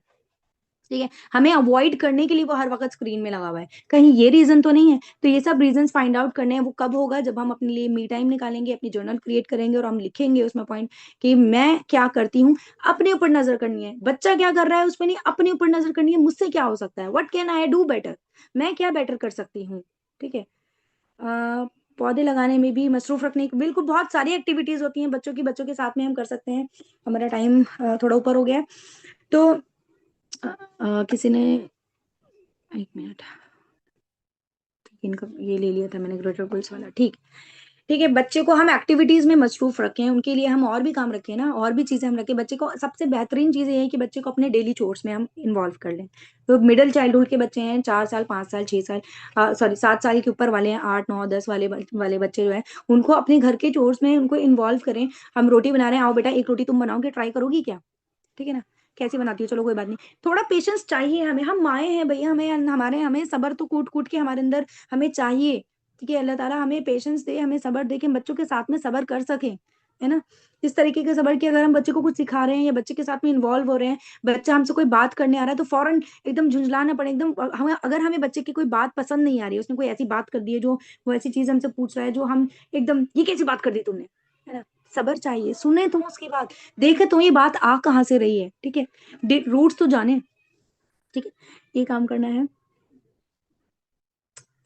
ठीक है, हमें अवॉइड करने के लिए वो हर वक्त स्क्रीन में लगा हुआ है, कहीं ये रीजन तो नहीं है। तो ये सब रीजन फाइंड आउट करने हैं। वो कब होगा, जब हम अपने लिए मी टाइम निकालेंगे, अपनी जर्नल क्रिएट करेंगे और हम लिखेंगे उसमें पॉइंट कि मैं क्या करती हूँ। अपने ऊपर नजर करनी है, बच्चा क्या कर रहा है उसमें नहीं, अपने ऊपर नजर करनी है, मुझसे क्या हो सकता है, what can I do better, मैं क्या बेटर कर सकती हूँ। ठीक है, पौधे लगाने में भी मसरूफ रखने की, बिल्कुल बहुत सारी एक्टिविटीज होती हैं बच्चों की, बच्चों के साथ में हम कर सकते हैं। हमारा टाइम थोड़ा ऊपर हो गया है, तो किसी ने, एक मिनट, इनका ये ले लिया था मैंने ग्रेटर पुल्स वाला, ठीक। ठीक है, बच्चे को हम एक्टिविटीज में मसरूफ रखें, उनके लिए हम और भी काम रखें ना, और भी चीजें हम रखें। बच्चे को सबसे बेहतरीन चीज ये है कि बच्चे को अपने डेली चोर्स में हम इन्वॉल्व कर लें। तो मिडिल चाइल्डहुड के बच्चे हैं, 4 साल, 5 साल, 6 साल, सॉरी 7 साल के ऊपर वाले हैं, 8, 9, 10 वाले बच्चे जो है, उनको अपने घर के चोर्स में उनको इन्वॉल्व करें। हम रोटी बना रहे हैं, आओ बेटा एक रोटी तुम बनाओगे, ट्राई करोगी क्या? ठीक है ना, कैसी बनाती हो, चलो कोई बात नहीं। थोड़ा पेशेंस चाहिए हमें, हम माए हैं भैया, हमें सब्र तो कूट कूट के हमारे अंदर हमें चाहिए। ठीक है, अल्लाह ताला हमें पेशेंस दे, हमें सब्र दे कि हम बच्चों के साथ में सब्र कर सकें, है ना। इस तरीके के सब्र की, अगर हम बच्चे को कुछ सिखा रहे हैं या बच्चे के साथ में इन्वॉल्व हो रहे हैं, बच्चा हमसे कोई बात करने आ रहा है तो फौरन एकदम झुंझलाना पड़े, एकदम हमें, अगर हमें बच्चे की कोई बात पसंद नहीं आ रही है, उसने कोई ऐसी बात कर दी है जो, वो ऐसी चीज हमसे पूछ रहा है जो हम एकदम, ये कैसी बात कर दी तुमने, है ना। सब्र चाहिए, सुने तुम उसकी बात, देखे तो ये बात आ कहाँ से रही है, ठीक है, रूट्स तो जाने। ठीक है, ये काम करना है।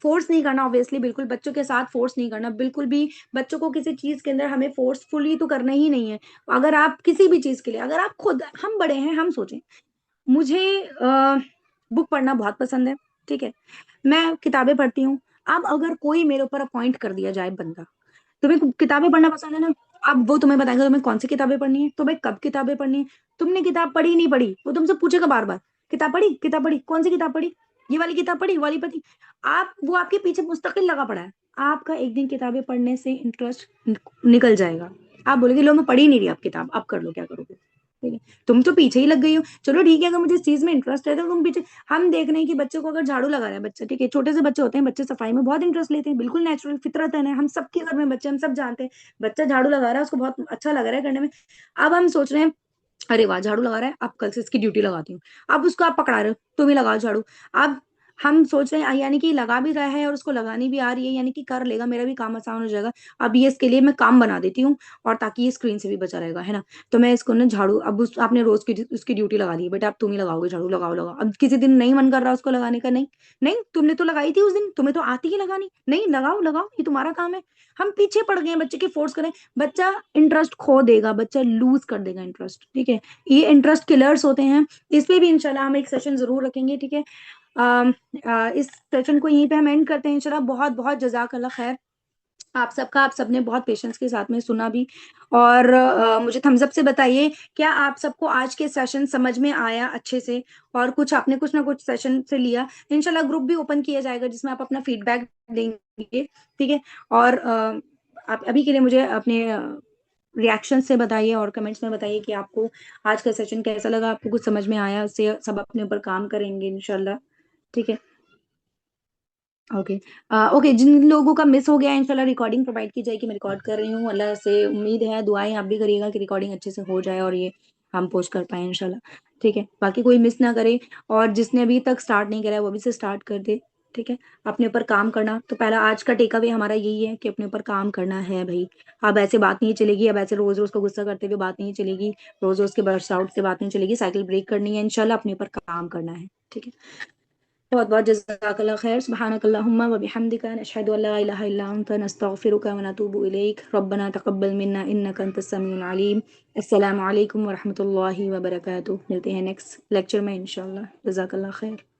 फोर्स नहीं करना, ऑब्वियसली बिल्कुल बच्चों के साथ फोर्स नहीं करना बिल्कुल भी। बच्चों को किसी चीज के अंदर हमें फोर्सफुली तो करना ही नहीं है। अगर आप किसी भी चीज के लिए, अगर आप खुद, हम बड़े हैं, हम सोचें, मुझे बुक पढ़ना बहुत पसंद है, ठीक है, मैं किताबें पढ़ती हूँ। अब अगर कोई मेरे ऊपर अपॉइंट कर दिया जाए बंदा, तुम्हें किताबें पढ़ना पसंद है ना, अब वो तुम्हें बताएगा तुम्हें कौन सी किताबें पढ़नी है, तुम्हें कब किताबें पढ़नी है। तुमने किताब पढ़ी नहीं पढ़ी, वो तुमसे पूछेगा बार बार, किताब पढ़ी, किताब पढ़ी, कौन सी किताब पढ़ी, ये वाली किताब पढ़ी, वो वाली पढ़ी। आप, वो आपके पीछे मुस्तकिल लगा पड़ा है। आपका एक दिन किताबें पढ़ने से इंटरेस्ट निकल जाएगा। आप बोलोगे लो मैं पढ़ ही नहीं रही आप किताब, अब कर लो क्या करोगे, ठीक है। तुम तो पीछे ही लग गई हो, चलो ठीक है, अगर मुझे इस चीज में इंटरेस्ट है तो तुम पीछे। हम देख रहे हैं कि बच्चों को, अगर झाड़ू लगा रहा है बच्चा, ठीक है, छोटे से बच्चे होते हैं, बच्चे सफाई में बहुत इंटरेस्ट लेते हैं, बिल्कुल नेचुरल फितरत है, हम सबके घर में बच्चे, हम सब जानते हैं। बच्चा झाड़ू लगा रहा है, उसको बहुत अच्छा लग रहा है करने में। अब हम सोच रहे हैं, अरे वाह झाड़ू लगा रहा है, अब कल से इसकी ड्यूटी लगाती हूँ। अब उसको आप पकड़ा रहे हो, तुम ही लगाओ झाड़ू। अब हम सोच रहे हैं, यानी कि लगा भी रहा है और उसको लगानी भी आ रही है, यानी कि कर लेगा, मेरा भी काम आसान हो जाएगा। अब ये इसके लिए मैं काम बना देती हूँ, और ताकि ये स्क्रीन से भी बचा रहेगा, है ना। तो मैं इसको ना झाड़ू, अब आपने रोज की उसकी ड्यूटी लगा दी, बेटा अब तुम ही लगाओगे झाड़ू, लगाओ लगाओ। अब किसी दिन नहीं मन कर रहा उसको लगाने का, नहीं नहीं तुमने तो लगाई थी उस दिन, तुम्हें तो आती ही लगानी, नहीं लगाओ लगाओ, ये तुम्हारा काम है। हम पीछे पड़ गए हैं बच्चे के, फोर्स करें, बच्चा इंटरेस्ट खो देगा, बच्चा लूज कर देगा इंटरेस्ट, ठीक है। ये इंटरेस्ट किलर्स होते हैं। इस पे भी इंशाल्लाह हम एक सेशन जरूर रखेंगे, ठीक है। इस सेशन को यहीं पे हम एंड करते हैं इंशाल्लाह। बहुत बहुत जजाकल्लाह खैर आप सबका, आप सबने बहुत पेशेंस के साथ में सुना भी। और मुझे थम्स अप से बताइए, क्या आप सबको आज के सेशन समझ में आया अच्छे से, और कुछ आपने कुछ ना कुछ सेशन से लिया। इंशाल्लाह ग्रुप भी ओपन किया जाएगा जिसमें आप अपना फीडबैक देंगे, ठीक है। और आप अभी के लिए मुझे अपने रिएक्शन से बताइए और कमेंट्स में बताइए कि आपको आज का सेशन कैसा लगा, आपको कुछ समझ में आया, उससे सब अपने ऊपर काम करेंगे इंशाल्लाह, ठीक है। ओके, ओके, जिन लोगों का मिस हो गया इंशाल्लाह रिकॉर्डिंग प्रोवाइड की जाएगी, मैं रिकॉर्ड कर रही हूँ, अल्लाह से उम्मीद है, दुआएं आप भी करिएगा कि रिकॉर्डिंग अच्छे से हो जाए और ये हम पोस्ट कर पाए इंशाल्लाह, ठीक है। बाकी कोई मिस ना करे, और जिसने अभी तक स्टार्ट नहीं करा है वो अभी से स्टार्ट कर दे, ठीक है। अपने ऊपर काम करना, तो पहला आज का टेक अवे हमारा यही है कि अपने ऊपर काम करना है भाई। अब ऐसे बात नहीं चलेगी, अब ऐसे रोज रोज को गुस्सा करते हुए बात नहीं चलेगी, रोज रोज के बर्स्ट आउट से बात नहीं चलेगी, साइकिल ब्रेक करनी है इंशाल्लाह, अपने ऊपर काम करना है, ठीक है। बहुत बहुत जज़ाकल्लाह खैर, सुब्हानकल्लाहुम्मा व बिहम्दिका, नशहदु अल्ला इलाहा इल्ला अंता, नस्तगफिरुका व नतूबु इलैक, रब्बना तक़ब्बल मिन्ना इन्नका अंतस समीउल अलीम। अस्सलामु अलैकुम व रहमतुल्लाहि व बरकातुहू। मिलते हैं नेक्स्ट लेक्चर में इंशाअल्लाह। जज़ाकल्लाह खैर।